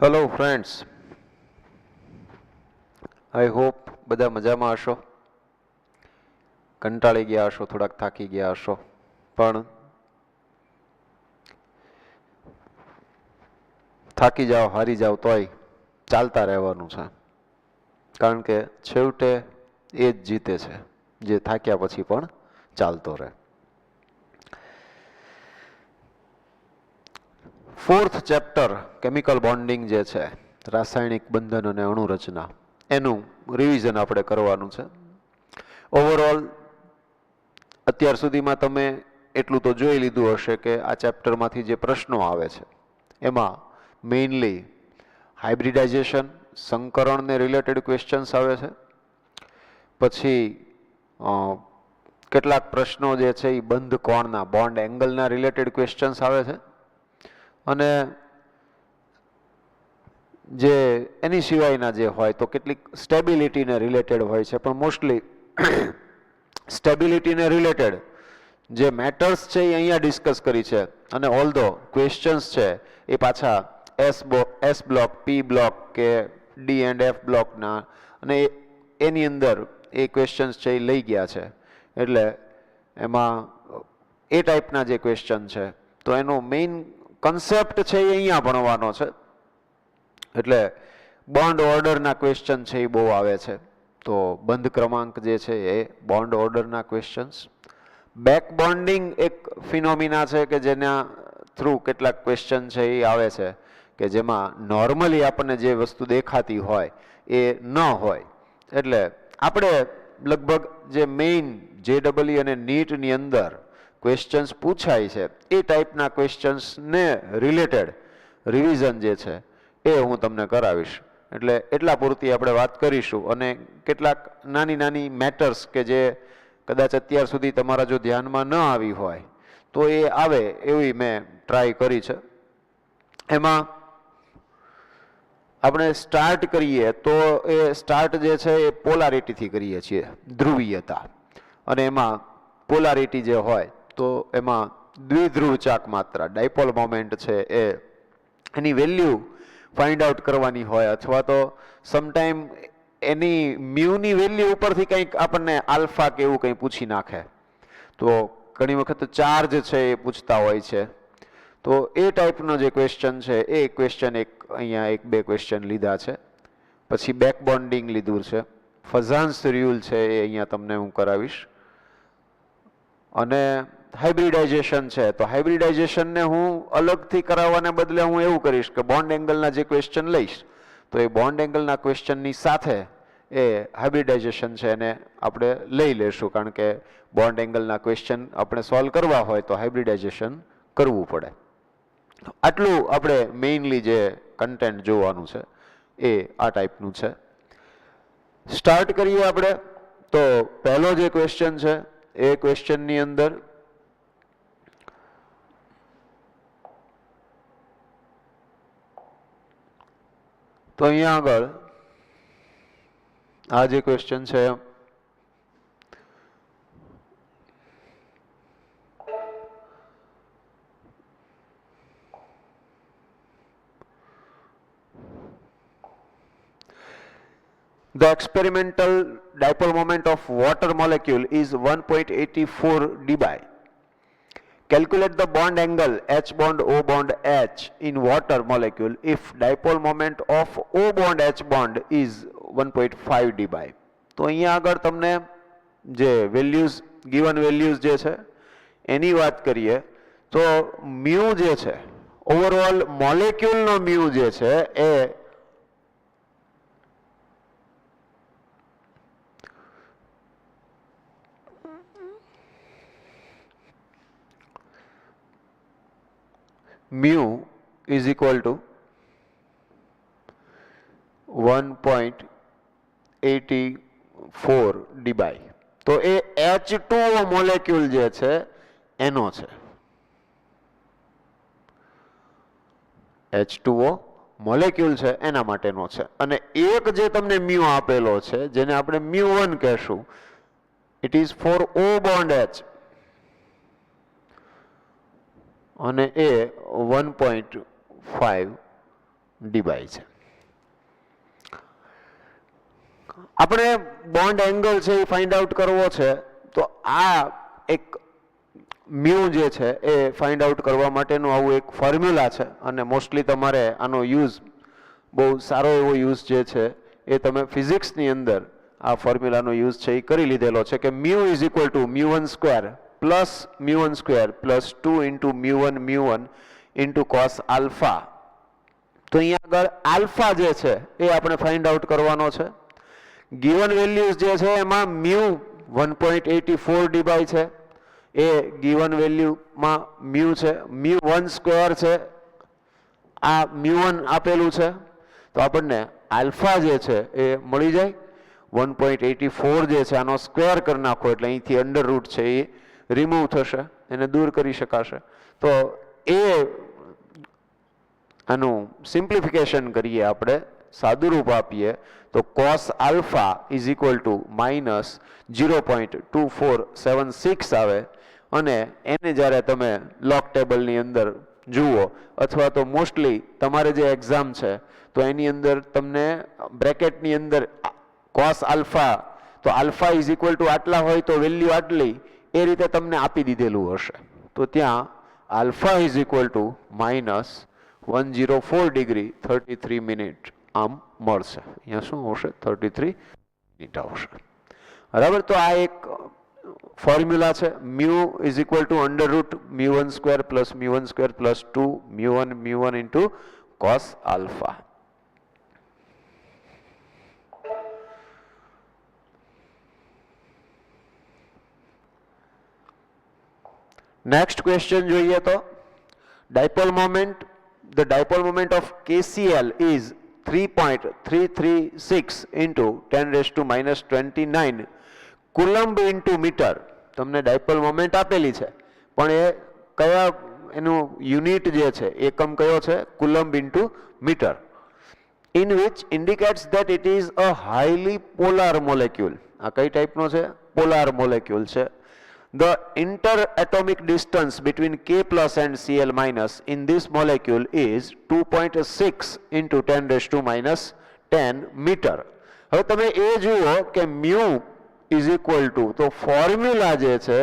Hello friends, I hope બધા મજામાં હશો. કંટાળી ગયા હશો, થોડાક થાકી ગયા હશો, પણ થાકી જાઓ હારી જાઓ તોય ચાલતા રહેવાનું છે. કારણ કે છેવટે એ જ જીતે છે જે થાક્યા પછી પણ ચાલતો રહે. ફોર્થ ચેપ્ટર કેમિકલ બોન્ડિંગ જે છે, રાસાયણિક બંધન અને અણુરચના, એનું રિવિઝન આપણે કરવાનું છે. ઓવરઓલ અત્યાર સુધીમાં તમે એટલું તો જોઈ લીધું હશે કે આ ચેપ્ટરમાંથી જે પ્રશ્નો આવે છે એમાં મેઇનલી હાઇબ્રિડાઇઝેશન, સંકરણને રિલેટેડ ક્વેશ્ચન્સ આવે છે. પછી કેટલાક પ્રશ્નો જે છે એ બંધ કોણના, બોન્ડ એંગલના રિલેટેડ ક્વેશ્ચન્સ આવે છે. અને જે એની સિવાયના જે હોય તો કેટલીક સ્ટેબિલિટીને રિલેટેડ હોય છે, પણ મોસ્ટલી સ્ટેબિલિટીને રિલેટેડ જે મેટર્સ છે એ અહીંયા ડિસ્કસ કરી છે. અને ઓલ ધો ક્વેશ્ચન્સ છે એ પાછા એસ બ્લોક, પી બ્લોક કે ડી એન્ડ એફ બ્લોકના, અને એની અંદર એ ક્વેશ્ચન્સ છે એ લઈ ગયા છે. એટલે એમાં એ ટાઈપના જે ક્વેશ્ચન છે તો એનો મેઇન કન્સેપ્ટ છે એ અહીંયા ભણવાનો છે. એટલે બોન્ડ ઓર્ડરના ક્વેશ્ચન છે એ બહુ આવે છે. તો બંધ ક્રમાંક જે છે એ બોન્ડ ઓર્ડરના ક્વેશ્ચન્સ. બેક બોન્ડિંગ એક ફિનોમિના છે કે જેના થ્રુ કેટલાક ક્વેશ્ચન છે એ આવે છે કે જેમાં નોર્મલી આપણને જે વસ્તુ દેખાતી હોય એ ન હોય. એટલે આપણે લગભગ જે મેઇન JEE અને નીટની અંદર ક્વેશ્ચન્સ પૂછાય છે એ ટાઈપના ક્વેશ્ચન્સને રિલેટેડ રિવિઝન જે છે એ હું તમને કરાવીશ. એટલે એટલા પૂરતી આપણે વાત કરીશું. અને કેટલાક નાની નાની મેટર્સ કે જે કદાચ અત્યાર સુધી તમારા જો ધ્યાનમાં ન આવી હોય તો એ આવે એવી મેં ટ્રાય કરી છે. એમાં આપણે સ્ટાર્ટ કરીએ તો એ સ્ટાર્ટ જે છે એ પોલારિટીથી કરીએ છીએ, ધ્રુવીયતા. અને એમાં પોલારિટી જે હોય તો એમાં દ્વિધ્રુવ ચાક માત્રા, ડાયપોલ મોમેન્ટ છે એ એની વેલ્યુ ફાઇન્ડ આઉટ કરવાની હોય, અથવા તો સમટાઈમ એની મ્યુની વેલ્યુ ઉપરથી કંઈક આપણને આલ્ફા કે એવું કંઈ પૂછી નાખે તો ઘણી વખત ચાર્જ છે એ પૂછતા હોય છે. તો એ ટાઈપનો જે ક્વેશ્ચન છે એ ક્વેશ્ચન અહીંયા એક બે ક્વેશ્ચન લીધા છે. પછી બેક બોન્ડિંગ લીધું છે, ફઝાન્સ રૂલ છે એ અહીંયા તમને હું કરાવીશ. અને હાઇબ્રિડાઇઝેશન છે તો હાઇબ્રિડાઇઝેશનને હું અલગથી કરાવવાને બદલે હું એવું કરીશ કે બોન્ડ એંગલના જે ક્વેશ્ચન લઈશ તો એ બોન્ડ એંગલના ક્વેશ્ચનની સાથે એ હાઇબ્રિડાઇઝેશન છે એને આપણે લઈ લેશું. કારણ કે બોન્ડ એંગલના ક્વેશ્ચન આપણે સોલ્વ કરવા હોય તો હાઇબ્રિડાઇઝેશન કરવું પડે. આટલું આપણે મેઇનલી જે કન્ટેન્ટ જોવાનું છે એ આ ટાઈપનું છે. સ્ટાર્ટ કરીએ આપણે. તો પહેલો જે ક્વેશ્ચન છે એ ક્વેશ્ચનની અંદર તો અહીંયા આગળ આ જે ક્વેશ્ચન છે The experimental dipole moment of water molecule is 1.84 dBi. Calculate the bond angle H bond O bond H in water molecule if dipole moment of O bond H bond is 1.5 dBi. તો અહીંયા આગળ તમને જે values, given values જે છે એની વાત કરીએ તો મ્યુ જે છે, ઓવરઓલ મોલેક્યુલનો મ્યુ જે છે એ mu is equal to 1.84 dBi. તો એ H2O મોલેક્યુલ જે છે એનો છે. H2O મોલેક્યુલ છે એના માટેનો છે. અને એક જે તમને મ્યુ આપેલો છે જેને આપણે μ1 કહેશું, it is four O bond H. અને એ 1.5 ડી છે. આપણે બોન્ડ એંગલ છે એ ફાઇન્ડ આઉટ કરવો છે, તો આ એક મ્યુ જે છે એ ફાઇન્ડ આઉટ કરવા માટેનું આવું એક ફોર્મ્યુલા છે, અને મોસ્ટલી તમારે આનો યુઝ બહુ સારો એવો યુઝ જે છે એ તમે ફિઝિક્સની અંદર આ ફોર્મ્યુલાનો યુઝ છે એ કરી લીધેલો છે કે mu is equal to μ1 square plus μ1 square plus 2 into μ1 into cos alpha. તો અહીંયા આગળ આલ્ફા જે છે એ આપણે ફાઇન્ડ આઉટ કરવાનો છે. ગિવન વેલ્યુઝ જે છે એમાં મ્યુ 1.84 ડી છે, એ ગિવન વેલ્યુમાં મ્યુ છે. μ1 સ્ક્વેર છે, આ μ1 આપેલું છે, તો આપણને આલ્ફા જે છે એ મળી જાય. 1.84 જે છે આનો સ્ક્વેર કરી નાખો એટલે અહીંથી અંડર રૂટ છે એ રિમૂવ થશે, એને દૂર કરી શકાશે. તો એ આનું સિમ્પ્લિફિકેશન કરીએ આપણે, સાદુરૂપ આપીએ તો cos alpha is equal two minus 0.2476 આવે. અને એને જ્યારે તમે લોગ ટેબલની અંદર જુઓ અથવા તો મોસ્ટલી તમારે જે એક્ઝામ છે તો એની અંદર તમને બ્રેકેટની અંદર કોસ આલ્ફા, તો આલ્ફા ઇઝ ઇક્વલ ટુ આટલા હોય તો વેલ્યુ આટલી, એ રીતે તમને આપી દીધેલું હશે. તો ત્યાં alpha is equal two minus 104 degree 33 minute આમ મળશે. અહીંયા શું આવશે? 33 મિનિટ આવશે. બરાબર. તો આ એક ફોર્મ્યુલા છે. Mu is equal to under root μ1 square plus μ1 square plus 2 μ1 into cos alpha. Next question જોઈએ તો dipole moment, the dipole moment of KCl is 3.336 into 10 raised to minus 29 coulomb into metre. તમને dipole moment આપેલી છે, પણ એ કયા એનું unit જે છે એકમ કયો છે? Coulomb into metre. In which indicates that it is a highly polar molecule. આ કઈ ટાઈપનો છે? પોલાર મોલેક્યુલ છે. The interatomic distance between K plus and Cl minus in this molecule is 2.6 into 10 raised to minus 10 meter. હવે તમે એ જુઓ કે mu is equal to, તો ફોર્મ્યુલા જે છે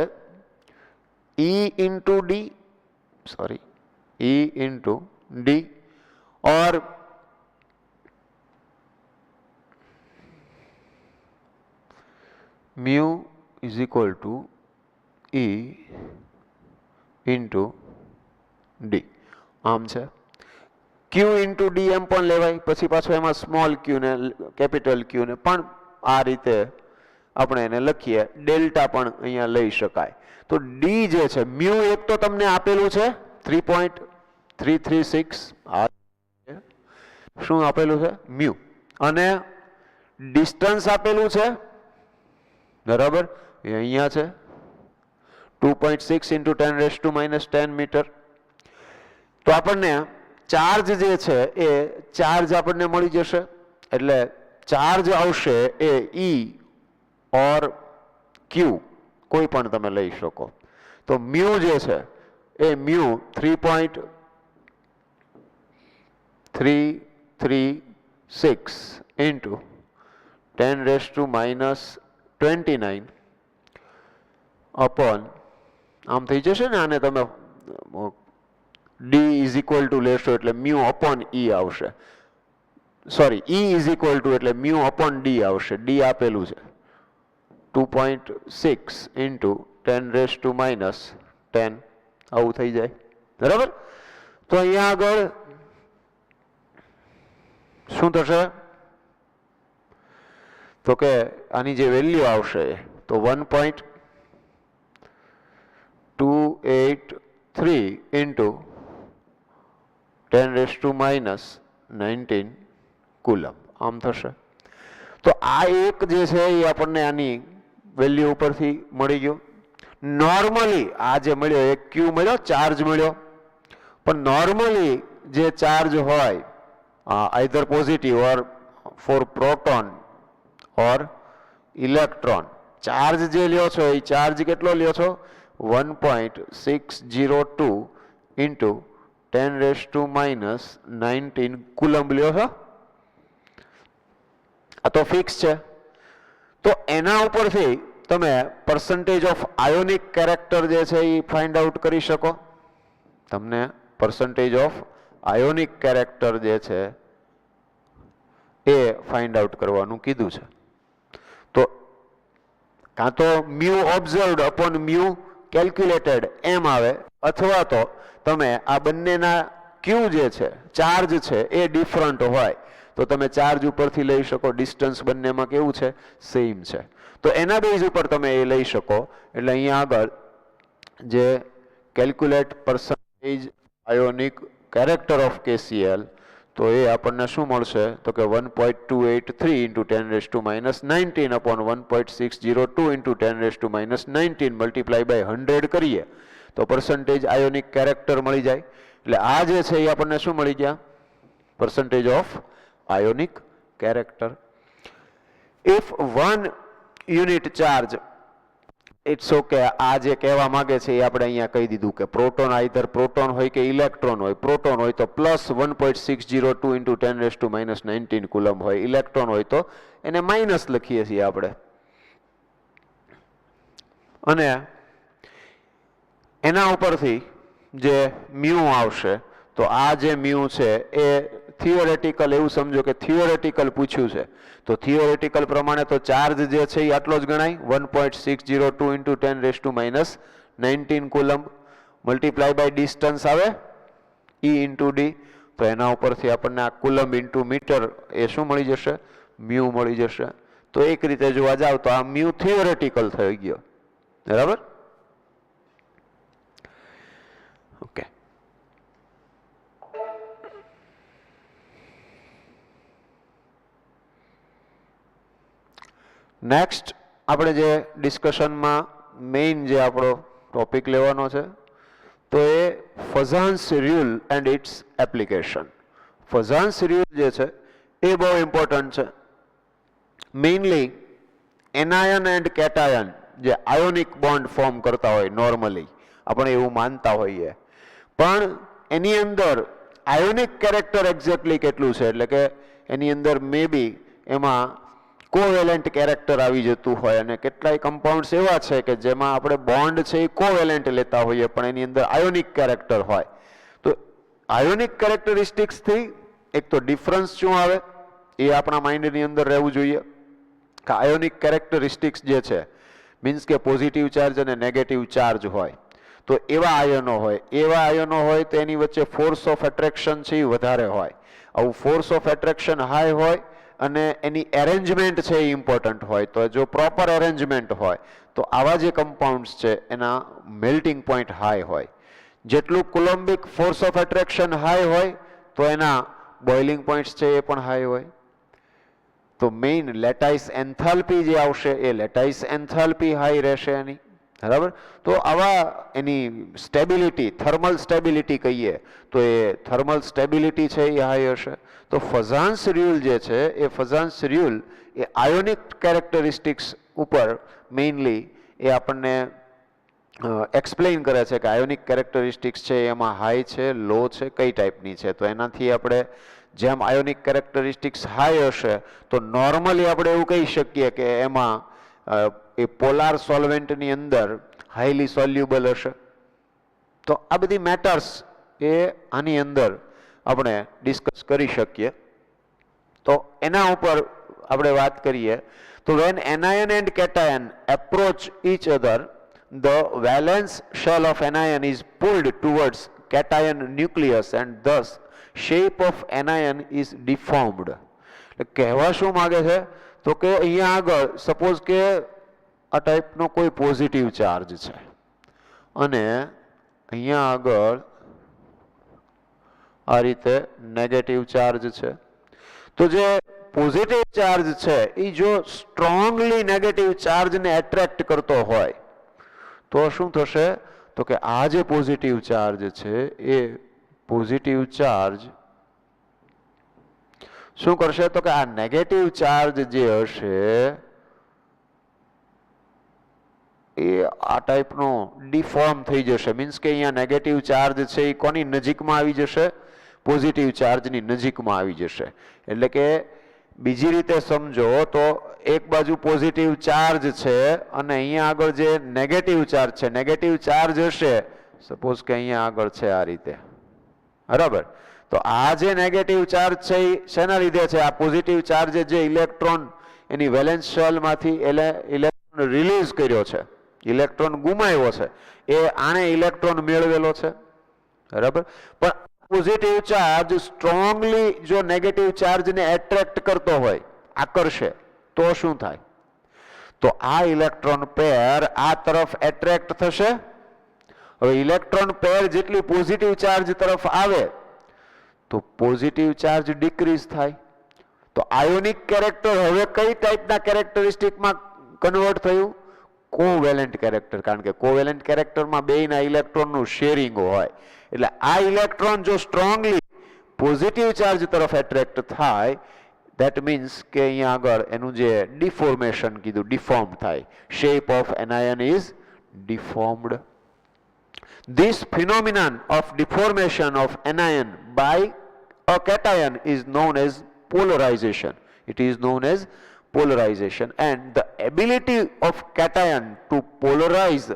E into D, sorry, E into D, or mu is equal to E into D આમ છે. ક્યુ into D M પણ લેવાય, પછી પાછો એમાં સ્મોલ ક્યુ ને કેપિટલ ક્યુ ને પણ આ રીતે આપણે એને લખીએ. ડેલ્ટા પણ અહીંયા લઈ શકાય. તો ડી જે છે મ્યુ એક તો તમને આપેલું છે 3.336, આ શું આપેલું છે? મ્યુ. અને ડિસ્ટન્સ આપેલું છે, બરાબર, એ અહીંયા છે 2.6 into 10 raised to minus 10 metre. તો આપણને ચાર્જ જે છે એ ચાર્જ આપણને મળી જશે, એટલે ચાર્જ આવશે એ E ઓર ક્યુ કોઈ પણ તમે લઈ શકો. તો મ્યુ જે છે એ mu 3.336 into 10 raised to minus 29 upon, આમ થઈ જશે ને, આને તમે ડી ઇઝ ઇક્વલ ટુ લેશો એટલે મ્યુ અપોન ઈ આવશે. Sorry, E is equal two એટલે મ્યુ અપોન ડી આવશે. ડી આપેલું છે 2.6 ઇન્ટુ 10 રેઝ ટુ માઇનસ 10, આવું થઈ જાય. બરાબર. તો અહીંયા આગળ શું થશે? તો કે આની જે વેલ્યુ આવશે તો 1.283 into 10 raise to minus 19 coulomb આમ થશે. તો આ એક જે છે એ આપણને આની વેલ્યુ ઉપરથી મળી ગયું. નોર્મલી આ જે મળ્યો એક ક્યુ મળ્યો, ચાર્જ મળ્યો, પણ નોર્મલી જે ચાર્જ હોય આઈધર પોઝિટિવ ઓર ફોર પ્રોટોન ઓર ઇલેક્ટ્રોન, ચાર્જ જે લ્યો છો એ ચાર્જ કેટલો લ્યો છો? 1.602 ઇન્ટુ 10⁻⁻19 કુલમ્બ લ્યો છો. આ તો ફિક્સ છે. તો એના ઉપરથી તમે પર્સન્ટેજ ઓફ આયોનિક કેરેક્ટર જે છે એ ફાઇન્ડ આઉટ કરી શકો. તમને પર્સન્ટેજ ઓફ આયોનિક કેરેક્ટર જે છે એ ફાઇન્ડ આઉટ કરવાનું કીધું છે. તો કાં તો mu observed upon mu calculated એમ આવે, અથવા તો તમે આ બંનેના ક્યુ જે છે ચાર્જ છે એ ડિફરન્ટ હોય તો તમે ચાર્જ ઉપરથી લઈ શકો. ડિસ્ટન્સ બંનેમાં કેવું છે? સેમ છે. તો એના બેઝ ઉપર તમે એ લઈ શકો. એટલે અહીંયા આગળ જે calculate percentage ionic character of KCl, તો એ આપણને શું મળશે? તો કે 1.283 × 10⁻⁻19 અપોન 1.602 × 10⁻⁻19 મલ્ટીપ્લાય બાય 100 કરીએ તો પર્સન્ટેજ આયોનિક કેરેક્ટર મળી જાય. એટલે આ જે છે એ આપણને શું મળી ગયા? Percentage of ionic character. If 1 unit charge, it's okay, આ જે કહેવા માંગે છે એ આપણે અહીંયા કહી દીધું કે પ્રોટોન આઈધર પ્રોટોન હોય કે ઇલેક્ટ્રોન હોય. પ્રોટોન હોય તો પ્લસ 1.602 × 10⁻⁻19 કુલમ હોય. ઇલેક્ટ્રોન હોય તો એને માઇનસ લખીએ છીએ આપણે. અને એના ઉપરથી જે મ્યુ આવશે, તો આ જે મ્યુ છે એ થિયોરેટિકલ, એવું સમજો કે થિયોરેટિકલ પૂછ્યું છે તો થિયોરેટિકલ પ્રમાણે તો ચાર્જ જે છે એ આટલો જ ગણાય, 1.602 × 10⁻⁻19 કુલમ મલ્ટીપ્લાય બાય ડિસ્ટન્સ આવે E × D. તો એના ઉપરથી આપણને આ કુલમ ઇન્ટુ મીટર એ શું મળી જશે? મ્યુ મળી જશે. તો એક રીતે જોવા જાવ તો આ મ્યુ થિયોરેટિકલ થઈ ગયો. બરાબર? ઓકે. નેક્સ્ટ આપણે જે ડિસ્કશનમાં મેઇન જે આપણો ટોપિક લેવાનો છે તો એ Fajans rule and its application. Fajans rule જે છે એ બહુ ઇમ્પોર્ટન્ટ છે. મેઇનલી એનાયન એન્ડ કેટાયન જે આયોનિક બોન્ડ ફોર્મ કરતા હોય નોર્મલી, આપણે એવું માનતા હોઈએ, પણ એની અંદર આયોનિક કેરેક્ટર એક્ઝેક્ટલી કેટલું છે, એટલે કે એની અંદર મે બી એમાં કોવેલેન્ટ કેરેક્ટર આવી જતું હોય, અને કેટલાય કમ્પાઉન્ડ્સ એવા છે કે જેમાં આપણે બોન્ડ છે એ કોવેલેન્ટ લેતા હોઈએ પણ એની અંદર આયોનિક કેરેક્ટર હોય. તો આયોનિક કેરેક્ટરિસ્ટિક્સથી એક તો ડિફરન્સ શું આવે એ આપણા માઇન્ડની અંદર રહેવું જોઈએ કે આયોનિક કેરેક્ટરિસ્ટિક્સ જે છે મીન્સ કે પોઝિટિવ ચાર્જ અને નેગેટિવ ચાર્જ હોય તો એવા આયનો હોય તો એની વચ્ચે ફોર્સ ઓફ એટ્રેક્શન છે એ વધારે હોય. આવું ફોર્સ ઓફ એટ્રેક્શન હાઈ હોય અને એની એરેન્જમેન્ટ છે એ ઇમ્પોર્ટન્ટ હોય. તો જો પ્રોપર એરેન્જમેન્ટ હોય તો આવા જે કમ્પાઉન્ડ્સ છે એના મેલ્ટિંગ પોઈન્ટ હાઈ હોય. જેટલું કુલોમ્બિક ફોર્સ ઓફ એટ્રેક્શન હાઈ હોય તો એના બોઇલિંગ પોઈન્ટ્સ છે એ પણ હાઈ હોય. તો મેઇન લેટાઇસ એન્થાલ્પી જે આવશે એ લેટાઇસ એન્થાલ્પી હાઈ રહેશે એની. બરાબર? તો આવા એની સ્ટેબિલિટી, થર્મલ સ્ટેબિલિટી કહીએ તો એ થર્મલ સ્ટેબિલિટી છે એ હાઈ હશે. તો ફઝાન્સ રૂલ જે છે એ ફઝાન્સ રૂલ એ આયોનિક કેરેક્ટરિસ્ટિક્સ ઉપર મેઇનલી એ આપણને એક્સપ્લેઇન કરે છે કે આયોનિક કેરેક્ટરિસ્ટિક્સ છે એમાં હાઈ છે, લો છે, કઈ ટાઈપની છે. તો એનાથી આપણે જેમ આયોનિક કેરેક્ટરિસ્ટિક્સ હાઈ હશે તો નોર્મલી આપણે એવું કહી શકીએ કે એમાં એ પોલાર સોલ્વેન્ટની અંદર હાઈલી સોલ્યુબલ હશે. તો આ બધી મેટર્સ એ આની અંદર આપણે ડિસ્કસ કરી શકીએ. તો એના ઉપર આપણે વાત કરીએ તો when anion and cation approach each other, the valence shell of anion is pulled towards cation nucleus and thus shape of anion is deformed. કહેવા શું માંગે છે તો કે અહીંયા આગળ સપોઝ કે આ ટાઈપનો કોઈ પોઝિટિવ ચાર્જ છે અને અહીંયા આગળ આ રીતે નેગેટિવ ચાર્જ છે. તો જે પોઝિટિવ ચાર્જ છે એ જો સ્ટ્રોંગલી નેગેટિવ ચાર્જને એટ્રેક્ટ કરતો હોય તો શું થશે તો કે આ જે પોઝિટિવ ચાર્જ છે એ પોઝિટિવ ચાર્જ શું કરશે તો કે આ નેગેટિવ ચાર્જ જે હશે એ આ ટાઈપનો ડિફોર્મ થઈ જશે. મીન્સ કે અહીંયા નેગેટિવ ચાર્જ છે એ કોની નજીકમાં આવી જશે? પોઝિટિવ ચાર્જની નજીકમાં આવી જશે. એટલે કે બીજી રીતે સમજો તો એક બાજુ પોઝિટિવ ચાર્જ છે અને અહીંયા આગળ જે નેગેટિવ ચાર્જ છે, નેગેટિવ ચાર્જ હશે સપોઝ કે અહીંયા આગળ છે આ રીતે, બરાબર? તો આ જે નેગેટિવ ચાર્જ છે એ શેના લીધે છે? આ પોઝિટિવ ચાર્જે જે ઇલેક્ટ્રોન એની વેલેન્સ શેલમાંથી ઇલેક્ટ્રોન રિલીઝ કર્યો છે, ઇલેક્ટ્રોન ગુમાવ્યો છે, એ આણે ઇલેક્ટ્રોન મેળવેલો છે, બરાબર? પણ પોઝિટિવ ચાર્જ સ્ટ્રોંગલી જો નેગેટિવ ચાર્જને એટ્રેક્ટ કરતો હોય, આકર્ષે, તો શું થાય? તો આ ઇલેક્ટ્રોન પેર આ તરફ એટ્રેક્ટ થશે. હવે ઇલેક્ટ્રોન પેર જેટલી પોઝિટિવ ચાર્જ તરફ આવે તો પોઝિટિવ ચાર્જ ડિક્રીઝ થાય. તો આયોનિક કેરેક્ટર હવે કઈ ટાઈપના કેરેક્ટરિસ્ટિકમાં કન્વર્ટ થયું? Covalent character. કારણ કે કોવેલેન્ટ કેરેક્ટરમાં બેયના ઇલેક્ટ્રોનનું શેરિંગ હોય. એટલે આ ઇલેક્ટ્રોન જો સ્ટ્રોંગલી પોઝિટિવ ચાર્જ તરફ એટ્રેક્ટ થાય, ધેટ મીન્સ કે અહીંયા આગળ એનું જે ડિફોર્મેશન કીધું, ડિફોર્મ થાય. Shape of anion is deformed. This phenomenon of deformation of anion by a cation is known as polarization. It is known as polarization, and the ability of cation to polarize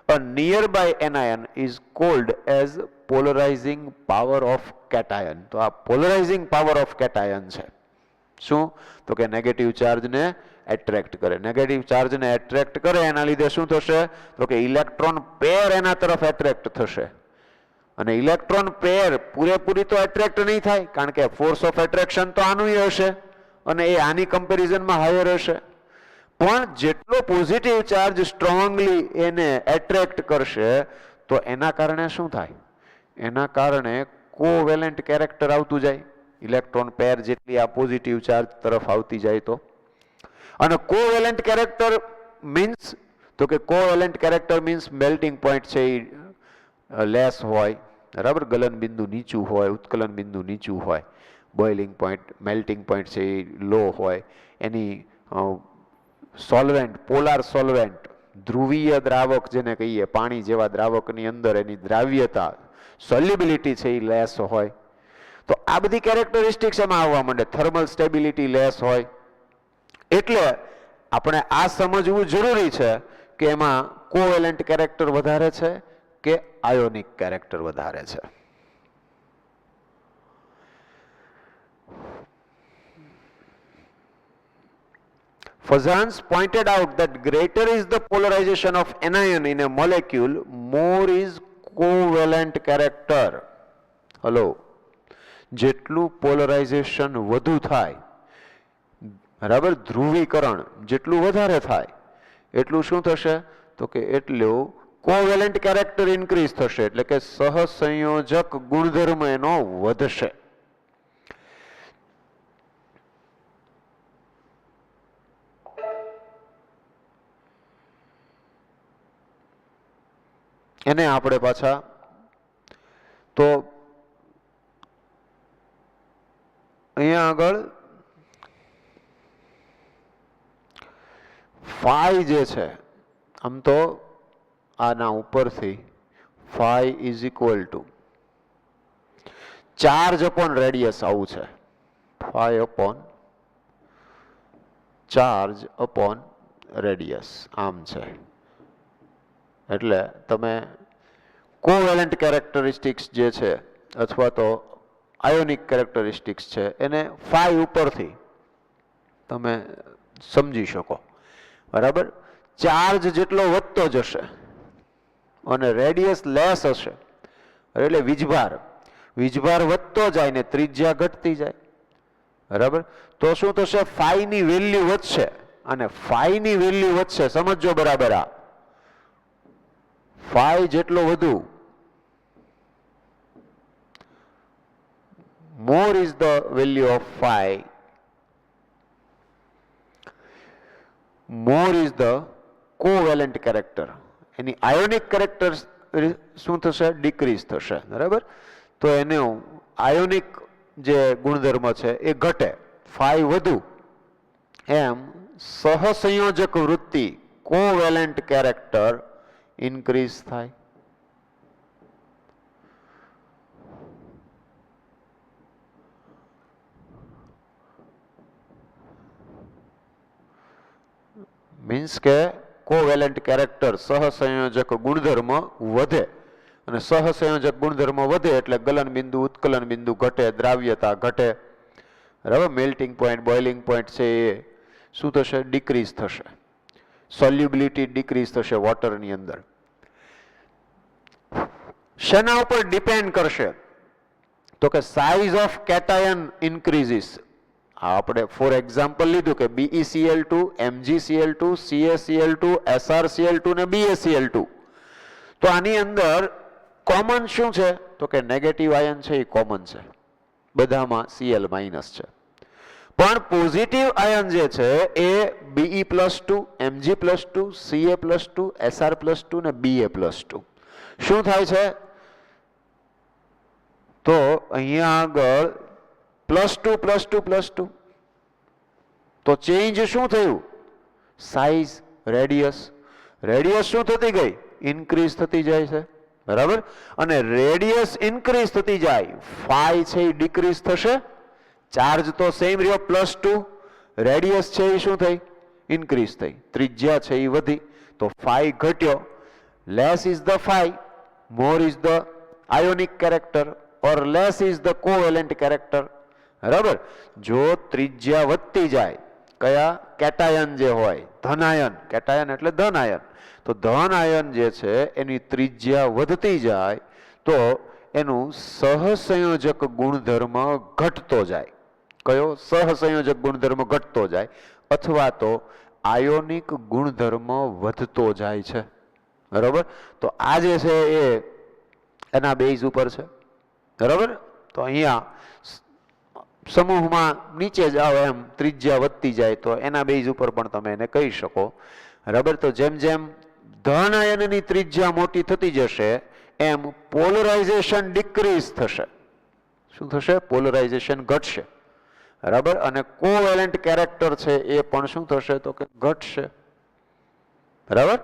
a nearby anion is called as polarizing power of cation. તો આ polarizing power of cation છે. શું? તો કે negative ચાર્જને attract કરે. Negative ચાર્જને attract કરે એના લીધે શું થશે? તો કે ઇલેક્ટ્રોન પેર એના તરફ એટ્રેક્ટ થશે. અને ઇલેક્ટ્રોન પેર પૂરેપૂરી તો એટ્રેક્ટ નહીં થાય, કારણ કે ફોર્સ ઓફ એટ્રેક્શન તો આનું હશે અને એ આની કમ્પેરિઝનમાં હાયર હશે. પણ જેટલો પોઝિટિવ ચાર્જ સ્ટ્રોંગલી એને એટ્રેક્ટ કરશે તો એના કારણે શું થાય? એના કારણે કોવેલેન્ટ કેરેક્ટર આવતું જાય. ઇલેક્ટ્રોન પેર જેટલી આ પોઝિટિવ ચાર્જ તરફ આવતી જાય તો. અને કોવેલેન્ટ કેરેક્ટર મીન્સ તો કે covalent character means melting point છે એ લેસ હોય, બરાબર? ગલન બિંદુ નીચું હોય, ઉત્કલન બિંદુ નીચું હોય. બોઇલિંગ પોઈન્ટ, મેલ્ટિંગ પોઈન્ટ છે એ લો હોય. એની સોલ્વેન્ટ, પોલાર સોલ્વેન્ટ, ધ્રુવીય દ્રાવક જેને કહીએ, પાણી જેવા દ્રાવકની અંદર એની દ્રાવ્યતા, સોલ્યુબિલિટી છે એ લેસ હોય. તો આ બધી કેરેક્ટરિસ્ટિક્સ એમાં આવવા માંડે. થર્મલ સ્ટેબિલિટી લેસ હોય. એટલે આપણે આ સમજવું જરૂરી છે કે એમાં કોવેલેન્ટ કેરેક્ટર વધારે છે કે આયોનિક કેરેક્ટર વધારે છે. Fazans pointed out that greater is the polarization of anion in a molecule, more is covalent character. Hello. જેટલું પોલરાઇઝેશન વધુ થાય, બરાબર, ધ્રુવીકરણ જેટલું વધારે થાય એટલું શું થશે? તો કે એટલું કોવેલેન્ટ કેરેક્ટર ઇન્ક્રીઝ થશે. એટલે કે સહસંયોજક ગુણધર્મ એનો વધશે. એને આપણે પાછા તો અહીંયા આગળ ફાઈ જે છે, આમ તો આના ઉપરથી phi is equal to charge upon radius આવું છે. Phi upon charge upon radius આમ છે. એટલે તમે કોવેલેન્ટ કેરેક્ટરિસ્ટિક્સ જે છે અથવા તો આયોનિક કેરેક્ટરિસ્ટિક્સ છે એને ફાઈ ઉપરથી તમે સમજી શકો, બરાબર? ચાર્જ જેટલો વધતો જશે અને રેડિયસ લેસ હશે એટલે વીજભાર વધતો જાય ને ત્રિજ્યા ઘટતી જાય, બરાબર? તો શું થશે? ફાઈની વેલ્યુ વધશે. અને ફાઈની વેલ્યુ વધશે, સમજો બરાબર. આ ફાઈ જેટલો વધુ, more is the value of phi, more is the covalent character. Any ionic character શું થશે? ડિક્રીઝ થશે, બરાબર? તો એનું આયોનિક જે ગુણધર્મ છે એ ઘટે. ફાઈ વધુ એમ સહસંયોજક વૃત્તિ કોવેલેન્ટ કેરેક્ટર ઇન્ક્રીઝ થાય. મીન્સ કે કોવેલેન્ટ કેરેક્ટર સહસંયોજક ગુણધર્મ વધે અને સહસંયોજક ગુણધર્મ વધે એટલે ગલન બિંદુ ઉત્કલન બિંદુ ઘટે, દ્રાવ્યતા ઘટે, બરાબર. મેલ્ટિંગ પોઈન્ટ, બોઇલિંગ પોઈન્ટ છે એ શું થશે? ડિક્રીઝ થશે. સોલ્યુબિલિટી ડિક્રીઝ થશે વોટરની અંદર. શેના ઉપર ડિપેન્ડ કરશે? તો કે સાઇઝ ઓફ કેટાયન ઇન્ક્રીઝિસ. આપણે ફોર એક્ઝામ્પલ લીધું કે BeCl2, MgCl2, CaCl2, SrCl2 ને BaCl2. તો આની અંદર કોમન શું છે? તો કે નેગેટિવ આયન છે એ કોમન છે, બધામાં Cl માઇનસ છે. પણ પોઝિટિવ આયન જે છે એ Be+2, Mg+2, Ca+2, Sr+2 ને Ba+2. શું થાય છે? તો અહીંયા આગળ +2+2+2. તો ચેન્જ શું થયું? Size, radius. રેડિયસ શું થતી ગઈ? ઇન્ક્રીઝ થતી જાય છે, બરાબર. અને રેડિયસ ઇન્ક્રીઝ થતી જાય, ફાઈ છે એ ડિક્રીઝ થશે. ચાર્જ તો સેમ રહ્યો +2, રેડિયસ છે એ શું થઈ? ઇન્ક્રીઝ થઈ. ત્રિજ્યા છે એ વધી, તો ફાઈ ઘટ્યો. Less is the phi, more is the ionic character or less is the covalent character, બરાબર. જો ત્રિજ્યા વધતી જાય, કયા? કેટાયન જે હોય, ધન આયન. કેટાયન એટલે ધન આયન. તો ધન આયન જે છે એની ત્રિજ્યા વધતી જાય તો એનું સહસંયોજક ગુણધર્મ ઘટતો જાય. કયો? સહસંયોજક ગુણધર્મ ઘટતો જાય, અથવા તો આયોનિક ગુણધર્મ વધતો જાય છે, બરાબર. તો આ જે છે એ એના બેઝ ઉપર છે, બરાબર. તો અહીંયા સમૂહમાં નીચે જાઓ એમ ત્રિજ્યા વધતી જાય તો એના બેઝ ઉપર પણ તમે એને કહી શકો, બરાબર. તો જેમ જેમ ધન આયનની ત્રિજ્યા મોટી થતી જશે એમ પોલરાઇઝેશન ડિક્રીઝ થશે. શું થશે? પોલરાઇઝેશન ઘટશે, બરાબર. અને કોવેલેન્ટ કેરેક્ટર છે એ પણ શું થશે? તો કે ઘટશે, બરાબર.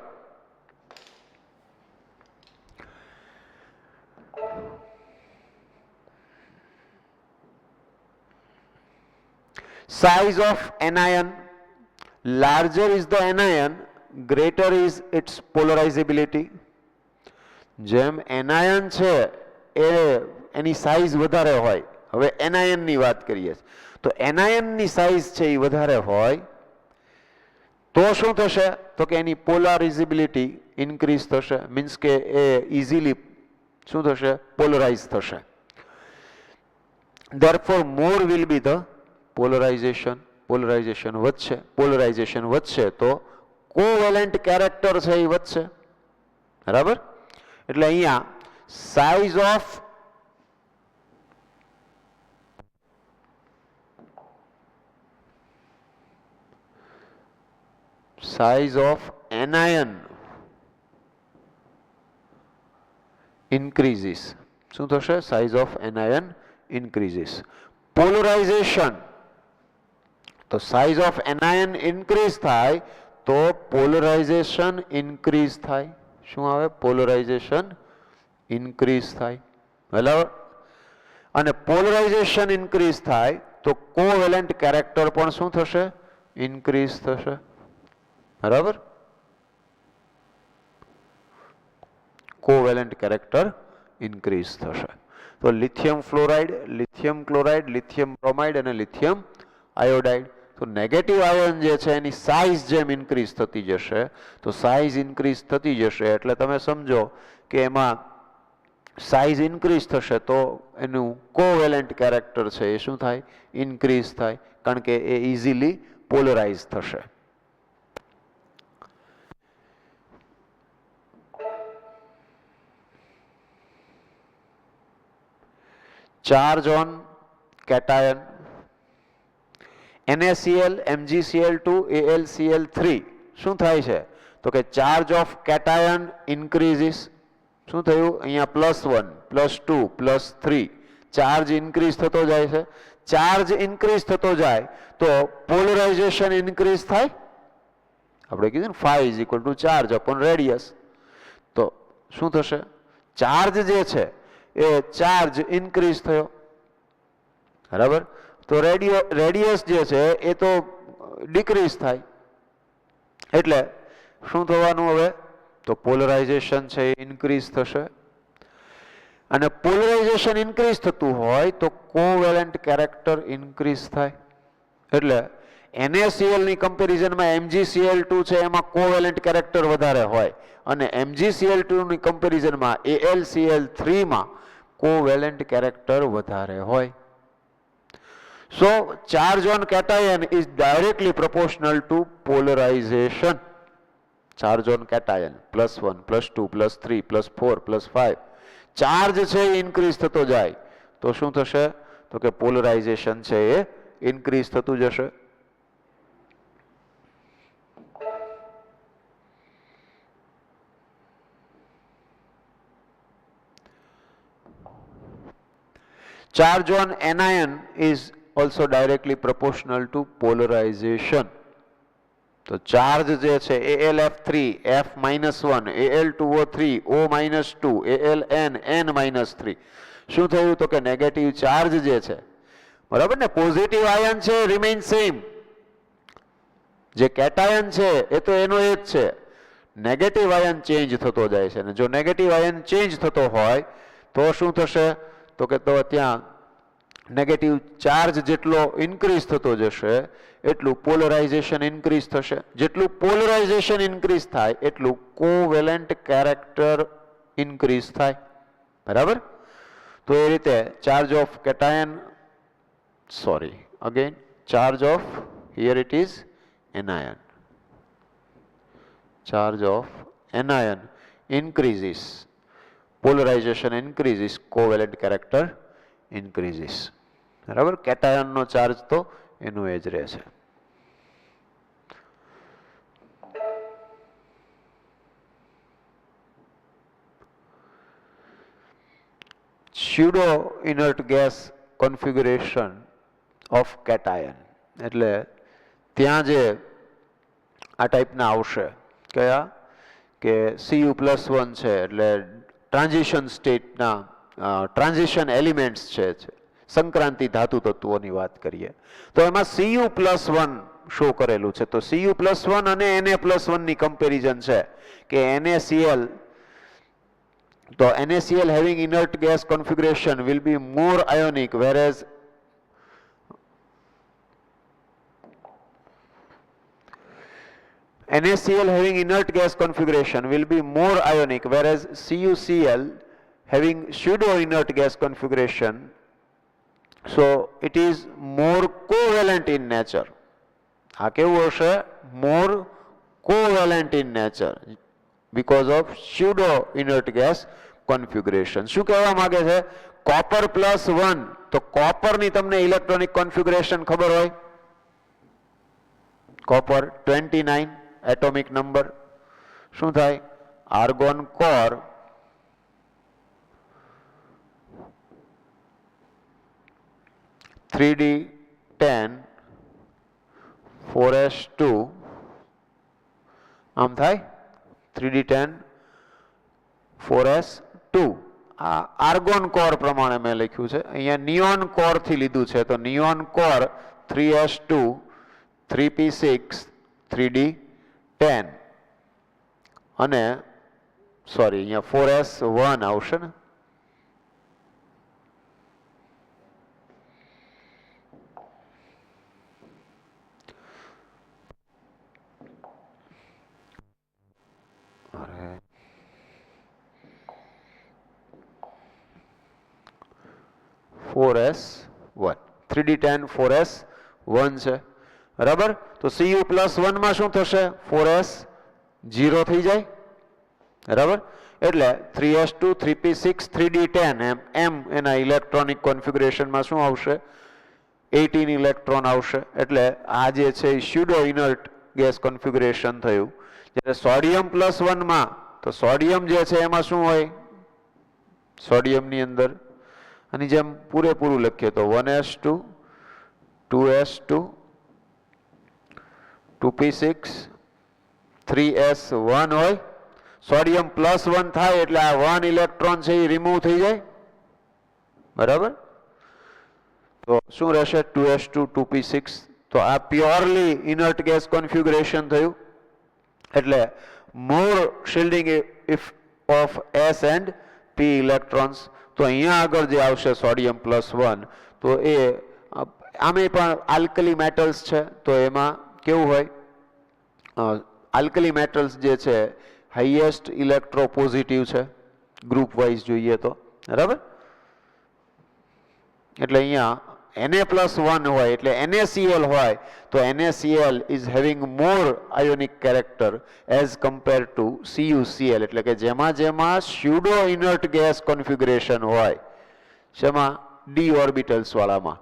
Size of anion, larger is the anion, greater is its polarizability. જેમ એનાયન છે એ એની સાઇઝ વધારે હોય, હવે એનાયનની વાત કરીએ તો એનાયનની સાઇઝ છે એ વધારે હોય તો શું થશે? તો કે એની પોલારિઝિબિલિટી ઇન્ક્રીઝ થશે. મીન્સ કે એ ઇઝીલી શું થશે? પોલરાઇઝ થશે. Therefore more will be the પોલરાઇઝેશન. પોલરાઇઝેશન વધશે. પોલરાઇઝેશન વધશે તો કોવેલેન્ટ કેરેક્ટર છે એ વધશે, બરાબર. એટલે અહીંયા સાઇઝ ઓફ એનાયન ઇન્ક્રીઝિસ. શું થશે? Size of anion increases. Polarisation, તો સાઇઝ ઓફ એનાયન ઇન્ક્રીઝ થાય તો પોલરાઇઝેશન ઇન્ક્રીઝ થાય. શું આવે? પોલરાઇઝેશન ઇન્ક્રીઝ થાય, બરાબર. અને પોલરાઇઝેશન ઇન્ક્રીઝ થાય તો કોવેલેન્ટ કેરેક્ટર પણ શું થશે? ઇન્ક્રીઝ થશે, બરાબર. કોવેલેન્ટ કેરેક્ટર ઇન્ક્રીઝ થશે. તો lithium fluoride, lithium chloride, lithium bromide અને લિથિયમ આયોડાઇડ. તો નેગેટિવ આયન જે છે એની સાઇઝ જેમ ઇન્ક્રીઝ થતી જશે તો સાઇઝ ઇન્ક્રીઝ થતી જશે એટલે તમે સમજો કે એમાં સાઇઝ ઇન્ક્રીઝ થશે તો એનું કોવેલેન્ટ કેરેક્ટર છે એ શું થાય? ઇન્ક્રીઝ થાય, કારણ કે એ ઇઝીલી પોલરાઇઝ થશે. Charge on cation NaCl, MgCl2, AlCl3 શું થાય છે? તો કે ચાર્જ ઓફ કેટાયન ઇન્ક્રીઝિસ. શું થયું? અહીંયા +1, +2, +3 ચાર્જ ઇન્ક્રીઝ થતો જાય છે. ચાર્જ ઇન્ક્રીઝ થતો જાય તો પોલરાઇઝેશન ઇન્ક્રીઝ થાય, આપણે કીધું ને phi is equal to charge upon radius. તો શું થશે? ચાર્જ જે છે એ ચાર્જ ઇન્ક્રીઝ થયો, બરાબર. તો રેડિયસ જે છે એ તો ડિક્રીઝ થાય. એટલે શું થવાનું હવે? તો પોલરાઇઝેશન છે એ ઇન્ક્રીઝ થશે. અને પોલરાઇઝેશન ઇન્ક્રીઝ થતું હોય તો કોવેલેન્ટ કેરેક્ટર ઇન્ક્રીઝ થાય. એટલે NaCl ની કમ્પેરિઝનમાં MgCl2 છે એમાં કોવેલેન્ટ કેરેક્ટર વધારે હોય અને MgCl2 ની કમ્પેરિઝનમાં AlCl3 માં કોવેલેન્ટ કેરેક્ટર વધારે હોય. So charge on cation is directly proportional to polarization. Charge on cation +1 +2 +3 +4 +5 charge છે એ ઇન્ક્રીઝ થતો જાય તો શું થશે? તો કે પોલરાઇઝેશન છે એ ઇન્ક્રીઝ થતું જશે. Charge on anion is also directly proportional to polarization. તો ચાર્જ જે છે AlF3 F-1 Al2O3 O-2 Aln N-3 શું થયું? તો કે નેગેટિવ ચાર્જ જે છે, બરાબર ને, પોઝિટિવ આયન છે રિમેઇન સેમ, જે કેટાયન છે એ તો એનો એ જ છે, નેગેટિવ આયન ચેન્જ થતો જાય છે. અને જો નેગેટિવ આયન ચેન્જ થતો હોય તો શું થશે? તો કે તો ત્યાં નેગેટિવ ચાર્જ જેટલો ઇન્ક્રીઝ થતો જશે એટલું પોલરાઇઝેશન ઇન્ક્રીઝ થશે. જેટલું પોલરાઇઝેશન ઇન્ક્રીઝ થાય એટલું કોવેલેન્ટ કેરેક્ટર ઇન્ક્રીઝ થાય, બરાબર. તો એ રીતે charge of cation charge of here it is anion. Charge of anion increases, polarization increases, covalent character increases, બરાબર. કેટાયન નો ચાર્જ તો એનું એ જ રહે છે. pseudo inert gas configuration of cation એટલે ત્યાં જે આ ટાઈપના આવશે, કયા કે Cu+1 છે એટલે ટ્રાન્ઝિશન સ્ટેટના ટ્રાન્ઝિશન એલિમેન્ટ્સ છે, સંક્રાંતિ ધાતુ તત્વોની વાત કરીએ તો એમાં Cu+1 શો કરેલું છે. તો Cu+1 અને Na+1 ની કમ્પેરિઝન છે કે NaCl, તો NaCl having inert gas configuration will be more ionic whereas NaCl having inert gas configuration will be more ionic whereas CuCl having pseudo inert gas configuration, so it is more covalent in nature. આ કેવું હશે? more covalent in nature because of pseudo inert gas configuration. શું કહેવા માંગે છે? copper +1, તો copper ની તમને ઇલેક્ટ્રોનિક કોન્ફિગરેશન ખબર હોય? copper 29 atomic number. શું થાય? આર્ગોન કોર (3d10) 4s2 આમ થાય 3d10 4s2. આ આર્ગોન કોર પ્રમાણે મેં લખ્યું છે, અહીંયા નિયોન કોર થી લીધું છે. તો neon core 3s2 3p6 3d10 અને સોરી અહીંયા 4s1 આવશે ને. અરે 4s1 3d10 4s1 છે, બરાબર. તો Cu+1 માં શું થશે? 4s 0 થઈ જાય, બરાબર. એટલે 3s2 3p6 3d10 એમ એના ઇલેક્ટ્રોનિક કોન્ફિગરેશનમાં શું આવશે? 18 ઇલેક્ટ્રોન આવશે. એટલે આ જે છે એ સ્યુડો ઇનર્ટ ગેસ કોન્ફિગરેશન થયું. જ્યારે સોડિયમ +1 માં, તો સોડિયમ જે છે એમાં શું હોય? સોડિયમની અંદર આની જેમ પૂરેપૂરું લખીએ તો 1s2 2s2 2p6 3s1 હોય, સોડિયમ +1 થાય એટલે આ 1 ઇલેક્ટ્રોન છે એ રિમૂવ થઈ જાય, બરાબર. તો શું રહેશે? 2s2 2p6. તો આ પ્યોરલી ઇનર્ટ ગેસ કોન્ફિગ્યુરેશન થયું, એટલે more shielding if of s and p electrons. તો અહીંયા આગળ જે આવશે સોડિયમ +1, તો એ આમે પણ આલ્કલી મેટલ્સ છે, તો એમાં કેવું હોય, આલ્કલી મેટલ્સ જે છે હાઈએસ્ટ ઇલેક્ટ્રોપોઝિટિવ છે ગ્રુપ વાઇઝ જોઈએ તો, બરાબર. એટલે અહીંયા Na+1 હોય એટલે NaCl હોય, તો NaCl is having more ionic character as compared to CuCl, એટલે કે જેમાં સ્યુડો ઇનર્ટ ગેસ કોન્ફિગ્યુરેશન હોય, શેમાં? d ઓર્બિટલ્સ વાળામાં.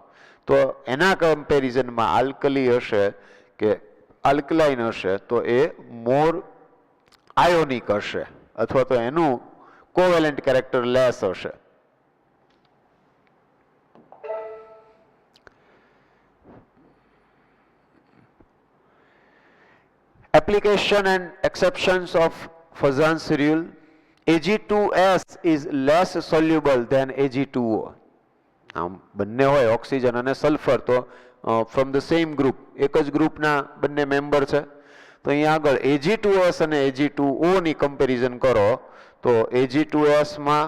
તો એના કમ્પેરિઝનમાં આલ્કલી હશે કે આલ્કલાઇન હશે તો એ મોર આયોનિક હશે, અથવા તો એનું કોવેલેન્ટ કેરેક્ટર લેસ હશે. Application and exceptions of Fazan's rule. Ag2s is less soluble than Ag2O. આમ બંને હોય ઓક્સિજન અને સલ્ફર, તો ફ્રોમ ધ સેમ ગ્રુપ, એક જ ગ્રુપના બંને મેમ્બર છે. તો અહીંયા આગળ Ag2s અને Ag2O ની કમ્પેરિઝન કરો તો Ag2s માં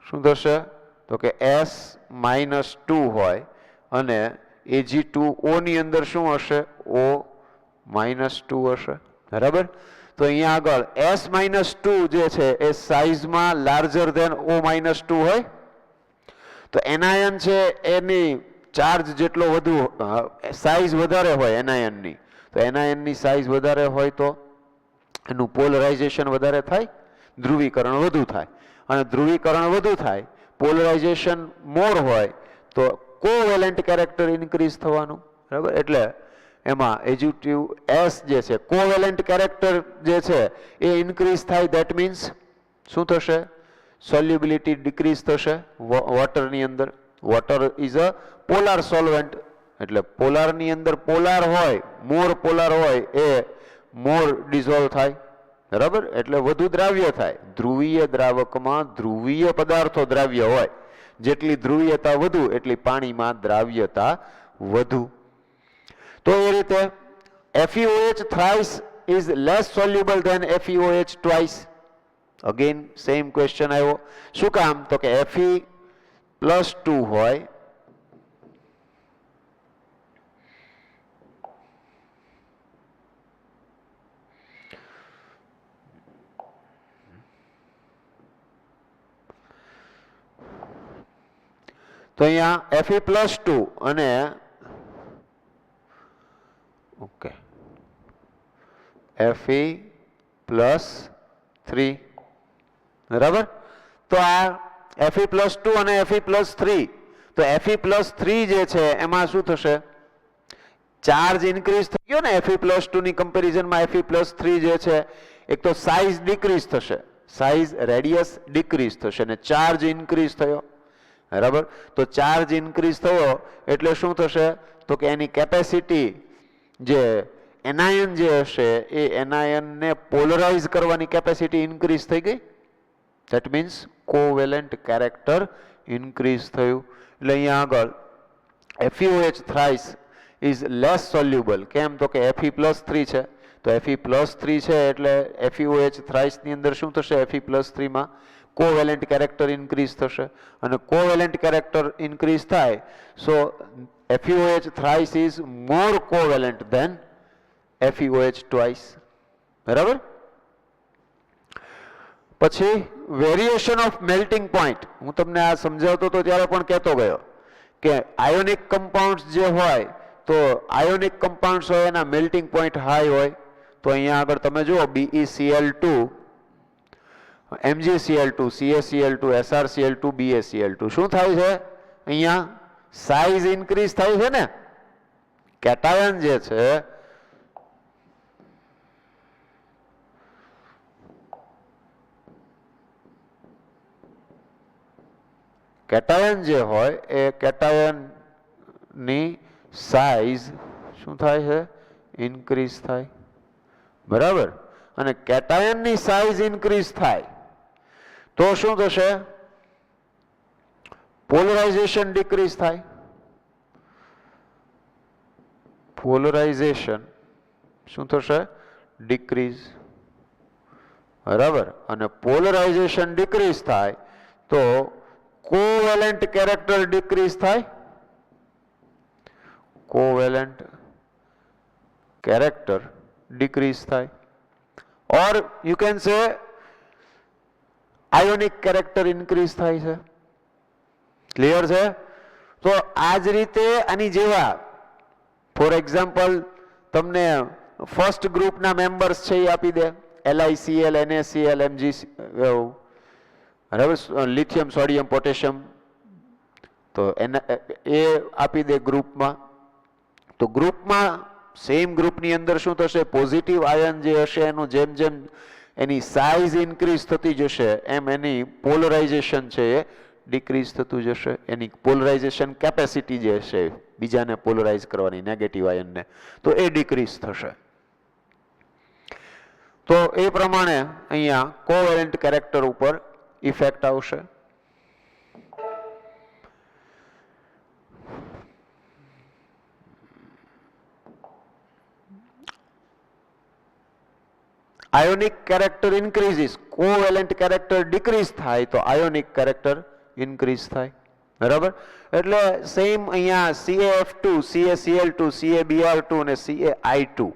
શું થશે? તો કે S-2 હોય અને Ag2O ની અંદર શું હશે? O-2 હશે, બરાબર. તો અહીંયા આગળ S-2 જે છે એ સાઇઝમાં લાર્જર ધેન O-2 હોય, તો એનાયન છે એની ચાર્જ જેટલો વધુ, સાઇઝ વધારે હોય એનાયનની, તો એનાયનની સાઇઝ વધારે હોય તો એનું પોલરાઇઝેશન વધારે થાય, ધ્રુવીકરણ વધુ થાય, અને ધ્રુવીકરણ વધુ થાય, પોલરાઇઝેશન મોર હોય તો કોવેલેન્ટ કેરેક્ટર ઇન્ક્રીઝ થવાનું, બરાબર. એટલે એમાં Ag2s જે છે કોવેલેન્ટ કેરેક્ટર જે છે એ ઇન્ક્રીઝ થાય, ધેટ મીન્સ શું થશે? સોલ્યુબિલિટી ડિક્રીઝ થશે વોટરની અંદર. Water is a polar solvent, એટલે પોલારની અંદર પોલાર હોય, મોર પોલાર હોય એ મોર ડિઝોલ્વ થાય, બરાબર. એટલે વધુ દ્રાવ્ય થાય. ધ્રુવીય દ્રાવકમાં ધ્રુવીય પદાર્થો દ્રાવ્ય હોય, જેટલી ધ્રુવીયતા વધુ એટલી પાણીમાં દ્રાવ્યતા વધુ. તો એ રીતે FeOH thrice is less soluble than FeOH twice. Again same question આવ્યો. શું કામ? તો કે Fe+2 હોય તો અહીંયા Fe+2 અને ઓકે Fe+3, બરાબર. તો આ Fe+2 અને Fe+3, તો Fe+3 જે છે એમાં શું થશે? ચાર્જ ઇન્ક્રીઝ થઈ ગયો ને Fe+2 ની કમ્પેરિઝનમાં. Fe+3 જે છે એક તો સાઇઝ ડિક્રીઝ થશે, સાઇઝ રેડિયસ ડિક્રીઝ થશે, અને ચાર્જ ઇન્ક્રીઝ થયો, બરાબર. તો ચાર્જ ઇન્ક્રીઝ થયો એટલે શું થશે? તો કે એની કેપેસિટી જે એનાયન જે હશે એ એનાયનને પોલરાઇઝ કરવાની કેપેસિટી ઇન્ક્રીઝ થઈ ગઈ, that means covalent character increase થયું. એટલે અહીંયા આગળ FeOH thrice is less soluble. કેમ? તો કે Fe+3 છે, તો Fe+3 છે એટલે FeOH thrice ની અંદર શું થશે? Fe+3 માં કોવેલેન્ટ કેરેક્ટર ઇન્ક્રીઝ થશે, અને કોવેલેન્ટ કેરેક્ટર ઇન્ક્રીઝ થાય, સો FeOH thrice is more covalent than FeOH twice, બરાબર. પછી વેરિએશન ઓફ મેલ્ટિંગ પોઈન્ટ. હું તમને આ સમજાવતો તો ત્યારે પણ કહેતો ગયો કે આયોનિક કમ્પાઉન્ડ્સ જે હોય તો આયોનિક કમ્પાઉન્ડ્સ હોય એના મેલ્ટિંગ પોઈન્ટ હાઈ હોય. તો અહીંયા આગળ તમે જુઓ BeCl2, MgCl2, CaCl2, SrCl2, BaCl2 શું થાય છે? અહીંયા સાઇઝ ઇન્ક્રીઝ થાય છે ને. કેટાયન જે છે કેટાયન જે હોય એ કેટાયન ની સાઇઝ શું થાય છે? ઇન્ક્રીઝ થાય, બરાબર, અને કેટાયનની સાઇઝ ઇન્ક્રીઝ થાય તો શું થશે? પોલરાઇઝેશન ડિક્રીઝ થાય. પોલરાઇઝેશન શું થશે? ડિક્રીઝ, બરાબર, અને પોલરાઇઝેશન ડિક્રીઝ થાય તો કોવેલેન્ટ કેરેક્ટર ડિક્રીઝ થાય. કોવેલેન્ટ કેરેક્ટર ડિક્રીઝ થાય, or you can say ionic character increase થાય છે. ક્લિયર છે? તો આ જ રીતે આની જેવા ફોર એક્ઝામ્પલ તમને ફર્સ્ટ ગ્રુપના મેમ્બર્સ છે એ આપી દે, LiCl, NaCl, Mg, બરાબર, લિથિયમ, સોડિયમ, પોટેશિયમ, તો એ આપી દે ગ્રુપમાં. તો ગ્રુપમાં સેમ ગ્રુપની અંદર શું થશે? પોઝિટિવ આયન જે હશે એનું જેમ જેમ એની સાઇઝ ઇન્ક્રીઝ થતી જશે એમ એની પોલરાઇઝેશન છે એ ડિક્રીઝ થતું જશે. એની પોલરાઇઝેશન કેપેસિટી જે છે બીજાને પોલરાઇઝ કરવાની, નેગેટિવ આયનને, તો એ ડિક્રીઝ થશે. તો એ પ્રમાણે અહીંયા કોવેલેન્ટ કેરેક્ટર ઉપર ઇફેક્ટ આવશે. Ionic character increases, covalent character decrease થાય તો આયોનિક કેરેક્ટર ઇન્ક્રીઝ થાય, બરાબર. એટલે સેમ અહીંયા CaF2, CaCl2, CaBr2 અને CaI2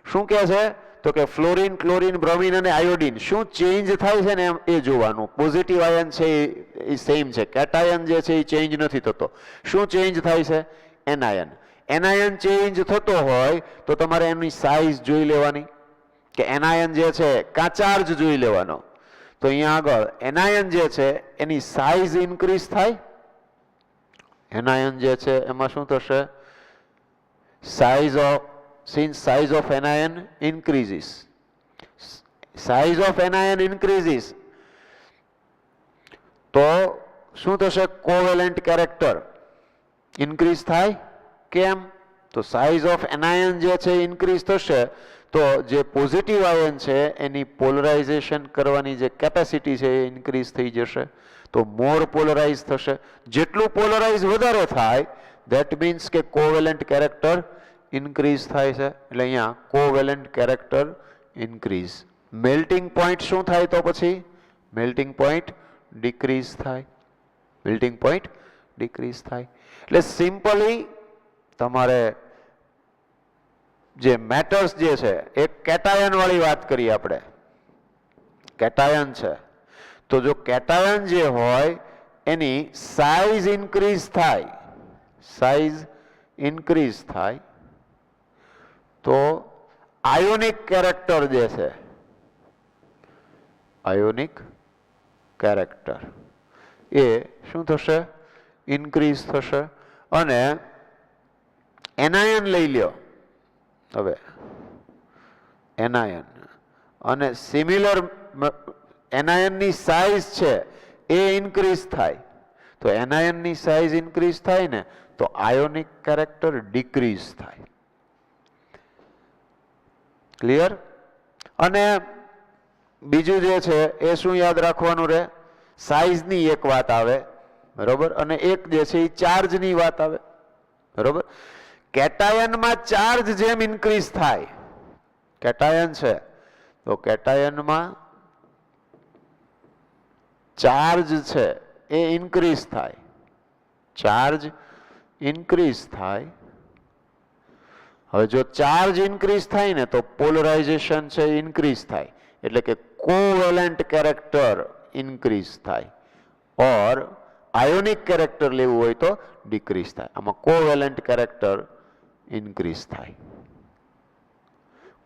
શું કહે છે? તો કે ફ્લોરિન, ક્લોરિન, બ્રોમિન અને આયોડિન શું ચેન્જ થાય છે ને એમ એ જોવાનું. પોઝિટિવ આયન છે એ સેમ છે, કેટાયન જે છે એ ચેન્જ નથી થતો. શું ચેન્જ થાય છે? એનાયન. એનાયન ચેન્જ થતો હોય તો તમારે એની સાઇઝ જોઈ લેવાની કે એનાયન જે છે કાં ચાર્જ જોઈ લેવાનો. તો અહીંયા આગળ એનાયન જે છે એની સાઇઝ ઇન્ક્રીઝ થાય. એનાયન જે છે એમાં શું થશે? size of anion increases, size of anion increases તો શું થશે? કોવેલેન્ટ કેરેક્ટર ઇન્ક્રીઝ થાય. કેમ? તો સાઇઝ ઓફ એનાયન જે છે ઇન્ક્રીઝ થશે તો જે પોઝિટિવ આયન છે એની પોલરાઇઝેશન કરવાની જે કેપેસિટી છે એ ઇન્ક્રીઝ થઈ જશે. તો મોર પોલરાઇઝ થશે. જેટલું પોલરાઇઝ વધારે થાય ધેટ મીન્સ કે કોવેલેન્ટ કેરેક્ટર ઇન્ક્રીઝ થાય છે. એટલે અહીંયા covalent character increase. Melting point શું થાય તો પછી? મેલ્ટિંગ પોઈન્ટ ડિક્રીઝ થાય. મેલ્ટિંગ પોઈન્ટ ડિક્રીઝ થાય. એટલે સિમ્પલી તમારે જે મેટર્સ જે છે એક કેટાયન વાળી વાત કરીએ આપણે. કેટાયન છે તો જો કેટાયન જે હોય એની સાઇઝ ઇન્ક્રીઝ થાય, સાઇઝ ઇન્ક્રીઝ થાય તો આયોનિક કેરેક્ટર જે છે, આયોનિક કેરેક્ટર એ શું થશે? ઇન્ક્રીઝ થશે. અને એનાયન લઈ લ્યો હવે, એનાયન અને સિમિલર એનાયનની સાઇઝ છે એ ઇન્ક્રીઝ થાય. તો એનાયનની સાઇઝ ઇન્ક્રીઝ થાય ને તો આયોનિક કેરેક્ટર ડિક્રીઝ થાય. ક્લિયર? અને બીજું જે છે એ શું યાદ રાખવાનું રહે? સાઇઝની એક વાત આવે, બરોબર, અને એક જે છે એ ચાર્જની વાત આવે, બરોબર. કેટાયનમાં ચાર્જ જેમ ઇન્ક્રીઝ થાય, કેટાયન છે તો કેટાયનમાં ચાર્જ છે એ ઇન્ક્રીઝ થાય, ચાર્જ ઇન્ક્રીઝ થાય. હવે જો ચાર્જ ઇન્ક્રીઝ થાય ને તો પોલરાઇઝેશન છે ઇન્ક્રીઝ થાય, એટલે કે કોવેલેન્ટ કેરેક્ટર ઇન્ક્રીઝ થાય. ઓર આયોનિક કેરેક્ટર લેવું હોય તો ડિક્રીઝ થાય. આમાં કોવેલેન્ટ કેરેક્ટર ઇન્ક્રીઝ થાય,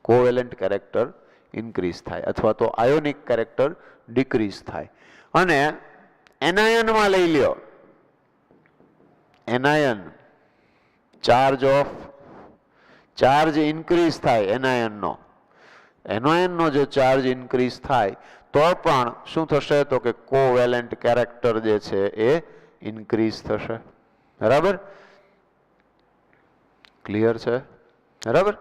કોવેલેન્ટ કેરેક્ટર ઇન્ક્રીઝ થાય અથવા તો આયોનિક કેરેક્ટર ડિક્રીઝ થાય. અને એનાયનમાં લઈ લ્યો, એનાયન ચાર્જ ઇન્ક્રીઝ થાય એનાયનનો, એનાયનનો જો ચાર્જ ઇન્ક્રીઝ થાય તો પણ શું થશે? તો કે કોવેલેન્ટ કેરેક્ટર જે છે એ ઇન્ક્રીઝ થશે. બરાબર? ક્લિયર છે? બરાબર.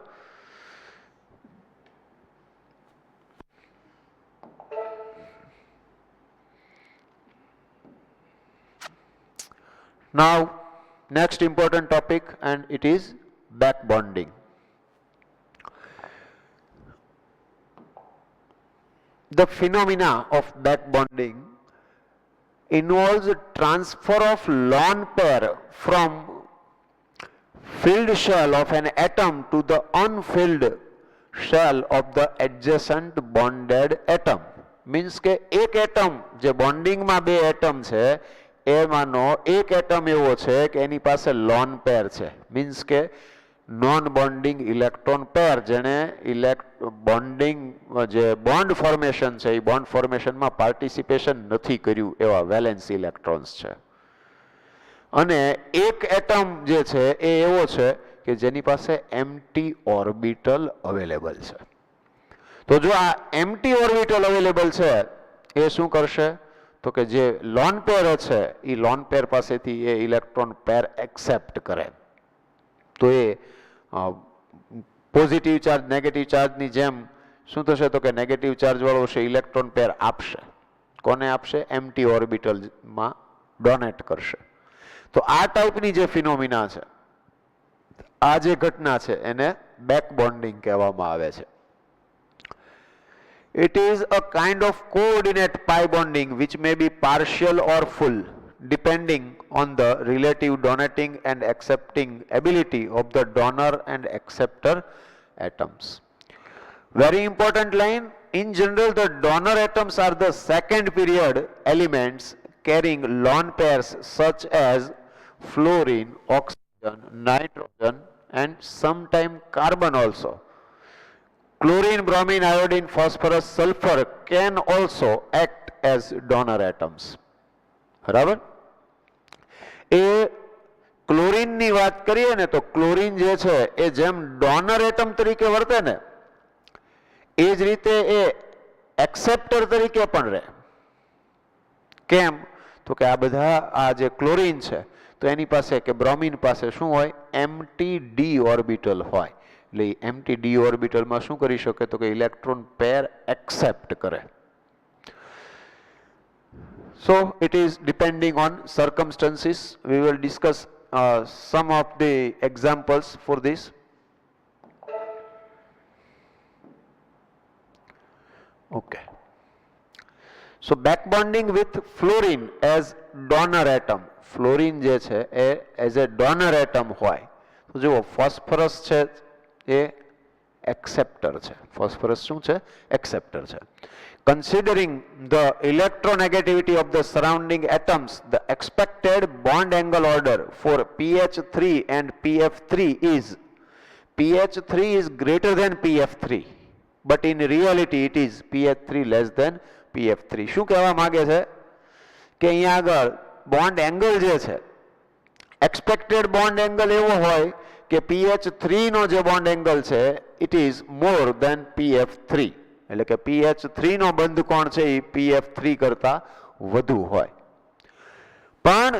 Now, next important topic, and it is back bonding. The phenomena of back bonding involves transfer of lone pair from filled shell of an atom to the unfilled shell of the adjacent bonded atom. Means કે એક atom જે બોન્ડિંગમાં બે atom છે એમાંનો એક atom એવો છે કે એની પાસે લોન પેર છે. મીન્સ કે નોન બોન્ડિંગ ઇલેક્ટ્રોન પેર જેણે બોન્ડિંગ જે બોન્ડ ફોર્મેશન છે એ બોન્ડ ફોર્મેશનમાં પાર્ટિસિપેશન નથી કર્યું એવા વેલેન્સ ઇલેક્ટ્રોન્સ છે. અને એક એટમ જે છે એ એવો છે કે જેની પાસે એમ્પ્ટી ઓર્બિટલ અવેલેબલ છે. તો જો આ એમ્પ્ટી ઓર્બિટલ અવેલેબલ છે એ શું કરશે તો કે જે લોન પેર છે એ લોન પેર પાસેથી એ ઇલેક્ટ્રોન પેર એક્સેપ્ટ કરે. તો એ પોઝિટિવ ચાર્જ નેગેટિવ ચાર્જની જેમ શું થશે તો કે નેગેટિવ ચાર્જ વાળો છે ઇલેક્ટ્રોન પેર આપશે. કોને આપશે? એમ્પ્ટી ઓર્બિટલમાં ડોનેટ કરશે. તો આ ટાઈપની જે ફિનોમિના છે, આ જે ઘટના છે એને બેક બોન્ડિંગ કહેવામાં આવે છે. It is a kind of coordinate pi bonding which may be partial or full depending on the relative donating and accepting ability of the donor and acceptor atoms. Very important line. In general, the donor atoms are the second period elements carrying lone pairs such as fluorine, oxygen, nitrogen and sometimes carbon also. Chlorine, bromine, iodine, phosphorus, sulfur can also act as donor atoms. બરાબર? એ ક્લોરીનની વાત કરીએ ને તો chlorine જે છે એ જેમ donor atom તરીકે વર્તે ને એ જ રીતે એ એક્સેપ્ટર તરીકે પણ રહે. કેમ? તો કે આ બધા આ જે ક્લોરીન છે તો એની પાસે કે બ્રોમિન પાસે શું હોય? એમ્પ્ટી ડી ઓર્બિટલ હોય. એટલે એમ્પ્ટી ડી ઓર્બિટલમાં શું કરી શકે તો કે ઇલેક્ટ્રોન પેર એક્સેપ્ટ કરે. So it is depending on circumstances. We will discuss some of the examples for this. Okay. So back bonding with fluorine as donor atom. Fluorine જે છે એ as a donor atom હોય. તો જુઓ phosphorus છે એ acceptor છે. Phosphorus શું છે? Acceptor છે. Considering the electronegativity of the surrounding atoms, the expected bond angle order for PH3 and PF3 is PH3 is greater than PF3, but in reality it is PH3 less than PF3. શું કહેવા માંગે છે કે અહીંયા આગળ bond angle જે છે expected bond angle એવો હોય કે PH3 નો જે બોન્ડ એંગલ છે it is more than PF3. એટલે કે PH3 નો બંધ કોણ છે એ PF3 કરતા વધુ હોય. પણ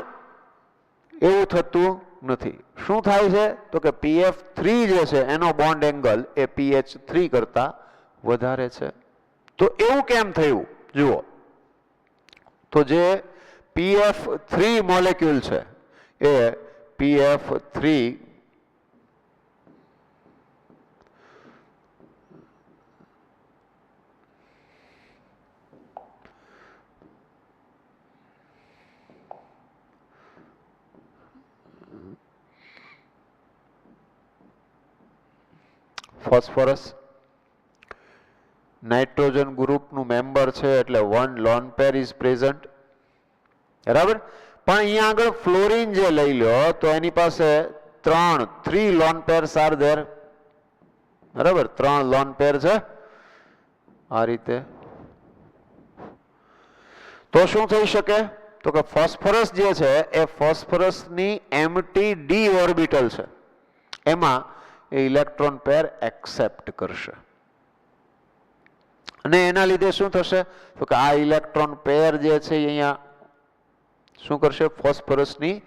એવું થતું નથી. શું થાય છે તો કે PF3 જે છે એનો બોન્ડ એંગલ એ PH3 કરતા વધારે છે. તો એવું કેમ થયું? જુઓ તો જે PF3 મોલેક્યુલ છે એ PF3 ફોસ્ફરસ નાઇટ્રોજન ગ્રુપનું મેમ્બર છે એટલે one lone pair is present. બરાબર? પણ અહીંયા આગળ ફ્લોરિન જે લઈ લો તો એની પાસે 3 લોન પેર્સ આર ધેર. બરાબર? 3 લોન પેર છે આ રીતે. તો શું થઈ શકે તો કે ફોસ્ફરસ જે છે એ ફોસ્ફરસની એમ્પ્ટી ડી ઓર્બિટલ છે એમાં એ ઇલેક્ટ્રોન પેર એક્સેપ્ટ કરશે. અને એના લીધે શું થશે તો કે આ ઇલેક્ટ્રોન પેર જે છે અહીંયા શું કરશે? ફોસ્ફરસની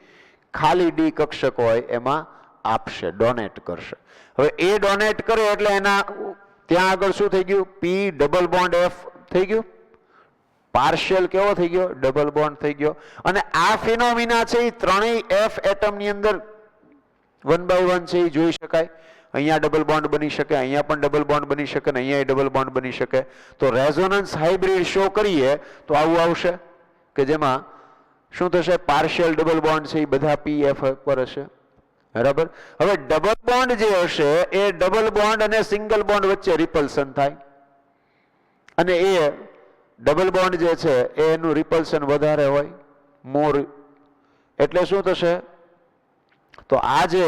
ખાલી ડી કક્ષક હોય એમાં આપશે, ડોનેટ કરશે. હવે એ ડોનેટ કરે એટલે એના ત્યાં આગળ શું થઈ ગયું? પી ડબલ બોન્ડ એફ થઈ ગયું. પાર્શિયલ કેવો થઈ ગયો? ડબલ બોન્ડ થઈ ગયો. અને આ ફિનોમિના છે એ ત્રણેય F એટમની અંદર 1 by 1 છે એ જોઈ શકાય. અહીંયા ડબલ બોન્ડ બની શકે, અહીંયા પણ ડબલ બોન્ડ બની શકે, અને અહીંયા ડબલ બોન્ડ બની શકે. તો રેઝોનન્સ હાઇબ્રિડ શો કરીએ તો આવું આવશે કે જેમાં શું થશે? પાર્શિયલ ડબલ બોન્ડ છે એ બધા PF પર હશે. બરાબર. હવે ડબલ બોન્ડ જે હશે એ ડબલ બોન્ડ અને સિંગલ બોન્ડ વચ્ચે રિપલ્શન થાય, અને એ ડબલ બોન્ડ જે છે એનું રિપલ્શન વધારે હોય, મોર. એટલે શું થશે? તો આ જે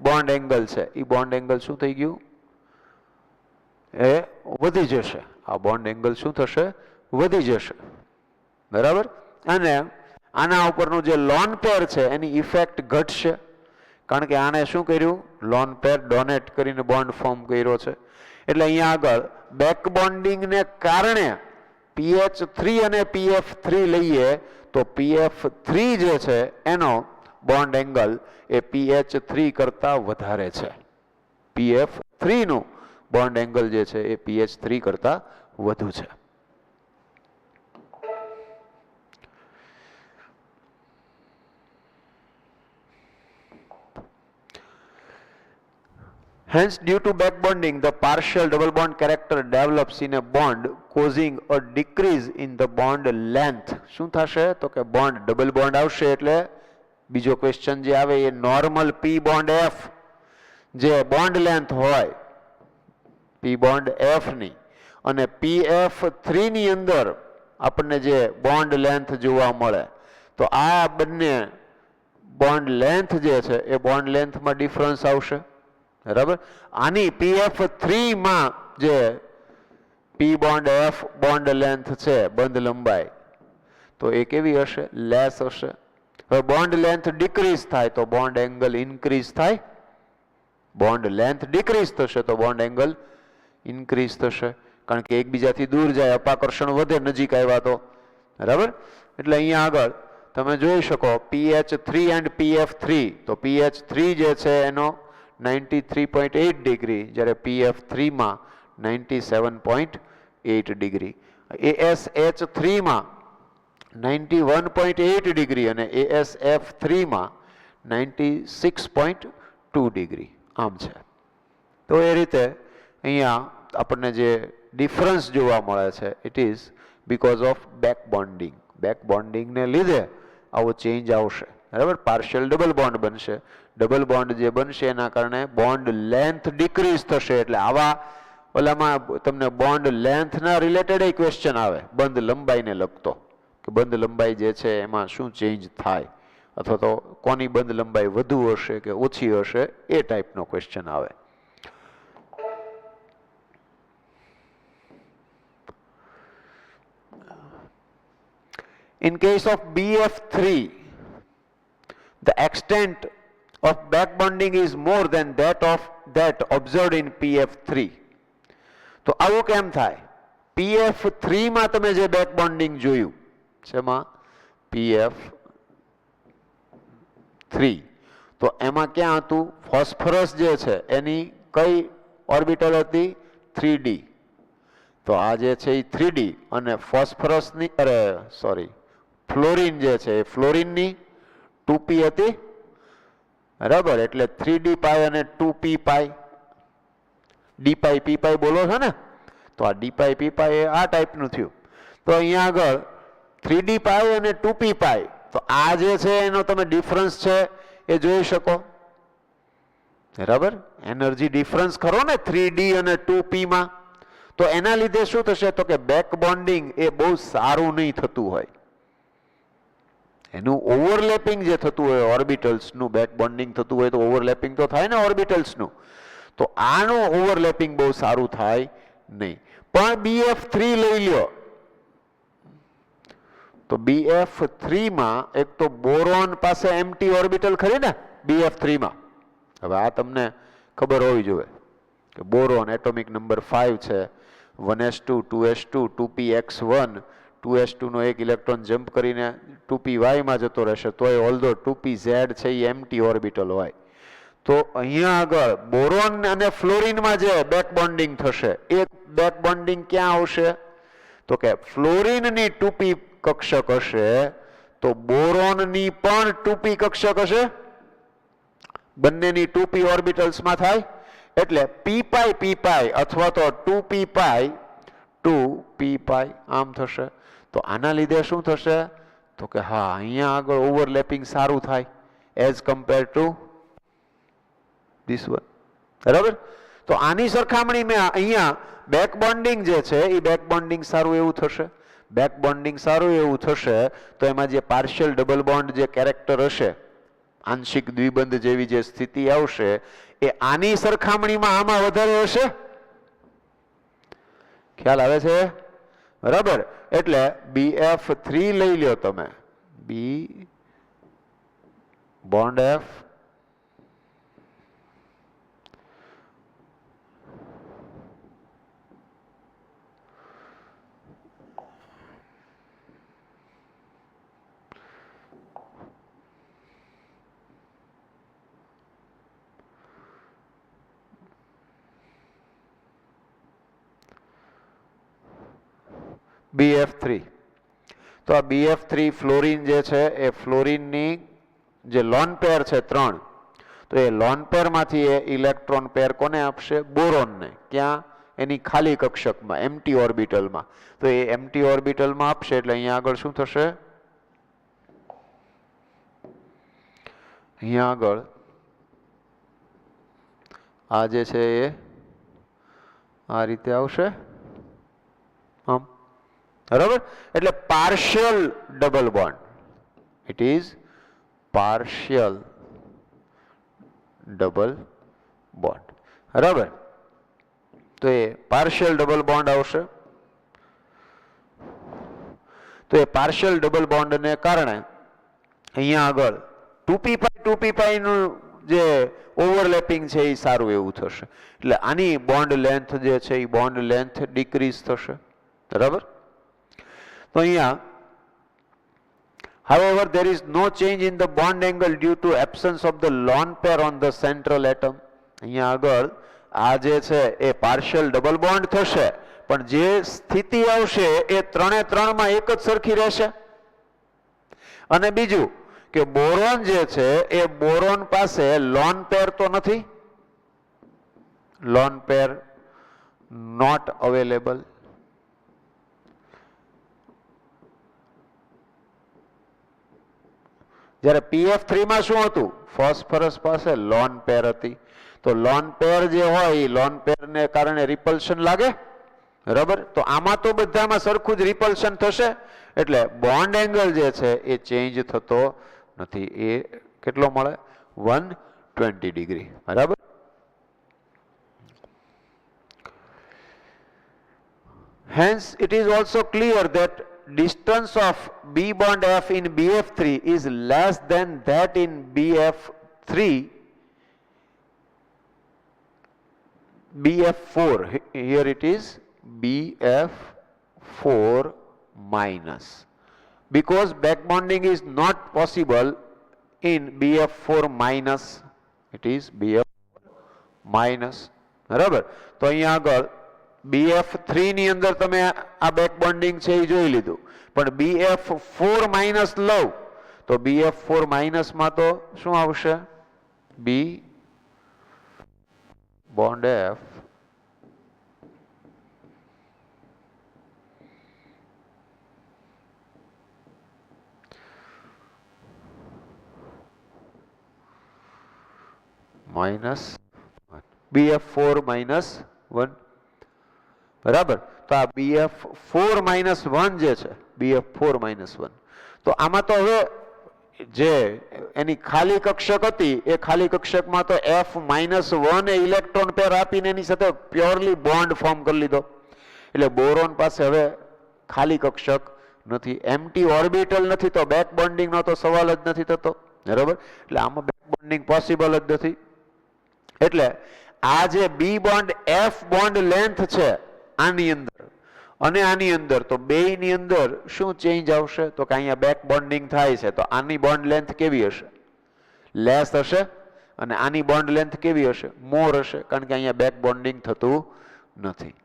બોન્ડ એંગલ છે એ બોન્ડ એંગલ શું થઈ ગયું? એ વધી જશે. આ બોન્ડ એંગલ શું થશે? વધી જશે. બરાબર. અને આના ઉપરનું જે લોન પેર છે એની ઇફેક્ટ ઘટશે, કારણ કે આને શું કર્યું? લોન પેર ડોનેટ કરીને બોન્ડ ફોર્મ કર્યો છે. એટલે અહીંયા આગળ બેક બોન્ડિંગને કારણે PH3 અને PF3 લઈએ તો PF3 જે છે એનો બોન્ડ એંગલ એ PH3 કરતા વધારે છે. PF3 નું બોન્ડ એંગલ જે છે એ PH3 કરતા વધુ છે. Hence, due to back bonding, the partial double bond character develops in a bond, causing a decrease in the bond length. શું થશે? તો કે બોન્ડ ડબલ બોન્ડ આવશે એટલે બીજો ક્વેશ્ચન જે આવે એ નોર્મલ P બોન્ડ F જે બોન્ડ લેન્થ હોય P બોન્ડ F ની અને PF3 ની અંદર આપણને જે બોન્ડ લેન્થ જોવા મળે, તો આ બંને બોન્ડ લેન્થ જે છે એ બોન્ડ લેન્થમાં ડિફરન્સ આવશે. બરાબર. આની PF3 માં જે P bond F bond length છે, બંધ લંબાઈ, તો એ કેવી હશે? લેસ હશે. હવે બોન્ડ લેન્થ ડિક્રીઝ થાય તો બોન્ડ એંગલ ઇન્ક્રીઝ થાય. બોન્ડ લેન્થ ડિક્રીઝ થશે તો બોન્ડ એંગલ ઇન્ક્રીઝ થશે, કારણ કે એકબીજાથી દૂર જાય, અપાકર્ષણ વધે, નજીક આવ્યા તો. બરાબર. એટલે અહીંયા આગળ તમે જોઈ શકો PH3 એન્ડ PF3, તો PH3 જે છે એનો 93.8 ડિગ્રી, જ્યારે PF3 માં 97.8 ડિગ્રી. ASH3 માં 91.8 ડિગ્રી અને ASF3 માં 96.2 ડિગ્રી. આમ છે. તો એ રીતે અહીંયા આપણને જે ડિફરન્સ જોવા મળે છે it is because of back bonding. Back બોન્ડિંગને લીધે આવો ચેન્જ આવશે. બરાબર. પાર્શિયલ ડબલ બોન્ડ બનશે. ડબલ બોન્ડ જે બનશે એના કારણે બોન્ડ લેન્થ ડિક્રીઝ થશે. એટલે આવા ઓલામાં તમને બોન્ડ લેન્થના રિલેટેડ એ ક્વેશ્ચન આવે, બંધ લંબાઈને લગતો, કે બંધ લંબાઈ જે છે એમાં શું ચેન્જ થાય, અથવા તો કોની બંધ લંબાઈ વધુ હશે કે ઓછી હશે, એ ટાઈપનો ક્વેશ્ચન આવે. In case of BF3, the extent of back bonding is more than that observed in PF3. તો આવું કેમ થાય? PF3 માં તમે જે બેક બોન્ડિંગ જોયું શેમાં? PF3, તો એમાં ક્યાં હતું? ફોસ્ફરસ જે છે એની કઈ ઓર્બિટલ હતી? 3D. તો આ જે છે એ 3D અને ફોસ્ફરસની ફ્લોરિન જે છે એ ફ્લોરિનની 2p હતી. બરાબર. એટલે 3D પાઈ અને 2p પાઈ, ડી પાઈ પી પાઈ બોલો છો ને, તો આ ડી પાઈ પી પાઈ આ ટાઈપનું થયું. તો અહીંયા આગળ 3D પાઈ અને 2p પાઈ, તો આ જે છે એનો તમે ડિફરન્સ છે એ જોઈ શકો. બરાબર. એનર્જી ડિફરન્સ ખરો ને 3D અને 2p માં. તો એના લીધે શું થશે? તો કે બેક બોન્ડિંગ એ બહુ સારું નહીં થતું હોય. એનું ઓવરલેપિંગ જે થતું હોય ઓર્બિટલ્સનું, બેક બોન્ડિંગ થતું હોય તો ઓવરલેપિંગ તો થાય ને ઓર્બિટલ્સનું, તો આનું ઓવરલેપિંગ બહુ સારું થાય નહીં. પણ BF3 લઈ લ્યો તો BF3 માં એક તો બોરોન પાસે એમ્પ્ટી ઓર્બિટલ ખરી ને BF3 માં. હવે આ તમને ખબર હોવી જોઈએ કે બોરોન એટોમિક નંબર 5 છે, 1s2 2s2 2px1, 2s2 નો એક ઇલેક્ટ્રોન જમ્પ કરીને 2py માં જતો રહેશે, તોય ઓલ્ધો 2pz છે એ એમ્પ્ટી ઓર્બિટલ હોય. તો અહીંયા આગળ બોરોન અને ફ્લોરિનમાં જે બેક બોન્ડિંગ થશે એ બેક બોન્ડિંગ ક્યાં આવશે? તો કે ફ્લોરિનની 2p કક્ષક હશે તો બોરોનની પણ 2p કક્ષક હશે, બંનેની 2p ઓર્બિટલ્સમાં થાય એટલે p પાઈ અથવા તો 2p પાઈ આમ થશે. તો આના લીધે શું થશે તો કે હા અહીંયા આગળ ઓવરલેપિંગ સારું થાય as compare to this one. બરાબર. તો આની સરખામણી મેં અહીંયા બેક બોન્ડિંગ જે છે એ બેક બોન્ડિંગ સારું એવું થશે. બેક બોન્ડિંગ સારું એવું થશે તો એમાં જે પાર્શિયલ ડબલ બોન્ડ જે કેરેક્ટર હશે, આંશિક દ્વિબંધ જેવી જે સ્થિતિ આવશે એ આની સરખામણીમાં આમાં વધારે હશે. ખ્યાલ આવે છે? બરાબર. એટલે BF3 લઈ લ્યો તમે, B બોન્ડ F BF3. તો આ BF3 ફ્લોરિન જે છે એ ફ્લોરિનની જે લોન પેર છે 3, તો એ લોન પેરમાંથી એ ઇલેક્ટ્રોન પેર કોને આપશે? બોરોનને. ક્યાં? એની ખાલી કક્ષકમાં, એમ્પ્ટી ઓર્બિટલમાં. તો એ એમ્પ્ટી ઓર્બિટલમાં આપશે એટલે અહીંયા આગળ શું થશે? અહીંયા આગળ આ જે છે એ આ રીતે આવશે આમ. બરાબર. એટલે partial double bond, it is partial double bond. બરાબર. તો એ પાર્શિયલ ડબલ બોન્ડ આવશે. તો એ પાર્શિયલ ડબલ બોન્ડને કારણે અહીંયા આગળ 2p પાઈ નું જે ઓવરલેપિંગ છે એ સારું એવું થશે. એટલે આની બોન્ડ લેન્થ જે છે એ બોન્ડ લેન્થ ડિક્રીઝ થશે. બરાબર. તો અહીંયા however there is no change in the bond angle due to absence of the lone pair on the central atom. અહીંયા આગળ આ જે છે એ પાર્શિયલ ડબલ બોન્ડ થશે પણ જે સ્થિતિ આવશે એ 3 માં એક જ સરખી રહેશે. અને બીજું કે બોરોન જે છે એ બોરોન પાસે લોન પેર તો નથી, લોન પેર નોટ અવેલેબલ. જ્યારે PF3 માં શું હતું? ફોસ્ફરસ પાસે લોન પેર હતી. તો લોન પેર જે હોય એ લોન પેરને કારણે રિપલ્શન લાગે. બરાબર. તો આમાં તો બધામાં સરખું જ રિપલ્શન થશે એટલે બોન્ડ એંગલ જે છે એ ચેન્જ થતો નથી. એ કેટલો મળે? 120 ડિગ્રી. બરાબર. Hence it is also clear that distance of B bond F in BF3 is less than that in BF4. Here it is BF4 minus, because back bonding is not possible in BF4 minus. It is BF4 minus. બરાબર. તો અહીંયા આગળ BF3 ની અંદર તમે આ back bonding છે એ જોઈ લીધું, પણ BF4 માઇનસ લઉં તો BF4 માઇનસ માં તો શું આવશે? B bond F minus BF4 minus 1. બરાબર. તો આ BF4 માઇનસ 1 જે છે, BF4 માઇનસ 1, તો આમાં તો હવે જે એની ખાલી કક્ષક હતી એ ખાલી કક્ષકમાં તો F-1 એ ઇલેક્ટ્રોન પેર આપીને એની સાથે પ્યોરલી બોન્ડ ફોર્મ કરી લીધો. એટલે બોરોન પાસે હવે ખાલી કક્ષક નથી, એમ્પ્ટી ઓર્બિટલ નથી, તો બેક બોન્ડિંગ નો તો સવાલ જ નથી થતો. બરાબર. એટલે આમાં બેક બોન્ડિંગ પોસિબલ જ નથી. એટલે આ જે B bond F bond length છે આની અંદર અને આની અંદર, તો બેયની અંદર શું ચેન્જ આવશે? તો કે અહીંયા બેક બોન્ડિંગ થાય છે તો આની બોન્ડ લેન્થ કેવી હશે? લેસ હશે. અને આની બોન્ડ લેન્થ કેવી હશે? મોર હશે, કારણ કે અહીંયા બેક બોન્ડિંગ થતું નથી.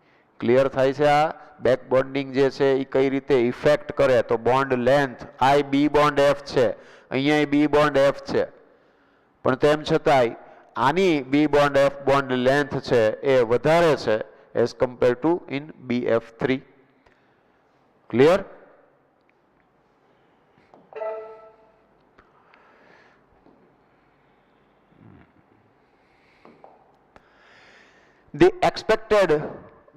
ક્લિયર થાય છે? આ બેક બોન્ડિંગ જે છે એ કઈ રીતે ઇફેક્ટ કરે, તો બોન્ડ લેન્થ આ બી બોન્ડ એફ છે, અહીંયા બી બોન્ડ એફ છે, પણ તેમ છતાંય આની બી બોન્ડ એફ બોન્ડ લેન્થ છે એ વધારે છે as compare to in BF3. Clear? The expected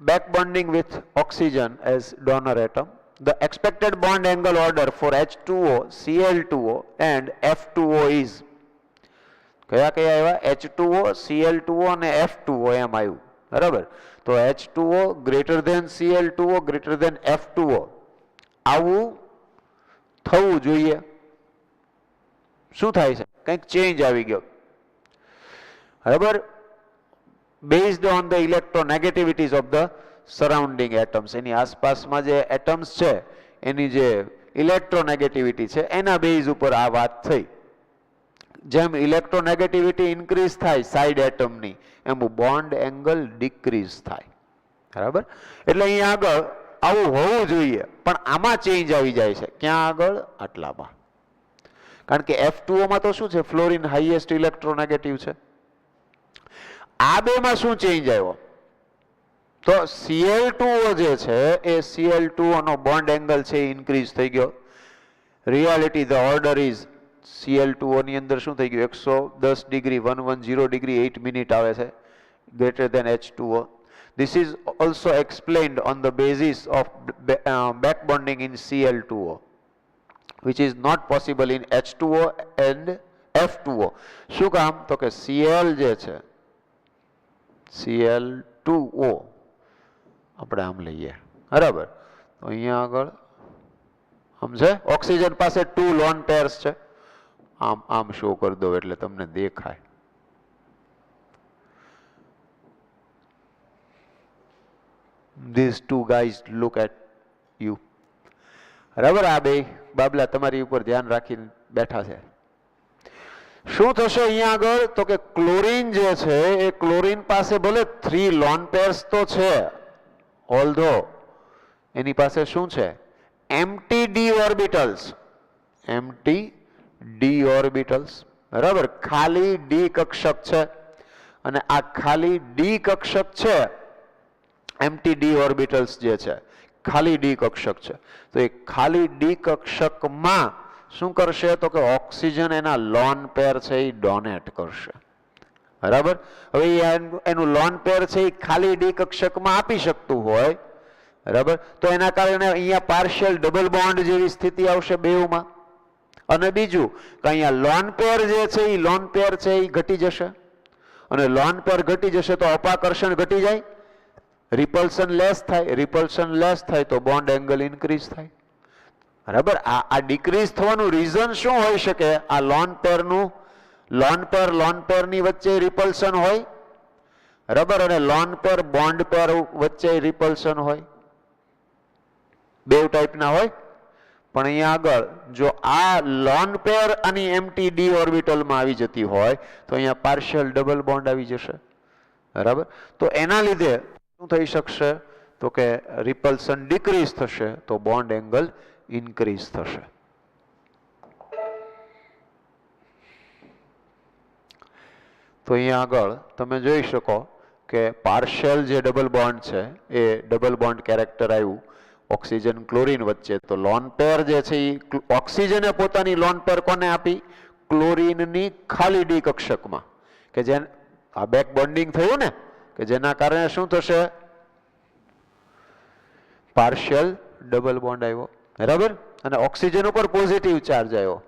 back bonding with oxygen as donor atom. The expected bond angle order for H2O, Cl2O and F2O is કયા કયા આવ્યા? H2O, Cl2O અને F2O એમ આવ્યું. બરાબર? તો H2O greater than Cl2O greater than F2O આવું થવું જોઈએ. શું થાય છે? કંઈક ચેન્જ આવી ગયો. બરાબર? Based on the electronegativities of the surrounding atoms. એની આસપાસમાં જે એટમ્સ છે એની જે ઇલેક્ટ્રોનેગેટિવિટી છે એના બેઝ ઉપર આ વાત થઈ. જેમ ઇલેક્ટ્રોનેગેટિવિટી ઇન્ક્રીઝ થાય સાઇડ એટમની, એમ બોન્ડ એંગલ ડિક્રીઝ થાય. બરાબર? એટલે અહીંયા આગળ આવું હોવું જોઈએ, પણ આમાં ચેન્જ આવી જાય છે. ક્યાં આગળ? આટલામાં. કારણ કે F2O માં તો શું છે? ફ્લોરિન હાઈએસ્ટ ઇલેક્ટ્રોનેગેટિવ છે. આ બેમાં શું ચેન્જ આવ્યો? તો Cl2O જે છે એ Cl2O નો બોન્ડ એંગલ છે ઇન્ક્રીઝ થઈ ગયો. Reality the order is Cl2O ની અંદર શું થઈ ગયું? 110 ડિગ્રી 110 ડિગ્રી 8 મિનિટ આવે છે, greater than H2O. This is also explained on the basis of back bonding in Cl2O, which is not possible in H2O and F2O. શું કામ? તો કે Cl જે છે Cl2O આપણે આમ લઈએ. બરાબર? તો અહીંયા આગળ સમજે? ઓક્સિજન પાસે 2 લોન પેર્સ છે. આમ આમ શો કરી દો એટલે તમને દેખાય. These two guys look at you. બરાબર? આ બે બાબલા તમારી ઉપર ધ્યાન રાખીને બેઠા છે. શું થશે અહીંયા આગળ? તો કે ક્લોરીન જે છે એ ક્લોરીન પાસે ભલે 3 લોન પેર્સ તો છે, ઓલ્ધો એની પાસે શું છે? Empty D orbitals. Empty D orbitals. બરાબર? ખાલી ડી કક્ષક છે. અને આ ખાલી ડી કક્ષક છે, એમ્પ્ટી ડી ઓર્બિટલ્સ જે છે ખાલી ડી કક્ષક છે. તો એ ખાલી ડી કક્ષકમાં શું કરશે? તો કે ઓક્સિજન એના લોન પેર છે એ ડોનેટ કરશે. બરાબર? હવે એનું લોન પેર છે એ ખાલી ડી કક્ષકમાં આપી શકતું હોય. બરાબર? તો એના કારણે અહીંયા પાર્શિયલ ડબલ બોન્ડ જેવી સ્થિતિ આવશે બેઉમાં. અને બીજું કે અહીંયા લોન પેર જે છે એ લોન પેર છે એ ઘટી જશે. અને લોન પેર ઘટી જશે તો અપાકર્ષણ ઘટી જાય, રિપલ્શન લેસ થાય. રિપલ્શન લેસ થાય તો બોન્ડ એંગલ ઇન્ક્રીઝ થાય. બરાબર? આ ડિક્રીઝ થવાનું રીઝન શું હોઈ શકે? આ લોન પેરની વચ્ચે રિપલ્શન હોય. બરાબર? અને લોન પેર બોન્ડ પેર વચ્ચે રિપલ્શન હોય. બે ટાઈપના હોય. પણ અહીંયા આગળ જો આ લોન પેર અને એમ્પ્ટી ડી ઓર્બિટલમાં આવી જતી હોય તો અહીંયા પાર્શિયલ ડબલ બોન્ડ આવી જશે. બરાબર? તો એના લીધે શું થઈ શકશે? તો કે રિપલ્શન ડિક્રીઝ થશે તો બોન્ડ એંગલ ઇન્ક્રીઝ થશે. તો અહીંયા આગળ તમે જોઈ શકો કે પાર્શિયલ જે ડબલ બોન્ડ છે એ ડબલ બોન્ડ કેરેક્ટર આવ્યું ઓક્સિજન ક્લોરીન વચ્ચે. તો લોન પેર જે છે એ ઓક્સિજને પોતાની લોન પેર કોને આપી? ક્લોરીનની ખાલી ડી કક્ષકમાં. કે જે આ બેક બોન્ડિંગ થયું ને, કે જેના કારણે શું થશે? પાર્શિયલ ડબલ બોન્ડ આવ્યો. બરાબર? અને ઓક્સિજન ઉપર પોઝિટિવ ચાર્જ આવ્યો.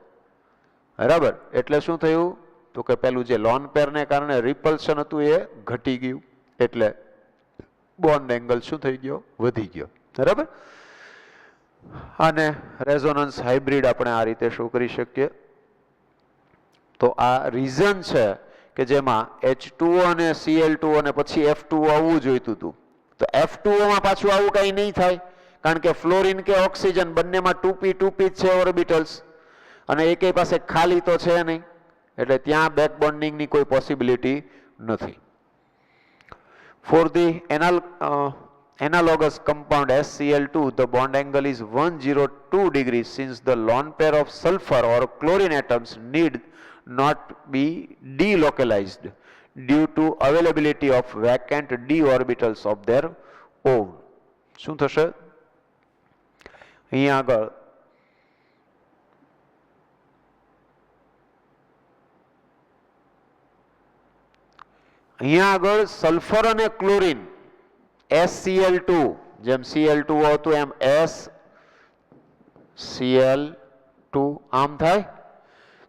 બરાબર? એટલે શું થયું? તો કે પેલું જે લોન પેરને કારણે રિપલ્શન હતું એ ઘટી ગયું, એટલે બોન્ડ એંગલ શું થઈ ગયો? વધી ગયો. બરાબર? અને રેઝોનન્સ હાઇબ્રિડ આપણે આ રીતે શો કરી શકીએ. તો આ રીઝન છે કે જેમાં H2O અને Cl2O અને પછી F2O આવવું જોઈતું હતું. તો F2O માં પાછું આવું કંઈ નહીં થાય, કારણ કે ફ્લોરિન કે ઓક્સિજન બંનેમાં 2p જ છે ઓર્બિટલ્સ, અને એકેય પાસે ખાલી તો છે નહીં. એટલે ત્યાં બેક બોન્ડિંગની કોઈ પોસિબિલિટી નથી. For the analogous compound SCl2, the bond angle is 102 degrees since the lone pair of sulfur or chlorine atoms need not be delocalized due to availability of vacant d orbitals of their own. શું થશે અહીંયા આગળ sulphur અને chlorine SCl2 જેમ Cl2 હતું એમ SCl2 આમ થાય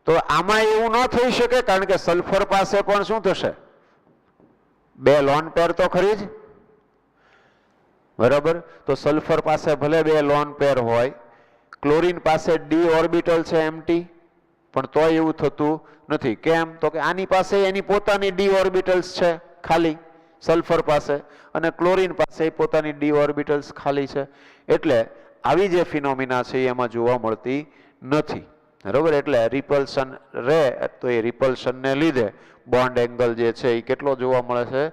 તો આમાં એવું ન થઈ શકે કારણ કે સલ્ફર પાસે પણ શું થશે બે લોન પેર તો ખરી જ બરાબર તો સલ્ફર પાસે ભલે બે લોન પેર હોય ક્લોરીન પાસે ડી ઓર્બિટલ છે એમ્પ્ટી પણ તોય એવું થતું નથી કેમ તો કે આની પાસે એની પોતાની ડી ઓર્બિટલ્સ છે ખાલી સલ્ફર પાસે અને ક્લોરીન પાસે પોતાની ડી ઓર્બિટલ્સ ખાલી છે એટલે આવી જે ફિનોમિના છે એમાં જોવા મળતી નથી બરાબર એટલે રિપલ્શન રહે તો એ રિપલ્શનને લીધે બોન્ડ એંગલ જે છે એ કેટલો જોવા મળે છે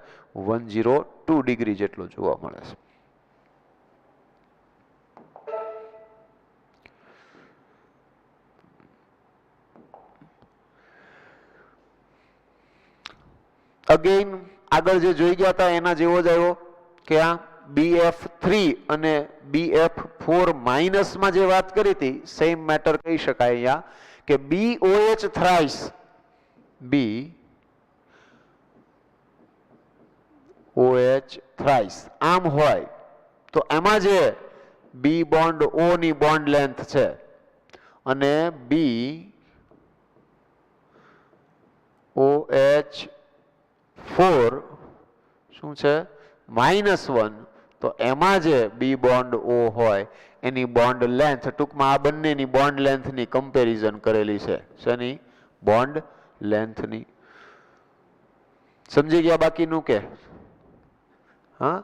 102 ડિગ્રી જેટલો જોવા મળે છે. અગેન આગળ જે જોઈ ગયા હતા એના જેવો જ આવ્યો કે આ BF3 અને BF4 માઇનસમાં જે વાત કરી હતી સેમ મેટર કહી શકાય અહીંયા કે BOH થ્રાઇસ BOH થ્રાઇસ આમ હોય તો એમાં જે B બોન્ડ O ની બોન્ડ લેન્થ છે અને BOH 4 શું છે -1 તો એમાં જે બી બોન્ડ ઓ હોય એની બોન્ડ લેન્થ ટૂંકમાં આ બંનેની બોન્ડ લેન્થની કમ્પેરિઝન કરેલી છે શેની બોન્ડ લેન્થની સમજી ગયા બાકીનું કે હા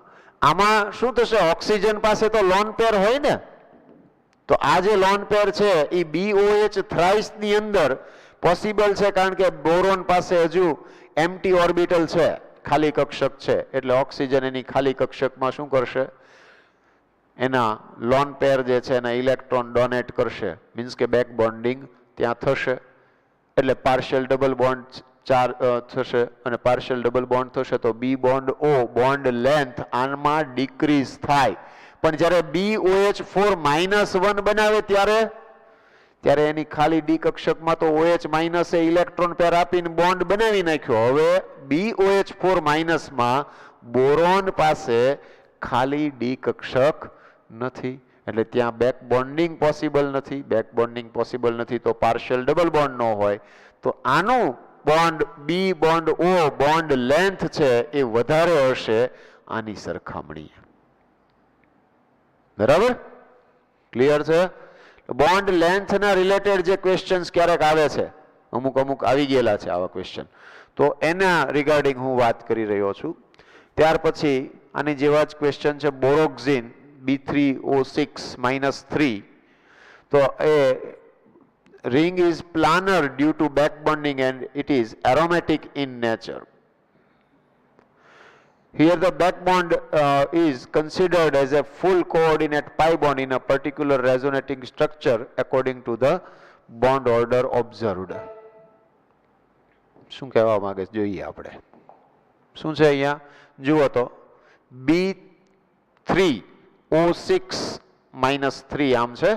આમાં શું થશે ઓક્સિજન પાસે તો લોન પેર હોય ને તો આ જે લોન પેર છે એ BOH થ્રાઇસ ની અંદર પોસિબલ છે કારણ કે બોરોન પાસે હજુ એમ્પ્ટી ઓર્બિટલ છે ખાલી કક્ષક છે એટલે ઓક્સિજન એની ખાલી કક્ષકમાં શું કરશે એના લોન પેર જે છે એના ઇલેક્ટ્રોન ડોનેટ કરશે મીન્સ કે બેક બોન્ડિંગ ત્યાં થશે એટલે પાર્શિયલ ડબલ બોન્ડ થશે અને પાર્શિયલ ડબલ બોન્ડ થશે તો બી બોન્ડ ઓ બોન્ડ લેન્થ આમાં ડિક્રીઝ થાય પણ જ્યારે BOH4 -1 બનાવે ત્યારે એની ખાલી ડી કક્ષકમાં તો OH માઇનસ એ ઇલેક્ટ્રોન પેર આપીને બોન્ડ બનાવી નાખ્યો હવે BOH4 માઇનસમાં બોરોન પાસે ખાલી ડી કક્ષક નથી એટલે ત્યાં બેક બોન્ડિંગ પોસિબલ નથી તો પાર્શિયલ ડબલ બોન્ડ ન હોય તો આનું bond B bond O bond length છે એ વધારે હશે આની સરખામણીએ બરાબર ક્લિયર છે બોન્ડ લેન્થ ના રિલેટેડ જે ક્વેશ્ચન્સ ક્યારેક આવે છે અમુક આવી ગયેલા છે આવા ક્વેશ્ચન તો એના રિગાર્ડિંગ હું વાત કરી રહ્યો છું ત્યાર પછી આની જેવા જ ક્વેશ્ચન છે બોરોક્સિન B3O6 -3 તો એ ring is planar due to back bonding and it is aromatic in nature. Here the back bond is considered as a full coordinate pi bond in a particular resonating structure according to the bond order observed. શું કહેવા માંગે જોઈએ આપણે શું છે અહીંયા જુઓ તો B3O6 -3 આમ છે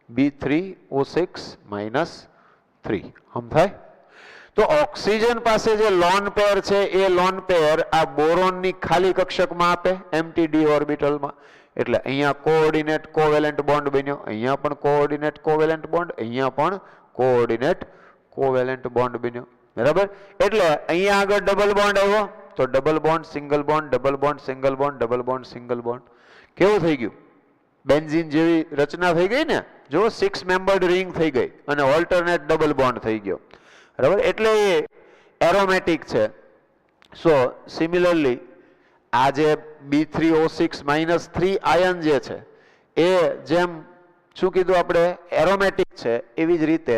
B3O6 -3 આમ થાય તો ઓક્સિજન પાસે જે લોન પેર છે એ લોન પેર આ બોરોનની ખાલી કક્ષકમાં આપે એમ્પ્ટી ડી ઓર્બિટલમાં એટલે અહીંયા કોઓર્ડિનેટ કોવેલેન્ટ બોન્ડ બન્યો અહીંયા પણ કોઓર્ડિનેટ કોવેલેન્ટ બોન્ડ અહીંયા પણ કોઓર્ડિનેટ કોવેલેન્ટ બોન્ડ બન્યો બરાબર એટલે અહીંયા આગળ ડબલ બોન્ડ આવ્યો તો double bond single bond double bond single bond double bond single bond કેવું થઈ ગયું બેન્ઝીન જેવી રચના થઈ ગઈ ને જો 6 મેમ્બર્ડ રિંગ થઈ ગઈ અને ઓલ્ટરનેટ ડબલ બોન્ડ થઈ ગયો બરાબર એટલે એ એરોમેટિક છે સો સિમિલરલી આ જે B3O6 -3 આયન જે છે એ જેમ શું કીધું આપણે એરોમેટિક છે એવી જ રીતે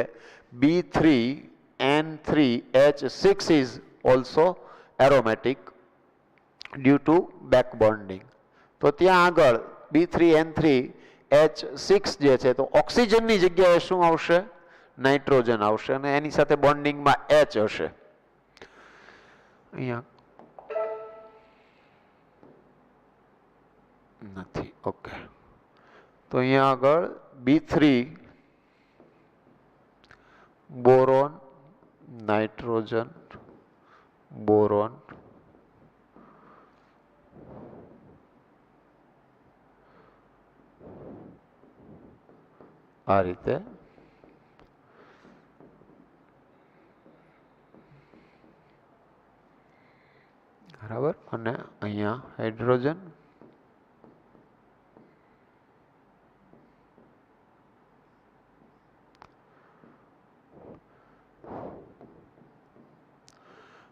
B3N3H6 is also aromatic due to back bonding તો ત્યાં આગળ B3N3H6 જે છે તો ઓક્સિજનની જગ્યાએ શું આવશે? નાઇટ્રોજન આવશે અને એની સાથે બોન્ડિંગમાં H હશે. અહીંયા નથી. ઓકે, તો અહીંયા આગળ B3 બોરોન, નાઇટ્રોજન, બોરોન, આ રીતે બરાબર. અને અહીંયા હાઇડ્રોજન,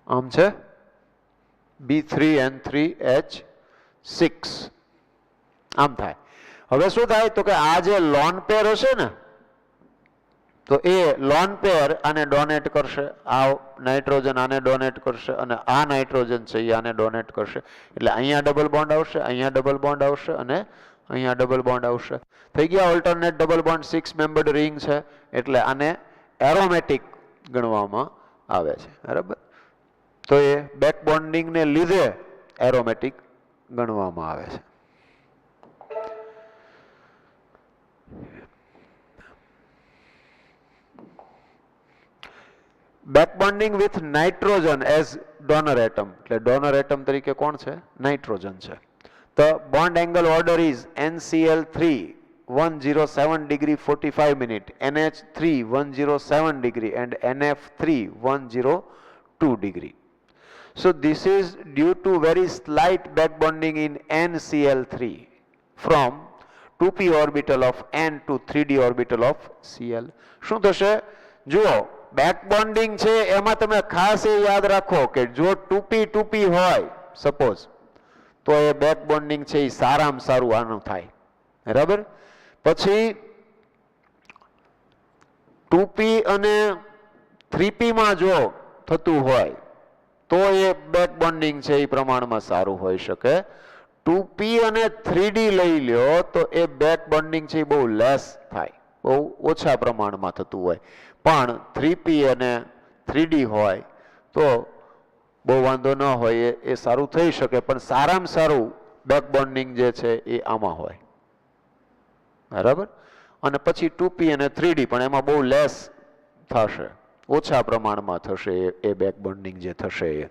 આમ છે B3N3H6 આમ થાય. હવે શું થાય તો કે આ જે લોન પેર હશે ને તો એ લોન પેર આને ડોનેટ કરશે, આ નાઇટ્રોજન આને ડોનેટ કરશે અને આ નાઇટ્રોજન છે એ આને ડોનેટ કરશે. એટલે અહીંયા ડબલ બોન્ડ આવશે, અહીંયા ડબલ બોન્ડ આવશે અને અહીંયા ડબલ બોન્ડ આવશે. થઈ ગયા alternate double bond 6 membered ring છે એટલે આને એરોમેટિક ગણવામાં આવે છે. બરાબર, તો એ બેક બોન્ડિંગને લીધે એરોમેટિક ગણવામાં આવે છે. Back bonding with nitrogen as donor atom, એટલે ડોનર એટમ તરીકે કોણ છે? નાઇટ્રોજન છે. તો bond angle order is NCl3 107 degree 45 minute, NH3 107 degree and NF3 102 degree. So this is due to very slight back bonding in NCl3 from 2p orbital of N to 3d orbital of Cl. શું થશે? જુઓ, back bonding છે એમાં તમે ખાસ એ યાદ રાખો કે જો 2p હોય સપોઝ તો એ બેક બોન્ડિંગ છે એ સારામાં સારું આનું થાય. બરાબર, પછી 2p અને 3p માં જો થતું હોય તો એ બેક બોન્ડિંગ છે એ પ્રમાણમાં સારું હોઈ શકે. 2p અને 3d લઈ લ્યો તો એ બેક બોન્ડિંગ છે એ બહુ લેસ થાય, બહુ ઓછા પ્રમાણમાં થતું હોય. પણ 3p અને 3d હોય તો બહુ વાંધો ન હોય, એ સારું થઈ શકે. પણ સારામાં સારું બેક બોન્ડિંગ જે છે એ આમાં હોય. બરાબર, અને પછી 2p અને 3d પણ એમાં બહુ લેસ થશે, ઓછા પ્રમાણમાં થશે એ બેક બોન્ડિંગ જે થશે એ.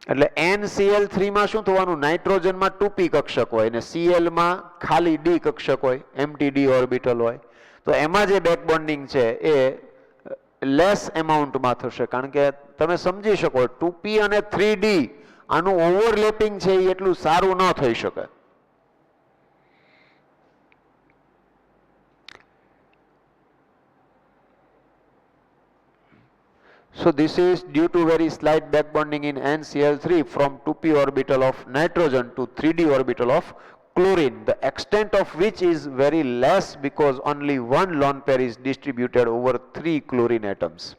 એટલે NCl3 માં શું થવાનું? નાઇટ્રોજનમાં 2p કક્ષક હોય અને Cl માં ખાલી d કક્ષક હોય, એમ્પ્ટી d ઓર્બિટલ હોય. તો એમાં જે બેક બોન્ડિંગ છે એ લેસ એમાઉન્ટમાં થશે, કારણ કે તમે સમજી શકો 2p અને 3d આનું ઓવરલેપિંગ છે એ એટલું સારું ન થઈ શકે. So this is due to very slight back bonding in NCl3 from 2p orbital of nitrogen to 3d orbital of chlorine, the extent of which is very less because only one lone pair is distributed over 3 chlorine atoms.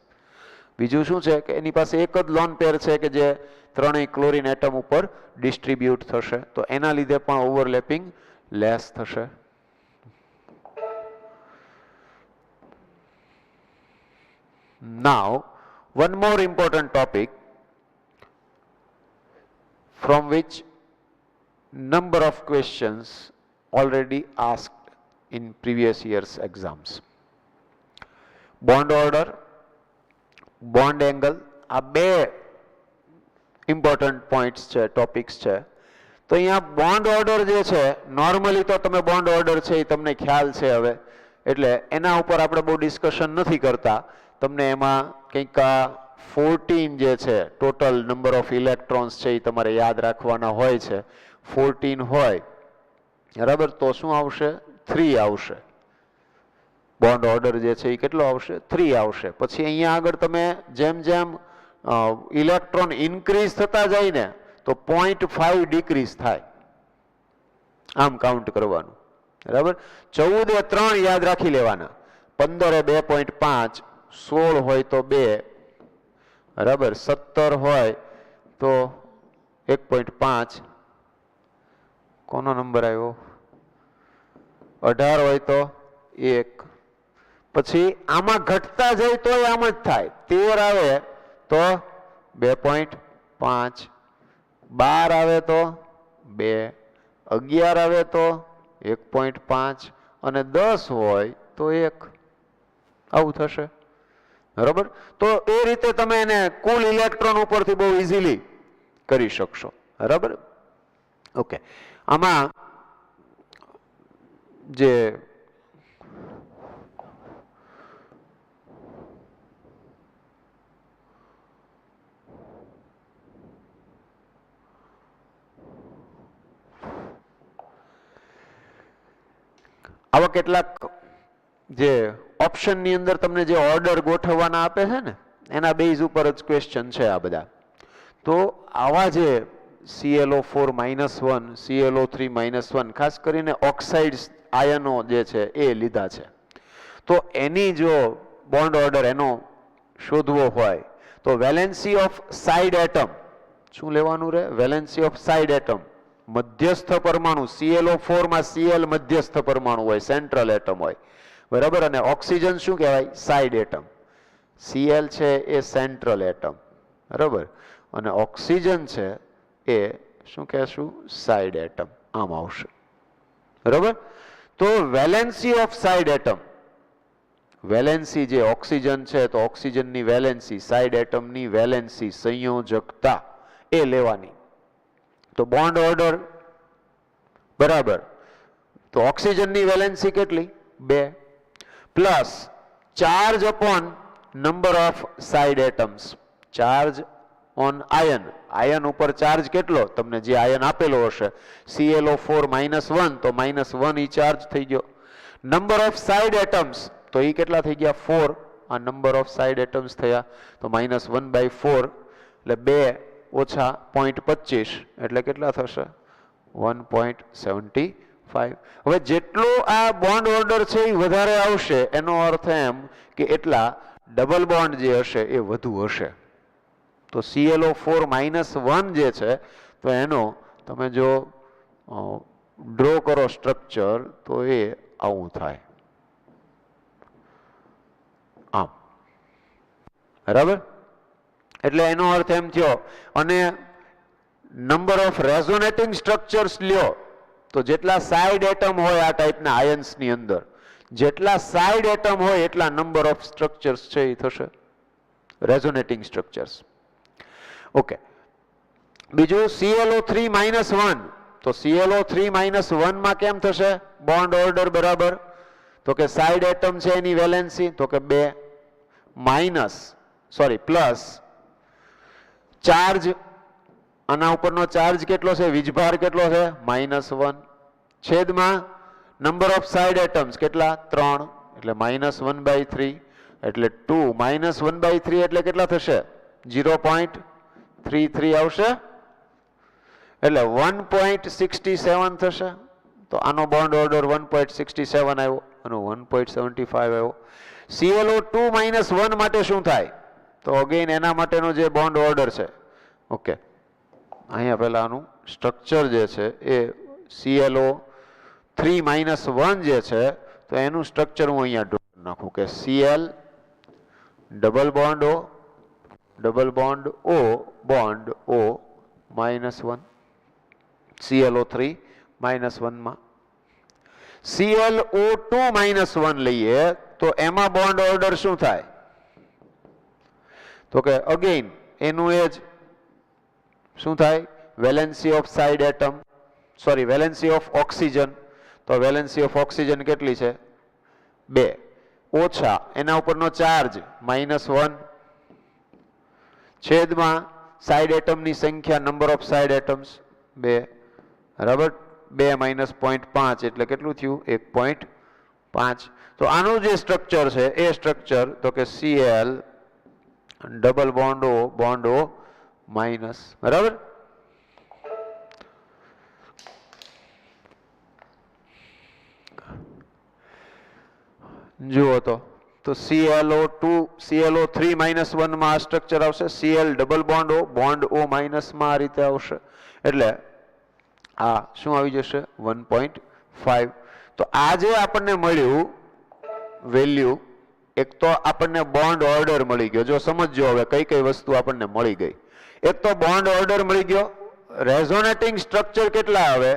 બીજું શું છે કે એની પાસે એક જ lone pair છે કે જે ત્રણેય ક્લોરીન એટમ ઉપર ડિસ્ટ્રીબ્યુટ થશે, તો એના લીધે પણ ઓવરલેપિંગ લેસ થશે. Now one more important topic from which number of questions already asked in previous years exams. Bond order, bond angle, આ બે important points છે, topics છે. તો અહીંયા bond order જે છે, normally તો તમે bond order છે એ તમને ખ્યાલ છે હવે, એટલે એના ઉપર આપણે બહુ ડિસ્કશન નથી કરતા. તમને એમાં કંઈક 14 જે છે ટોટલ નંબર ઓફ ઇલેક્ટ્રોન્સ છે એ તમારે યાદ રાખવાના હોય છે. 14 હોય બરાબર, તો શું આવશે? 3 આવશે. બોન્ડ ઓર્ડર જે છે એ કેટલો આવશે? 3 આવશે. પછી અહીંયા આગળ તમે જેમ જેમ ઇલેક્ટ્રોન ઇન્ક્રીઝ થતા જાય ને તો 0.5 ડિક્રીઝ થાય, આમ કાઉન્ટ કરવાનું. બરાબર, 14 એ 3 યાદ રાખી લેવાના, 15 એ 2.5, 16 હોય તો 2, બરાબર, 17 હોય તો 1.5 કોનો નંબર આવ્યો 18 હોય તો 1 પછી આમાં ઘટતા જાય તો આમ જ થાય 13 આવે તો 2.5 12 આવે તો 2 11 આવે તો 1.5 અને 10 હોય તો 1 આવું થશે બરાબર તો એ રીતે તમે એને કુલ ઇલેક્ટ્રોન ઉપરથી બહુ ઇઝીલી કરી શકશો બરાબર ઓકે આમાં જે આવા કેટલાક જે ઓપ્શનની અંદર તમને જે ઓર્ડર ગોઠવવાના આપે છે ને એના બેઝ ઉપર જ ક્વેશ્ચન છે આ બધા તો આવા જે ClO4 -1 ClO3 -1 ખાસ કરીને ઓક્સાઇડ્સ આયનો જે છે એ લીધા છે તો એની જો બોન્ડ ઓર્ડર એનો શોધવો હોય તો વેલેન્સી ઓફ સાઇડ એટમ શું લેવાનું રહે વેલેન્સી ઓફ સાઇડ એટમ મધ્યસ્થ પરમાણુ ClO4 માં Cl મધ્યસ્થ પરમાણુ હોય સેન્ટ્રલ એટમ હોય બરાબર અને ઓક્સિજન શું કહેવાય સાઇડ એટમ Cl છે એ સેન્ટ્રલ એટમ બરાબર અને ઓક્સિજન છે એ શું કહેશું સાઇડ એટમ આમ આવશે બરાબર તો valency off side atom valency જે ઓક્સિજન છે તો ઓક્સિજનની વેલેન્સી સાઇડ એટમની વેલેન્સી સંયોજકતા એ લેવાની તો બોન્ડ ઓર્ડર બરાબર તો ઓક્સિજનની વેલેન્સી કેટલી 2 plus charge upon number of side atoms charge on ion ion ઉપર ચાર્જ કેટલો તમને જે આયન આપેલો હશે ClO4 -1 તો -1 ઈ ચાર્જ થઈ ગયો નંબર ઓફ સાઇડ એટમ્સ તો ઈ કેટલા થઈ ગયા 4 આ નંબર ઓફ સાઇડ એટમ્સ થયા તો -1/4 એટલે 2 ઓછા 0.25 એટલે કેટલા થશે 1.75 હવે જેટલો આ બોન્ડ ઓર્ડર છે એ વધારે આવશે એનો અર્થ એમ કે એટલા ડબલ બોન્ડ જે હશે એ વધુ હશે તો ClO4 -1 જે છે તો એનો તમે જો ડ્રો કરો સ્ટ્રક્ચર તો એ આવું થાય આમ બરાબર એટલે એનો અર્થ એમ થયો અને નંબર ઓફ રેઝોનેટિંગ સ્ટ્રક્ચર્સ લ્યો તો જેટલા સાઇડ એટમ હોય આ ટાઈપના આયન્સની અંદર જેટલા સાઇડ એટમ હોય એટલા નંબર ઓફ સ્ટ્રક્ચર્સ છે એ થશે રેઝોનેટિંગ સ્ટ્રક્ચર્સ ઓકે બીજું ClO3 -1 તો ClO3 -1 માં કેમ થશે બોન્ડ ઓર્ડર બરાબર તો કે સાઇડ એટમ છે એની વેલેન્સી તો કે 2 પ્લસ ચાર્જ આના ઉપરનો ચાર્જ કેટલો છે વીજભાર કેટલો છે -1 છેદમાં નંબર ઓફ સાઇડ એટમ્સ કેટલા 3 એટલે -1/3 એટલે 2 -1/3 એટલે કેટલા થશે 0.33 આવશે એટલે 1.67 થશે તો આનો બોન્ડ ઓર્ડર 1.67 આવ્યો અને 1.75 આવ્યો ClO2 -1 માટે શું થાય તો અગેન એના માટેનો જે બોન્ડ ઓર્ડર છે ઓકે અહીંયા પહેલા આનું સ્ટ્રક્ચર જે છે એ ClO3 -1 જે છે તો એનું સ્ટ્રક્ચર હું અહીંયા ડ્રો નાખું કે Cl double bond O bond O -1 ClO3 -1 માં ClO2 -1 લઈએ તો એમાં બોન્ડ ઓર્ડર શું થાય તો કે અગેન એનું એ જ શું થાય valency off side atom valency of oxygen તો વેલેન્સી ઓફ ઓક્સિજન કેટલી છે 2 ઓછા એના ઉપરનો ચાર્જ -1 છેદમાં સાઇડ એટમની સંખ્યા નંબર ઓફ સાઇડ એટમ્સ 2 બરાબર 2 - 0.5 એટલે કેટલું થયું 1.5 તો આનું જે સ્ટ્રક્ચર છે એ સ્ટ્રક્ચર તો કે Cl double bond O minus બરાબર જુઓ તો તો ClO2 ClO3 -1 માં આ સ્ટ્રક્ચર આવશે, Cl double bond O, bond O માઇનસમાં આ રીતે આવશે, એટલે આ શું આવી જશે 1.5. તો આ જે આપણને મળ્યું વેલ્યુ, એક તો આપણને બોન્ડ ઓર્ડર મળી ગયો, જો સમજો હવે કઈ કઈ વસ્તુ આપણને મળી ગઈ. એક તો બોન્ડ ઓર્ડર મળી ગયો, રેઝોનેટિંગ સ્ટ્રક્ચર કેટલા આવે,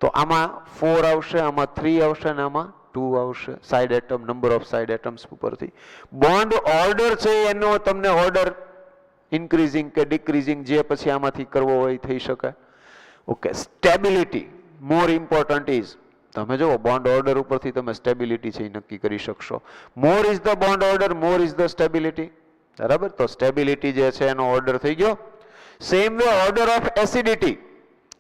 તો આમાં 4 આવશે, આમાં 3 આવશે અને આમાં 2 આવશે, side atom, number of side atoms ઉપરથી. બોન્ડ ઓર્ડર છે એનો તમને ઓર્ડર ઇન્ક્રીઝિંગ કે ડિક્રીઝિંગ જે પછી આમાંથી કરવો હોય થઈ શકે. Okay, stability more important is, તમે જુઓ બોન્ડ ઓર્ડર ઉપરથી તમે સ્ટેબિલિટી છે એ નક્કી કરી શકશો. More is the bond order, more is the stability. બરાબર, તો સ્ટેબિલિટી જે છે એનો ઓર્ડર થઈ ગયો. Same way order of acidity,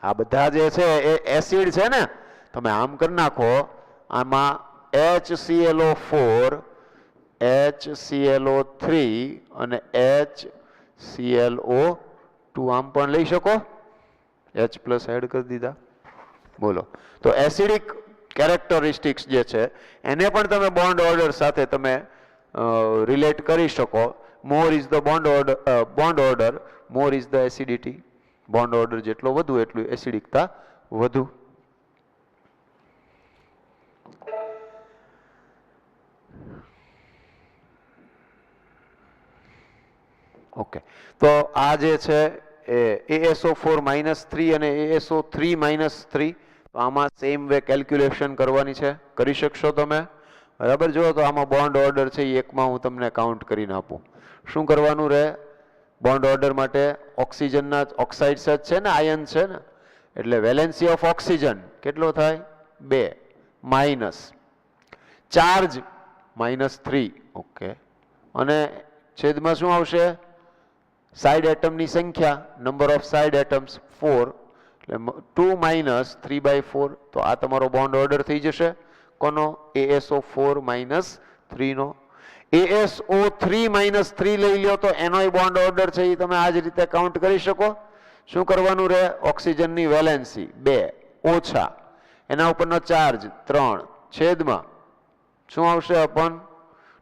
આ બધા જે છે એ એસિડ છે ને, તમે આમ કરી નાખો, આમાં HClO4, HClO3 અને HClO2 આમ પણ લઈ શકો, H પ્લસ એડ કરી દીધા. બોલો, તો એસિડિક કેરેક્ટરિસ્ટિક્સ જે છે એને પણ તમે બોન્ડ ઓર્ડર સાથે તમે રિલેટ કરી શકો. More is the bond order, more is the acidity. Bond order જેટલો વધુ એટલું એસિડિકતા વધુ. ઓકે, તો આ જે છે એ ASO4 -3 અને ASO3 -3, તો આમાં સેમ વે કેલ્ક્યુલેશન કરવાની છે, કરી શકશો તમે. બરાબર, જો તો આમાં બોન્ડ ઓર્ડર છે એ એકમાં હું તમને કાઉન્ટ કરીને આપું. શું કરવાનું રહે બોન્ડ ઓર્ડર માટે? ઓક્સિજનના ઓક્સાઇડ્સ જ છે ને, આયન છે ને, એટલે વેલેન્સી ઓફ ઓક્સિજન કેટલો થાય 2 માઇનસ ચાર્જ -3. ઓકે, અને છેદમાં શું આવશે? સાઇડ એટમની સંખ્યા, નંબર ઓફ સાઇડ એટમ્સ 4, એટલે 2 માઇનસ 3/4. તો આ તમારો બોન્ડ ઓર્ડર થઈ જશે કોનો? ASO4 -3 નો. ASO3 -3 લઈ લ્યો તો એનોય બોન્ડ ઓર્ડર છે એ તમે આ જ રીતે કાઉન્ટ કરી શકો. શું કરવાનું રહે? ઓક્સિજનની વેલેન્સી 2 ઓછા એના ઉપરનો ચાર્જ 3 છેદમાં શું આવશે? Upon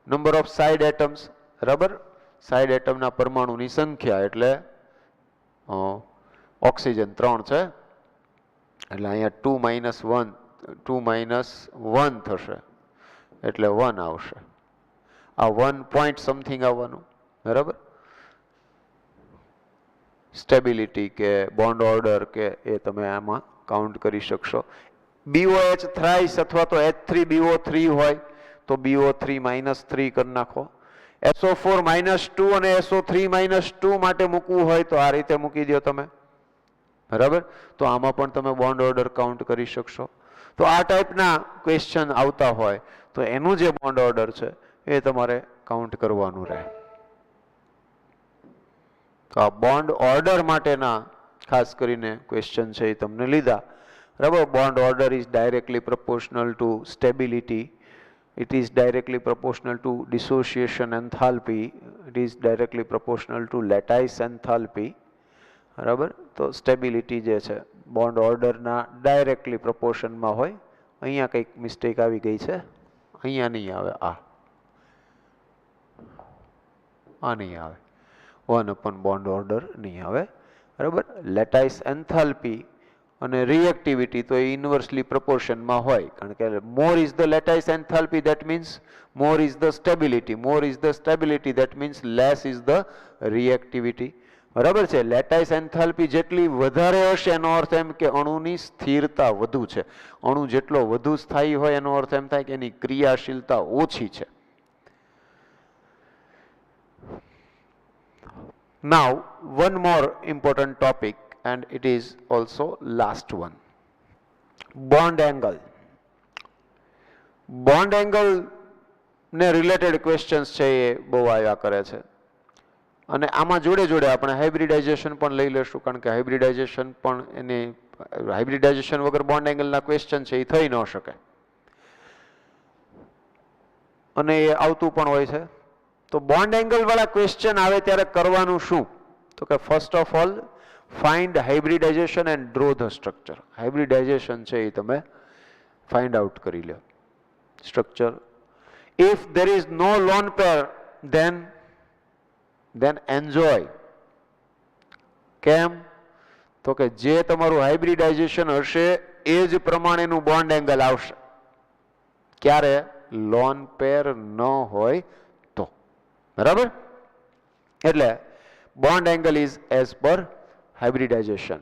number of side atoms. બરાબર, સાઇડ એટમના પરમાણુની સંખ્યા, એટલે ઓક્સિજન 3 છે, એટલે અહીંયા 2 - 1 થશે, એટલે 1 આવશે. આ 1 પોઈન્ટ સમથિંગ આવવાનું. બરાબર, સ્ટેબિલિટી કે બોન્ડ ઓર્ડર કે એ તમે આમાં કાઉન્ટ કરી શકશો. BOH થ્રાઇસ અથવા તો H3BO3 હોય તો BO3 -3 કરી નાખો. SO4 -2 અને SO3 -2 માટે મૂકવું હોય તો આ રીતે મૂકી દો તમે. બરાબર, તો આમાં પણ તમે બોન્ડ ઓર્ડર કાઉન્ટ કરી શકશો. તો આ ટાઈપના ક્વેશ્ચન આવતા હોય તો એનું જે બોન્ડ ઓર્ડર છે એ તમારે કાઉન્ટ કરવાનું રહે. તો આ બોન્ડ ઓર્ડર માટેના ખાસ કરીને ક્વેશ્ચન છે એ તમને લીધા. બરાબર, bond order is directly proportional to stability. It is directly proportional to dissociation enthalpy. It is directly proportional to lattice enthalpy. બરાબર, તો સ્ટેબિલિટી જે છે બોન્ડ ઓર્ડરના ડાયરેક્ટલી પ્રપોર્શનમાં હોય. અહીંયા કંઈક મિસ્ટેક આવી ગઈ છે, અહીંયા નહીં આવે, આ નહીં આવે, 1 બોન્ડ ઓર્ડર નહીં આવે. બરાબર, લેટાઇસ એન્થાલ્પી અને રિએક્ટિવિટી તો એ ઇન્વર્સલી પ્રપોર્શનમાં હોય, કારણ કે more is the lattice enthalpy that means more is the stability, more is the stability that means less is the reactivity. બરાબર છે, લેટાઇસ એન્થાલ્પી જેટલી વધારે હશે એનો અર્થ એમ કે અણુની સ્થિરતા વધુ છે. અણુ જેટલો વધુ સ્થાયી હોય એનો અર્થ એમ થાય કે એની ક્રિયાશીલતા ઓછી છે. Now one more important topic, and it is also last one. Bond angle. Bond angle ને રિલેટેડ ક્વેશ્ચન્સ છે એ બહુ આવ્યા કરે છે, અને આમાં જોડે જોડે આપણે હાઇબ્રિડાઇઝેશન પણ લઈ લેશું, કારણ કે હાઇબ્રિડાઇઝેશન પણ એની હાઇબ્રિડાઇઝેશન વગર બોન્ડ એંગલના ક્વેશ્ચન છે એ થઈ ન શકે, અને એ આવતું પણ હોય છે. તો બોન્ડ એંગલ વાળા ક્વેશ્ચન આવે ત્યારે કરવાનું શું? તો કે first of all find hybridization and draw the structure. Hybridization છે એ તમે ફાઇન્ડ આઉટ કરી લો. Structure If there is no lone pair, then enjoy. કેમ? તો કે જે તમારું હાઇબ્રિડાઇઝેશન હશે એ જ પ્રમાણેનું બોન્ડ એંગલ આવશે. ક્યારે? લોન પેર ન હોય તો. બરાબર? એટલે bond angle is as per hybridization.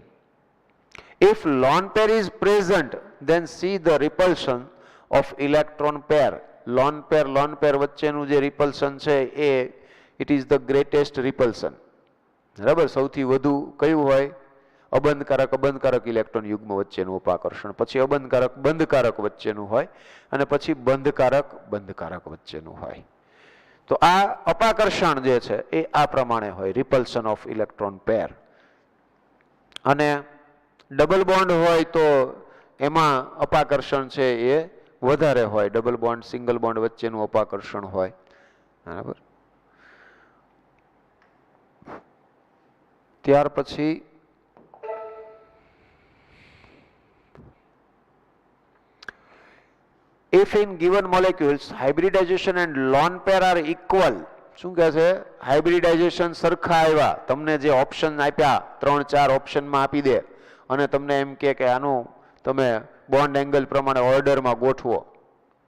If lone pair is present, then see the repulsion of electron pair. Lone pair વચ્ચેનું જે repulsion છે એ it is the greatest repulsion. બરાબર? સૌથી વધુ કયું હોય? અબંધકારક ઇલેક્ટ્રોન યુગ્મ વચ્ચેનું અપાકર્ષણ, પછી બંધકારક વચ્ચેનું હોય, અને પછી બંધકારક વચ્ચેનું હોય. તો આ અપાકર્ષણ જે છે એ આ પ્રમાણે હોય, રિપલ્શન ઓફ ઇલેક્ટ્રોન પેર. અને ડબલ બોન્ડ હોય તો એમાં અપાકર્ષણ છે એ વધારે હોય. ડબલ બોન્ડ સિંગલ બોન્ડ વચ્ચેનું અપાકર્ષણ હોય. બરાબર? ત્યાર પછી if in given molecules hybridization and lone pair are equal, શું કહે છે? હાઇબ્રિડાઇઝેશન સરખા આવ્યા, તમને જે ઓપ્શન આપ્યા 3-4 ઓપ્શનમાં આપી દે અને તમને એમ કે આનું તમે બોન્ડ એંગલ પ્રમાણે ઓર્ડરમાં ગોઠવો.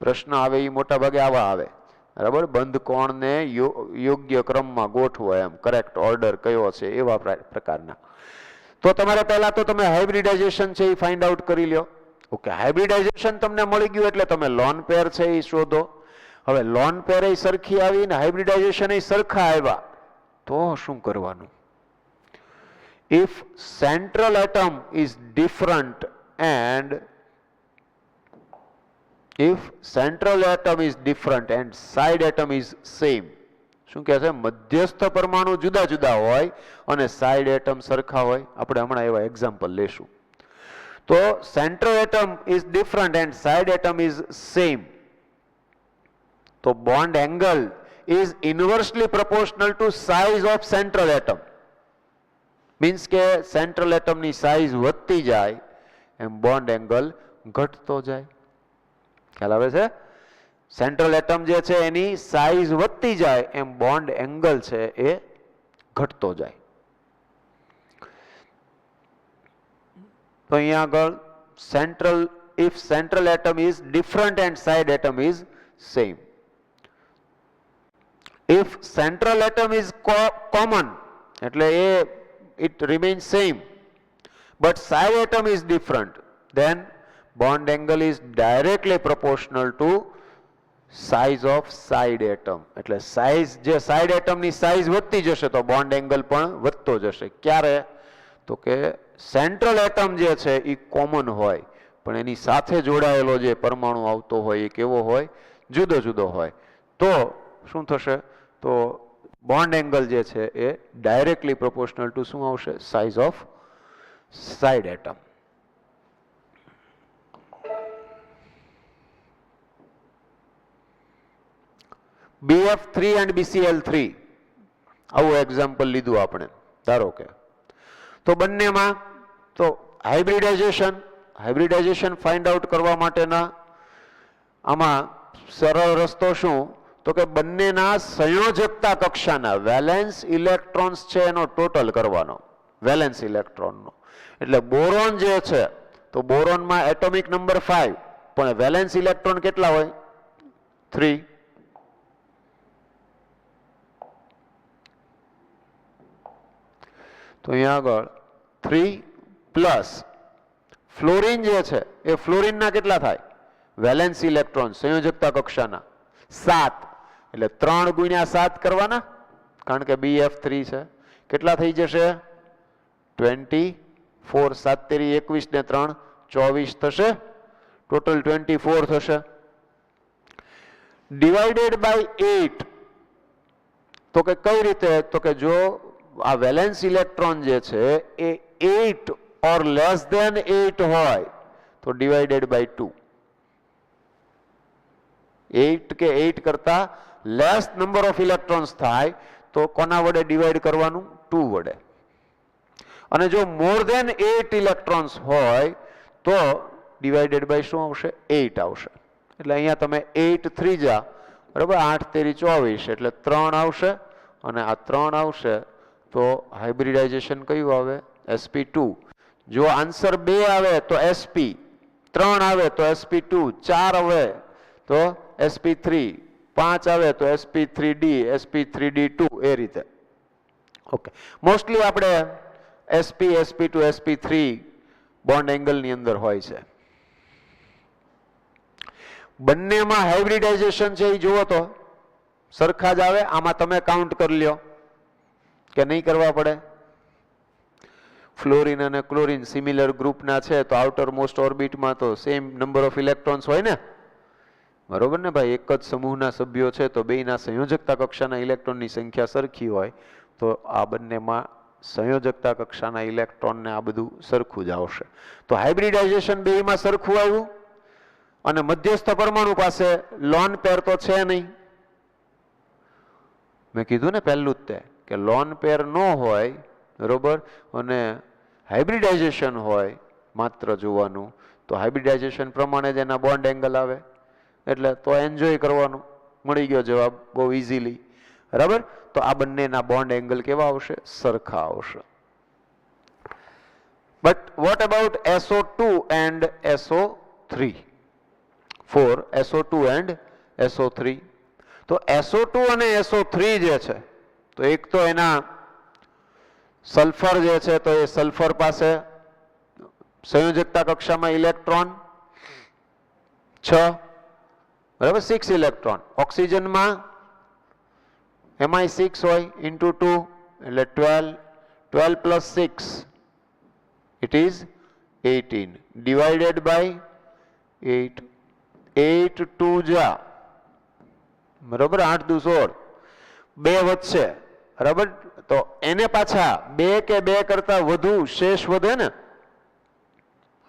પ્રશ્ન આવે એ મોટા ભાગે આવા આવે. બરાબર? બંધ કોણને યોગ્ય ક્રમમાં ગોઠવો, એમ કરેક્ટ ઓર્ડર કયો છે એવા પ્રકારના. તો તમારે પહેલા તો તમે હાઇબ્રિડાઇઝેશન છે એ ફાઇન્ડ આઉટ કરી લ્યો. ઓકે, હાઇબ્રિડાઇઝેશન તમને મળી ગયું એટલે તમે લોન પેર છે એ શોધો. હવે લોન પેર એ સરખી આવી ને હાઇબ્રિડાઇઝેશન એ સરખા આવ્યા તો શું કરવાનું? If central atom is different and side atom is same, શું કહે છે? મધ્યસ્થ પરમાણુ જુદા જુદા હોય અને સાઇડ એટમ સરખા હોય. આપણે હમણાં એવા એક્ઝામ્પલ લેશું. તો central atom is different and side atom is same. તો bond angle is inversely proportional to size of central atom. Means કે central atom ની size વધતી જાય એમ bond angle ઘટતો જાય. ખ્યાલ આવે છે? central atom જે છે એની size વધતી જાય એમ bond angle છે એ ઘટતો જાય. તો અહીંયા આગળ if central atom is different and side atom is same. If central atom is common, એટલે it remains same, but side atom is different, then bond angle is directly proportional to size of side atom. એટલે size જે side atom ની size વધતી જશે તો bond angle પણ વધતો જશે. ક્યારે? તો કે સેન્ટ્રલ એટમ જે છે એ કોમન હોય પણ એની સાથે જોડાયેલો જે પરમાણુ આવતો હોય એ કેવો હોય? જુદો જુદો હોય. તો શું થશે? તો બોન્ડ એંગલ જે છે એ ડાયરેક્ટલી પ્રોપોર્શનલ ટુ શું આવશે? Size off side atom. BF3 and BCl3 આવું એક્ઝામ્પલ લીધું આપણે. ધારો કે તો બંનેમાં તો હાઇબ્રિડાઇઝેશન ફાઇન્ડ આઉટ કરવા માટેના આમાં સરળ રસ્તો શું? તો કે બંનેના સંયોજકતા કક્ષાના વેલેન્સ ઇલેક્ટ્રોન્સ છે એનો ટોટલ કરવાનો, વેલેન્સ ઇલેક્ટ્રોનનો. એટલે બોરોન જે છે તો બોરોનમાં એટોમિક નંબર 5 પણ વેલેન્સ ઇલેક્ટ્રોન કેટલા હોય? 3. તો અહીંયા આગળ 3 પ્લસ ફ્લોરિન જે છે એ ફ્લોરિનના કેટલા થાય? વેલેન્સ ઇલેક્ટ્રોન સંયોજકતા કક્ષાના 7. એટલે 3 ગુણ્યા 7 કરવાના કારણ કે BF3 છે. કેટલા થઈ જશે? 24. 7 તેરી 21 ને 3 24 થશે. ટોટલ 24 થશે. Divided by 8. તો કે કઈ રીતે? તો કે જો આ વેલેન્સ ઇલેક્ટ્રોન જે છે એ 8 or less than 8 હોય તો ડિવાઇડેડ બાય 2. 8 કે 8 કરતા લેસ નંબર ઓફ ઇલેક્ટ્રોન્સ થાય તો કોના વડે ડિવાઇડ કરવાનું? 2 વડે. અને જો મોર ધેન 8 ઇલેક્ટ્રોન્સ હોય તો ડિવાઇડેડ બાય શું આવશે? 8 આવશે. એટલે અહીંયા તમે 8 3 જા બરાબર 8 તેરી 24 એટલે 3 આવશે અને આ 3 આવશે તો હાઇબ્રિડાઇઝેશન કયું આવે sp2 જો આન્સર 2 આવે તો sp 3 આવે તો sp2 4 આવે તો sp3 5 આવે તો sp3d sp3d2 એ રીતે ઓકે મોસ્ટલી આપણે sp sp2 sp3 બોન્ડ એંગલની અંદર હોય છે બંનેમાં હાઇબ્રિડાઇઝેશન છે એ જુઓ તો સરખા જ આવે આમાં તમે કાઉન્ટ કરી લ્યો કે નહીં કરવા પડે ફ્લોરિન અને ક્લોરિન સિમિલર ગ્રુપના છે તો આઉટર મોસ્ટ ઓર્બિટમાં તો સેમ નંબર ઓફ ઇલેક્ટ્રોન્સ હોય ને બરોબર ને ભાઈ એક જ સમૂહના સભ્યો છે તો બેયના સંયોજકતા કક્ષાના ઇલેક્ટ્રોનની સંખ્યા સરખી હોય તો આ બંનેમાં સંયોજકતા કક્ષાના ઇલેક્ટ્રોનને આ બધું સરખું જ આવશે તો હાઇબ્રિડાઇઝેશન બેયમાં સરખું આવ્યું અને મધ્યસ્થ પરમાણુ પાસે લોન પેર તો છે નહીં મેં કીધું ને પહેલું જ તે કે લોન પેર ન હોય બરોબર અને હાઇબ્રિડાઇઝેશન હોય માત્ર જોવાનું તો હાઇબ્રિડાઇઝેશન પ્રમાણે જ એના બોન્ડ એંગલ આવે એટલે તો એન્જોય કરવાનું મળી ગયો જવાબ બહુ ઇઝીલી બરાબર તો આ બંનેના બોન્ડ એંગલ કેવા આવશે સરખા આવશે but what about SO2 and SO3 for SO2 and SO3 તો SO2 અને SO3 જે છે તો એક તો એના સલ્ફર જે છે તો એ સલ્ફર પાસે સંયોજકતા કક્ષામાં ઇલેક્ટ્રોન 6 બરાબર 6 ઇલેક્ટ્રોન ઓક્સિજનમાં એમાંય 6 હોય ઇન્ટુ 2 એટલે 12 plus 6 it is 18 divided by 8 8 2 જા બરાબર 8 દુ 16 2 વધશે બરાબર તો એને પાછા 2 કે 2 કરતા વધુ શેષ વધે ને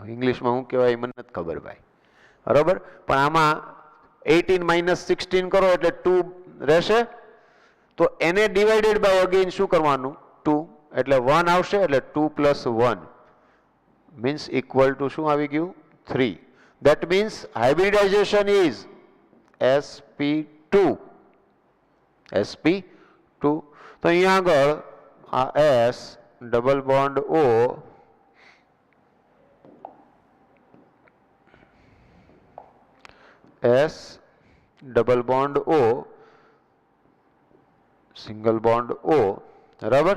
ઇંગ્લિશમાં શું કહેવાય મને નથી ખબર ભાઈ બરાબર પણ આમાં 18 માઇનસ 16 કરો એટલે 2 રહેશે તો એને ડિવાઇડેડ બાય અગેન શું કરવાનું 2 એટલે 1 આવશે એટલે 2 પ્લસ 1 મીન્સ ઇક્વલ ટુ શું આવી ગયું 3 that means hybridization is sp2 તો અહીંયા આગળ આ s double bond o s double bond o single bond o બરાબર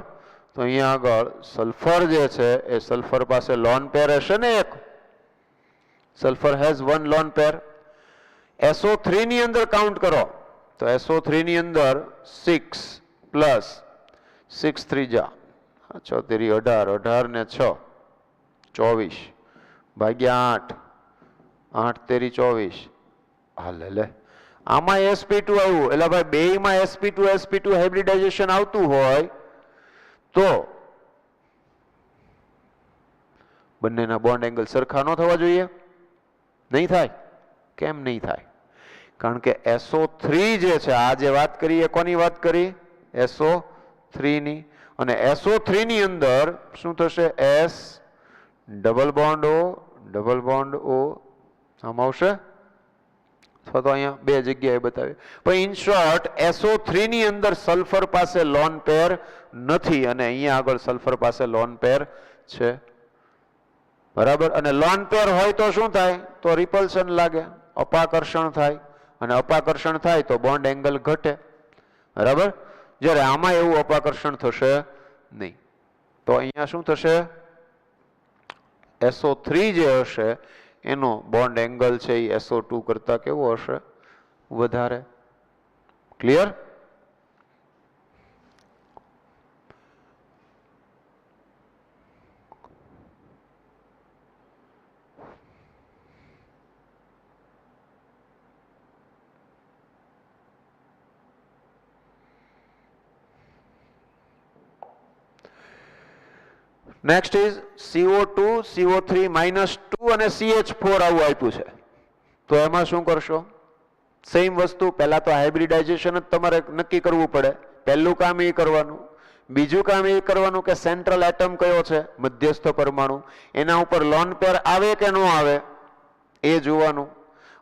તો અહીંયા આગળ સલ્ફર જે છે એ સલ્ફર પાસે લોન પેર હશે ને એક sulphur has one lone pair SO3 ની અંદર કાઉન્ટ કરો તો SO3 ની અંદર 6 પ્લસ 6 3 6 તેરી 18 18 ને 6 24 ભાગ્યા 8 8 તેરી 24 હાલે લે આમાં sp2 આવ્યું એટલે ભાઈ બેયમાં sp2 હાઇબ્રિડાઇઝેશન આવતું હોય તો બંનેના બોન્ડ એંગલ સરખા ન થવા જોઈએ નહીં થાય કેમ નહીં થાય કારણ કે SO3 જે છે આ જે વાત કરી એ કોની વાત કરી SO3 ની અને SO3 ની અંદર શું થશે S ડબલ બોન્ડ O આમ આવશે અથવા તો અહીંયા બે જગ્યાએ બતાવે પણ ઇન શોર્ટ SO3 ની અંદર સલ્ફર પાસે લોન પેર નથી અને અહીંયા આગળ સલ્ફર પાસે લોન પેર છે બરાબર અને લોન પેર હોય તો શું થાય તો રિપલ્શન લાગે અપાકર્ષણ થાય અને અપાકર્ષણ થાય તો બોન્ડ એંગલ ઘટે બરાબર જ્યારે આમાં એવું અપાકર્ષણ થશે નહીં તો અહીંયા શું થશે SO3 જે હશે એનો બોન્ડ એંગલ છે એ SO2 કરતા કેવો હશે વધારે clear next is CO2 CO3 -2 અને CH4 આવું આપ્યું છે તો એમાં શું કરશો સેમ વસ્તુ પહેલા તો હાઇબ્રિડાઇઝેશન જ તમારે નક્કી કરવું પડે પહેલું કામ એ કરવાનું બીજું કામ એ કરવાનું કે સેન્ટ્રલ એટમ કયો છે મધ્યસ્થ પરમાણુ એના ઉપર લોન પેર આવે કે ન આવે એ જોવાનું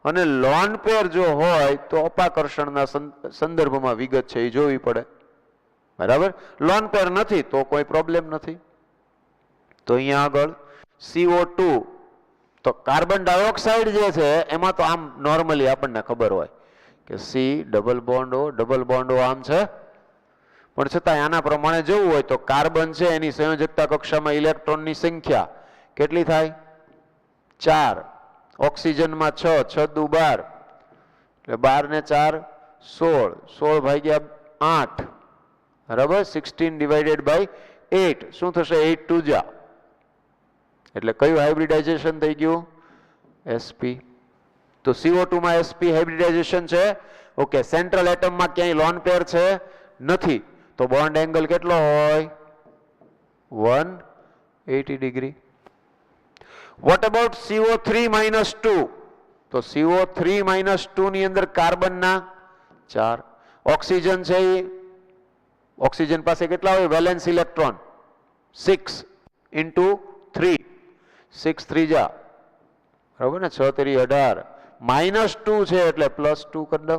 અને લોન પેર જો હોય તો અપાકર્ષણના સંદર્ભમાં વિગત છે એ જોવી પડે, બરાબર. લોન પેર નથી તો કોઈ પ્રોબ્લેમ નથી. તો અહીંયા આગળ CO2 તો કાર્બન ડાયોક્સાઇડ જે છે એમાં તો આમ નોર્મલી આપણને ખબર હોય કે C ડબલ બોન્ડ O આમ છે, પણ છતાં આના પ્રમાણે જોવું હોય તો કાર્બન છે એની સંયોજકતા કક્ષામાં ઇલેક્ટ્રોનની સંખ્યા કેટલી થાય? 4. ઓક્સિજનમાં 6, 6 દુ 12, એટલે 12 ને 4 16, 16 ભાગ્યા 8, બરાબર. 16 ડિવાઇડેડ બાય 8 શું થશે? 8 2 જા, એટલે કયું હાઇબ્રિડાઇઝેશન થઈ ગયું? sp. તો CO2 માં sp હાઇબ્રિડાઇઝેશન છે. ઓકે, સેન્ટ્રલ એટમમાં ક્યાંય લોન પેર છે નથી, તો બોન્ડ એંગલ કેટલો હોય? 180 degree. What about CO3 minus 2? તો CO3 માઇનસ 2 ની અંદર કાર્બનના 4, ઓક્સિજન છે એ ઓક્સિજન પાસે કેટલા હોય? વેલેન્સ ઇલેક્ટ્રોન 6 ઇન્ટુ 3, 6 3 જા, બરાબર ને, 6 3 18, માઇનસ 2 છે એટલે પ્લસ 2 કરી દો,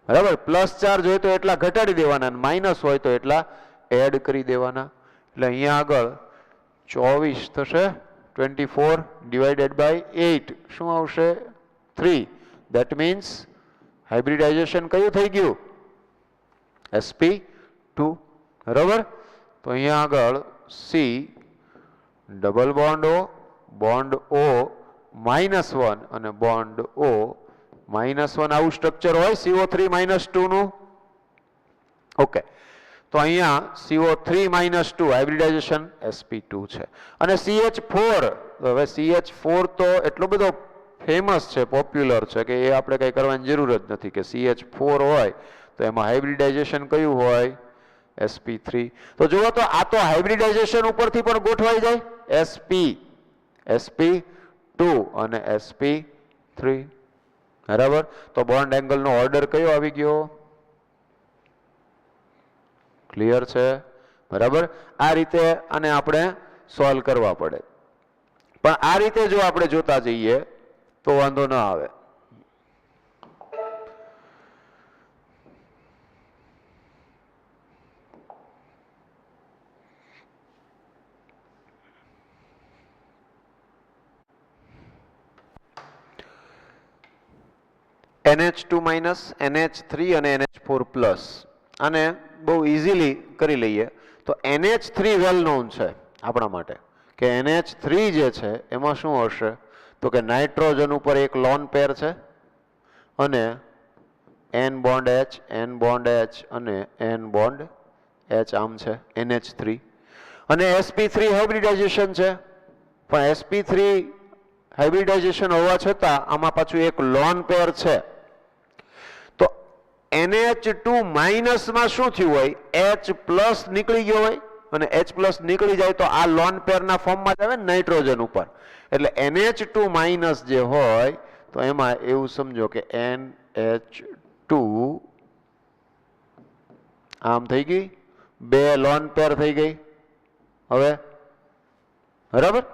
બરાબર. પ્લસ ચાર્જ હોય તો એટલા ઘટાડી દેવાના, માઇનસ હોય તો એટલા એડ કરી દેવાના. એટલે અહીંયા આગળ 24 થશે. 24 ડિવાઇડેડ બાય 8 શું આવશે? 3. દેટ મીન્સ હાઇબ્રિડાઇઝેશન કયું થઈ ગયું? sp2, બરાબર. તો અહીંયા આગળ C ડબલ બોન્ડ O -1 અને બોન્ડ O -1 આવું સ્ટ્રક્ચર હોય CO3 -2 નું. ઓકે, તો અહીંયા CO3 -2 હાઇબ્રિડાઇઝેશન sp2 છે. અને CH4, હવે CH4 તો એટલો બધો ફેમસ છે, પોપ્યુલર છે કે એ આપણે કંઈ કરવાની જરૂર જ નથી કે CH4 હોય તો એમાં હાઇબ્રિડાઇઝેશન કયું હોય? sp3. તો જુઓ તો આ તો હાઇબ્રિડાઇઝેશન ઉપરથી પણ ગોઠવાઈ જાય, sp2 અને sp3, બરાબર. તો બોન્ડ એંગલનો ઓર્ડર કયો આવી ગયો? ક્લિયર છે, બરાબર. આ રીતે આને આપણે સોલ્વ કરવા પડે, પણ આ રીતે જો આપણે જોતા જઈએ તો વાંધો ન આવે. NH2 માઇનસ, NH3 અને NH4 પ્લસ, આને બહુ ઇઝીલી કરી લઈએ. તો NH3 વેલ નોન છે આપણા માટે કે NH3 જે છે એમાં શું હશે? તો કે નાઇટ્રોજન ઉપર એક લોન પેર છે અને N bond H, N bond H અને N બોન્ડ H આમ છે NH3. અને sp3 હાઇબ્રિડાઇઝેશન છે, પણ sp3 હાઇબ્રિડાઇઝેશન હોવા છતાં આમાં પાછું એક લોન પેર છે. તો NH2 માઇનસમાં શું થયું હોય? H પ્લસ નીકળી ગયો હોય, અને H પ્લસ નીકળી જાય તો આ લોન પેરના ફોર્મમાં જ આવે ને નાઇટ્રોજન ઉપર. એટલે NH2 માઇનસ જે હોય તો એમાં એવું સમજો કે NH2 આમ થઈ ગઈ, બે લોન પેર થઈ ગઈ હવે, બરાબર.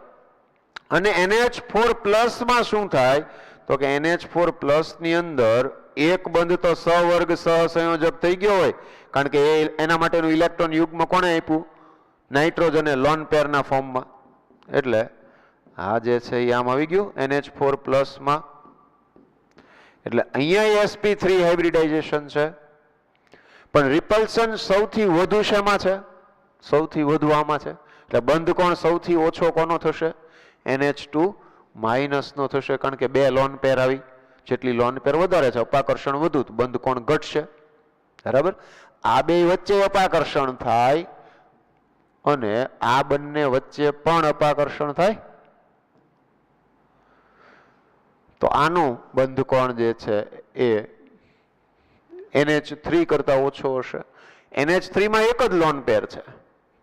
અને NH4 પ્લસમાં શું થાય? તો કે NH4 પ્લસ ની અંદર એક બંધ તો સહવર્ગ સહસંયોજક થઈ ગયો હોય, કારણ કે એના માટેનું ઇલેક્ટ્રોન યુગ્મ કોણે આપ્યું? નાઇટ્રોજને લોન પેરના ફોર્મમાં. એટલે આ જે છે એ આમ આવી ગયું NH4 પ્લસમાં. એટલે અહીંયા sp3 હાઇબ્રિડાઇઝેશન છે, પણ રિપલ્શન સૌથી વધુ શેમાં છે? સૌથી વધુ આમાં છે. એટલે બંધ કોણ સૌથી ઓછો કોનો થશે? NH2 માઇનસ નો થશે, કારણ કે બે લોન પેર આવી, જેટલી લોન પેર વધારે છે અપાકર્ષણ વધુ, બંધ કોણ ઘટશે, બરાબર. આ બે વચ્ચે અપાકર્ષણ થાય અને આ બંને વચ્ચે પણ અપાકર્ષણ થાય, તો આનું બંધ કોણ જે છે એ NH3 કરતા ઓછો હશે. NH3 માં એક જ લોન પેર છે,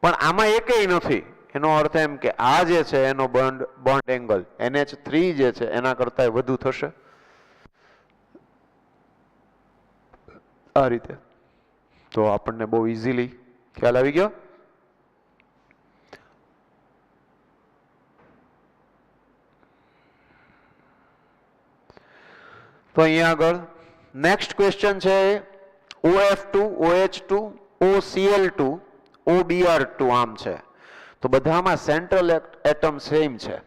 પણ આમાં એકેય નથી. એનો અર્થ એમ કે આ જે છે એનો બોન્ડ એંગલ NH3 જે છે એના કરતા વધુ થશે, આ રીતે. તો આપણને બહુ ઇઝીલી ખ્યાલ આવી ગયો. તો અહીંયા આગળ નેક્સ્ટ ક્વેશ્ચન છે OF2 OH2 OCl2 OBr2 આમ છે. તો બધામાં સેન્ટ્રલ એટમ સેમ છે,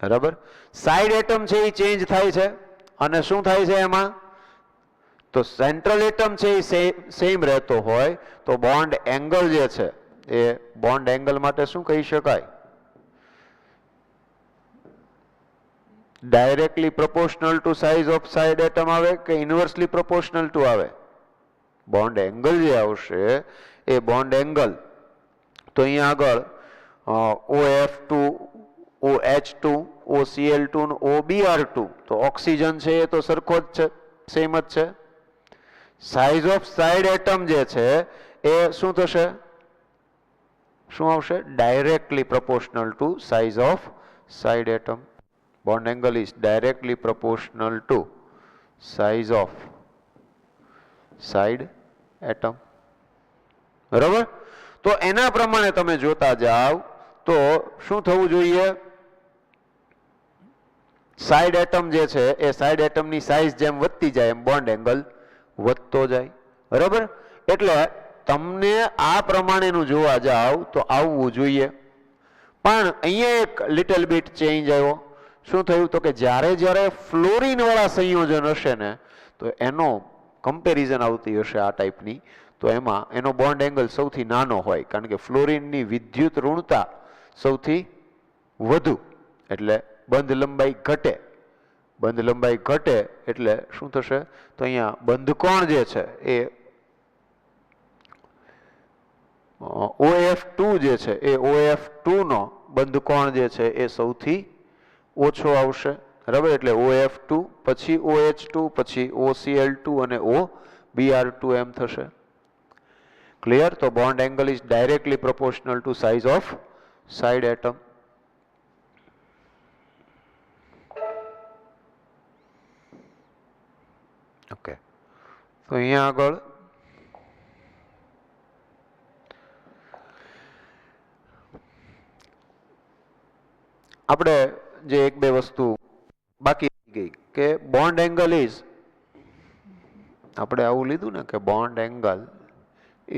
બરાબર. સાઇડ એટમ છે એ ચેન્જ થાય છે અને શું થાય છે એમાં, તો સેન્ટ્રલ એટમ છે એ સેમ રહેતો હોય તો બોન્ડ એંગલ જે છે એ બોન્ડ એંગલ માટે શું કહી શકાય, directly proportional to size off side atom આવે કે ઇન્વર્સલી પ્રોપોર્શનલ ટુ આવે, બોન્ડ એંગલ જે આવશે એ બોન્ડ એંગલ. તો અહીંયા આગળ OF2 OH2 OCl2 અને OBr2 તો ઓક્સિજન છે એ તો સરખો જ છે, સેમ જ છે. સાઇઝ ઓફ સાઇડ એટમ જે છે એ શું થશે, શું આવશે, directly proportional to size off side atom. Bond angle is directly proportional to size off side atom, બરાબર. તો એના પ્રમાણે તમે જોતા જાઓ તો શું થવું જોઈએ, સાઇડ એટમ જે છે એ સાઇડ એટમની સાઇઝ જેમ વધતી જાય એમ બોન્ડ એંગલ વધતો જાય, બરાબર. એટલે તમને આ પ્રમાણેનું જોવા જાવ તો આવવું જોઈએ. પણ અહીંયા એક લિટલ બીટ ચેન્જ આવ્યો. શું થયું, તો કે જ્યારે જ્યારે ફ્લોરિન વાળા સંયોજન હશે ને તો એનો કમ્પેરિઝન આવતી હશે આ ટાઈપની, તો એમાં એનો બોન્ડ એંગલ સૌથી નાનો હોય, કારણ કે ફ્લોરિનની વિદ્યુત ઋણતા સૌથી વધુ, એટલે બંધ લંબાઈ ઘટે. બંધ લંબાઈ ઘટે એટલે શું થશે, તો અહીંયા બંધકોણ જે છે એ OF2 જે છે એ OF2 નો બંધકોણ જે છે એ સૌથી ઓછો આવશે, બરાબર. એટલે OF2 પછી OH2 પછી OCl2 અને OBr2 એમ થશે. ક્લિયર. તો bond angle is directly proportional to size off side atom. Okay. તો અહીંયા આગળ આપણે જે એક બે વસ્તુ બાકી ગઈ કે બોન્ડ એંગલ ઇઝ, આપણે આવું લીધું ને કે bond angle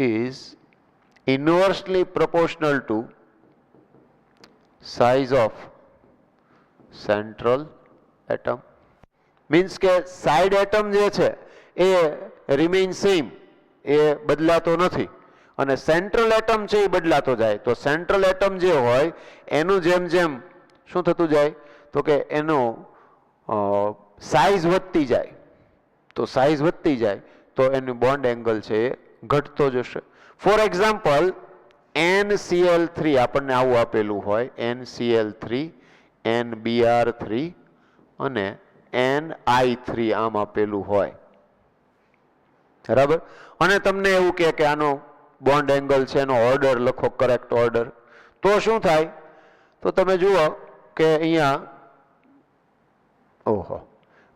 is inversely proportional to size of central atom. Means કે સાઇડ એટમ જે છે એ રિમેઇન સેમ, એ બદલાતો નથી, અને સેન્ટ્રલ એટમ છે એ બદલાતો જાય. તો સેન્ટ્રલ એટમ જે હોય એનું જેમ જેમ શું થતું જાય, તો કે એનો સાઇઝ વધતી જાય. તો સાઇઝ વધતી જાય તો એનું બોન્ડ એંગલ છે એ ઘટતો જશે. ફોર એક્ઝામ્પલ NCl3 આપણને આવું આપેલું હોય, NCl3 NBr3 અને NI3 આમ આપેલું હોય, બરાબર. અને તમને એવું કહે કે આનો બોન્ડ એંગલ છે એનો ઓર્ડર લખો, કરેક્ટ ઓર્ડર. તો શું થાય, તો તમે જુઓ કે અહીંયા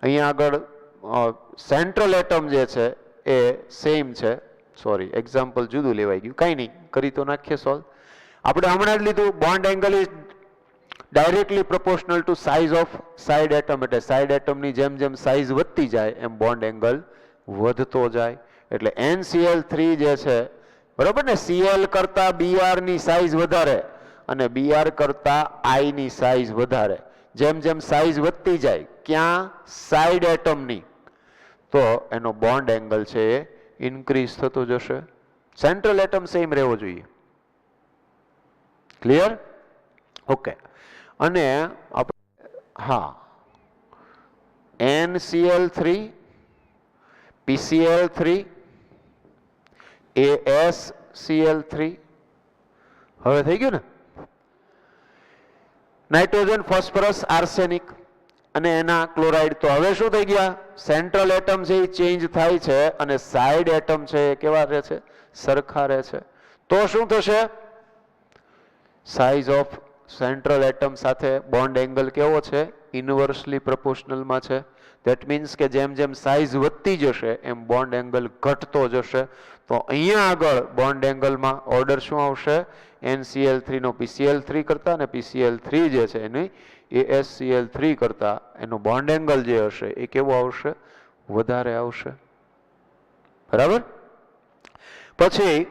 અહીંયા આગળ સેન્ટ્રલ એટમ જે છે એ સેમ છે. સોરી, એક્ઝામ્પલ જુદું લેવાઈ ગયું, કાંઈ નહીં, કરી તો નાખીએ સોલ્વ. આપણે હમણાં જ લીધું bond angle is directly proportional to size off side atom, એટલે સાઇડ એટમની જેમ જેમ સાઇઝ વધતી જાય એમ બોન્ડ એંગલ વધતો જાય. એટલે NCl3 જે છે, બરોબર ને, Cl કરતા Br ની સાઇઝ વધારે અને Br કરતા I ની સાઇઝ વધારે. જેમ જેમ સાઇઝ વધતી જાય ક્યાં, સાઇડ એટમની, તો એનો બોન્ડ એંગલ છે એ ઇન્ક્રીઝ થતો જશે. સેન્ટ્રલ એટમ સેમ રહેવો જોઈએ. ક્લિયર. ઓકે. અને હા, NCl3 PCl3 AsCl3 હવે થઈ ગયું ને. નાઇટ્રોજન, ફોસ્ફરસ, આર્સેનિક અને એના ક્લોરાઇડ. તો હવે શું થઈ ગયા, સેન્ટ્રલ એટમ છે એ ચેન્જ થાય છે અને સાઇડ એટમ છે એ કેવા રહે છે, સરખા રહે છે. તો શું થશે, સાઇઝ ઓફ સેન્ટ્રલ એટમ સાથે બોન્ડ એંગલ કેવો છે, ઇન્વર્સલી પ્રોપોર્શનલમાં છે. ધેટ મીન્સ કે જેમ જેમ સાઇઝ વધતી જશે એમ બોન્ડ એંગલ ઘટતો જશે. તો અહીંયા આગળ બોન્ડ એંગલમાં ઓર્ડર શું આવશે? NCl3 નો PCl3 કરતા અને PCl3 જે છે એની AsCl3 કરતા એનો બોન્ડ એંગલ જે હશે એ કેવો આવશે? વધારે આવશે. બરાબર. પછી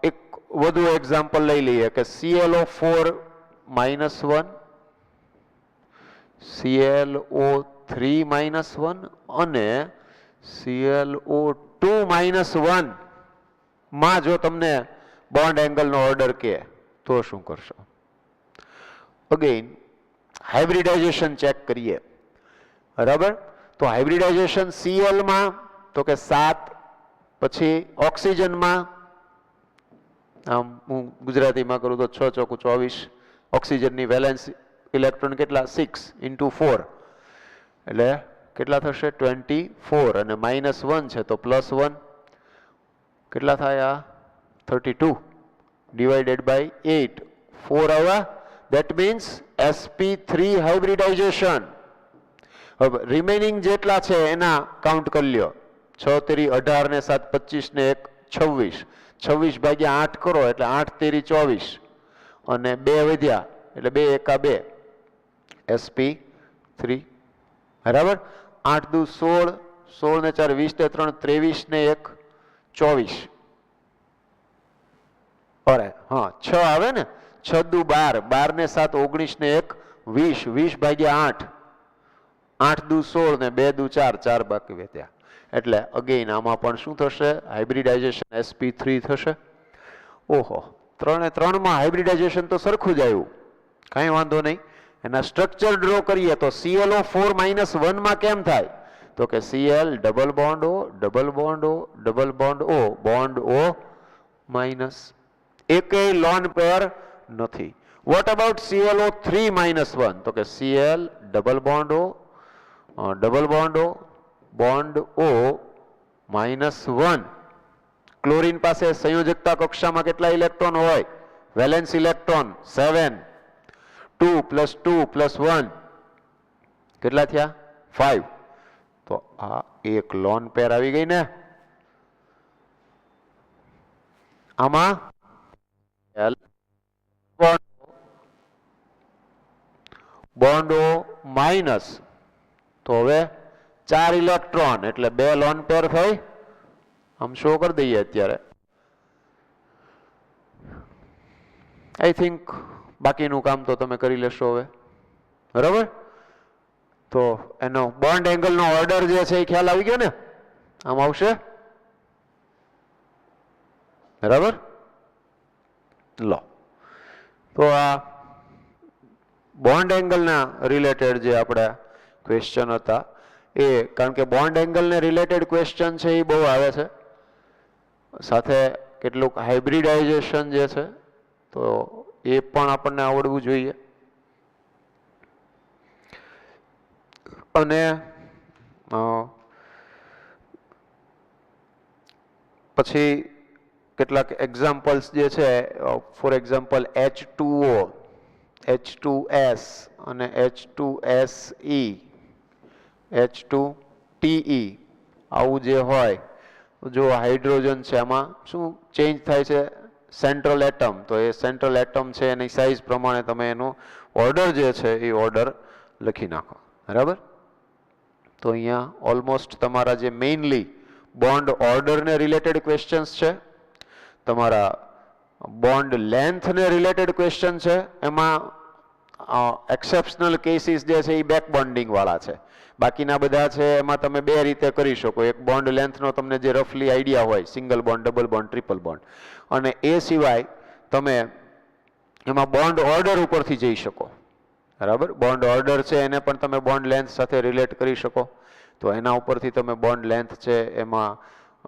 એક વધુ એક્ઝામ્પલ લઈ લઈએ કે ClO4 -1 ClO3 -1 અને ClO2 -1 માં જો તમને બોન્ડ એંગલનો ઓર્ડર કે તો શું કરશો? અગેન હાઇબ્રિડાઇઝેશન ચેક કરીએ. બરાબર. તો હાઇબ્રિડાઇઝેશન Cl માં તો કે 7, પછી ઓક્સિજનમાં આમ હું ગુજરાતીમાં કરું તો 6 ચોકુ 24, ઓક્સિજનની વેલેન્સ ઇલેક્ટ્રોન કેટલા? 6 × 4 એટલે કેટલા થશે? 24 અને -1 છે તો +1 કેટલા થાય? આ 32 ડિવાઇડેડ બાય 8 4 આવ્યા. That means sp3 hybridisation. હવે રિમેનિંગ જેટલા છે એના કાઉન્ટ કરી લ્યો. 6 તેરી 18 ને 7 25 ને 1 26, 26 ભાગ્યા 8 કરો એટલે 8 તેરી 24 અને 2 વધ્યા એટલે 2 એકા 2 sp3. બરાબર. 8 દુ 16, 16 ને 4 20 ને 3 23 ને 1 24. અરે હા 6 આવે ને. 6 દુ 12, 12 ને 7 19 ને 1 20, 20 ભાગ્યા 8, 8 દુ 16 ને 2 દુ 4, 4 બાકી વધ્યા. એટલે અગેન આમાં પણ શું થશે? હાઇબ્રિડાઇઝેશન sp3 થશે. ઓહો, 3 3 માં હાઇબ્રિડાઇઝેશન તો સરખું જ આવ્યું, કાંઈ વાંધો નહીં. એના સ્ટ્રક્ચર ડ્રો કરીએ તો ClO4 -1 માં કેમ થાય? તો કે Cl double bond O double bond O double bond O bond O minus, એકેય લોન પેર નથી. What about ClO3 -1? તો કે Cl double bond O double bond O bond O -1. Chlorine પાસે સંયોજકતા કક્ષામાં કેટલા ઇલેક્ટ્રોન હોય? Valence electron 7. 2 + 2 + 1 કેટલા થયા? 5. તો આ એક લોન પેર આવી ગઈ ને. આમાં બોન્ડ O માઇનસ, તો હવે 4 ઇલેક્ટ્રોન એટલે 2 લોન પેર થઈ. આમ શો કરી દઈએ અત્યારે. આઈ થિંક બાકીનું કામ તો તમે કરી લેશો હવે. બરાબર. તો એનો બોન્ડ એંગલનો ઓર્ડર જે છે એ ખ્યાલ આવી ગયો ને. આમ આવશે. બરાબર. લો, તો આ બોન્ડ એંગલના રિલેટેડ જે આપણે ક્વેશ્ચન હતા એ, કારણ કે બોન્ડ એંગલને રિલેટેડ ક્વેશ્ચન છે એ બહુ આવે છે, સાથે કેટલુંક હાઇબ્રિડાઇઝેશન જે છે તો એ પણ આપણને આવડવું જોઈએ. અને પછી કેટલાક એક્ઝામ્પલ્સ જે છે, ફોર એક્ઝામ્પલ H2O, H2S અને H2SE, H2TE આવું જે હોય, જો હાઇડ્રોજન છે આમાં શું ચેન્જ થાય છે? Central atom. તો એ સેન્ટ્રલ એટમ છે એની સાઇઝ પ્રમાણે તમે એનો ઓર્ડર જે છે એ ઓર્ડર લખી નાખો. બરાબર. તો અહીંયા ઓલમોસ્ટ તમારા જે મેઇનલી બોન્ડ ઓર્ડરને રિલેટેડ ક્વેશ્ચન્સ છે, તમારા બોન્ડ લેન્થને રિલેટેડ ક્વેશ્ચન છે, એમાં એક્સેપ્શનલ કેસીસ જે છે એ બેક બોન્ડિંગ વાળા છે. બાકીના બધા છે એમાં તમે બે રીતે કરી શકો. એક બોન્ડ લેન્થનો તમને જે રફલી આઈડિયા હોય, single bond, double bond, triple bond, અને એ સિવાય તમે એમાં બોન્ડ ઓર્ડર ઉપરથી જઈ શકો. બરાબર. બોન્ડ ઓર્ડર છે એને પણ તમે બોન્ડ લેન્થ સાથે રિલેટ કરી શકો. તો એના ઉપરથી તમે બોન્ડ લેન્થ છે એમાં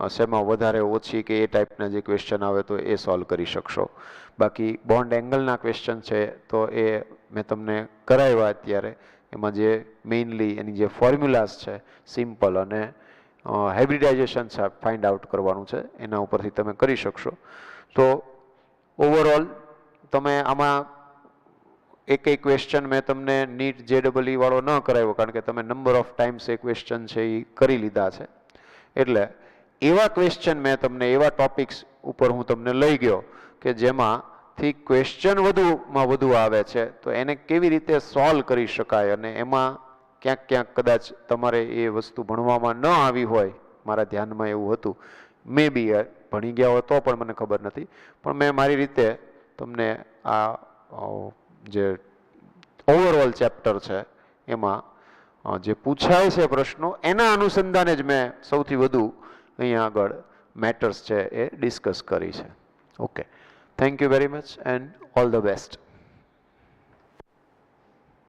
શેમાં વધારે ઓછી કે એ ટાઈપના જે ક્વેશ્ચન આવે તો એ સોલ્વ કરી શકશો. બાકી બોન્ડ એંગલના ક્વેશ્ચન છે તો એ મેં તમને કરાવ્યા અત્યારે. એમાં જે મેઇનલી એની જે ફોર્મ્યુલાસ છે સિમ્પલ અને હાઇબ્રિડાઇઝેશન છે ફાઇન્ડ આઉટ કરવાનું છે, એના ઉપરથી તમે કરી શકશો. તો ઓવરઓલ તમે આમાં એક ક્વેશ્ચન મેં તમને નીટ JEE વાળો ન કરાવ્યો કારણ કે તમે number of times A question છે એ કરી લીધા છે, એટલે એવા ક્વેશ્ચન મેં તમને એવા ટોપિક્સ ઉપર હું તમને લઈ ગયો કે જેમાંથી ક્વેશ્ચન વધુમાં વધુ આવે છે, તો એને કેવી રીતે સોલ્વ કરી શકાય અને એમાં ક્યાંક ક્યાંક કદાચ તમારે એ વસ્તુ ભણવામાં ન આવી હોય, મારા ધ્યાનમાં એવું હતું, મે બી ભણી ગયા હોય તો પણ મને ખબર નથી, પણ મેં મારી રીતે તમને આ જે ઓવરઓલ ચેપ્ટર છે એમાં જે પૂછાય છે પ્રશ્નો એના અનુસંધાને જ મેં સૌથી વધુ અહીંયા આગળ મેટર્સ છે એ ડિસ્કસ કરી છે. Okay, thank you very much and all the best.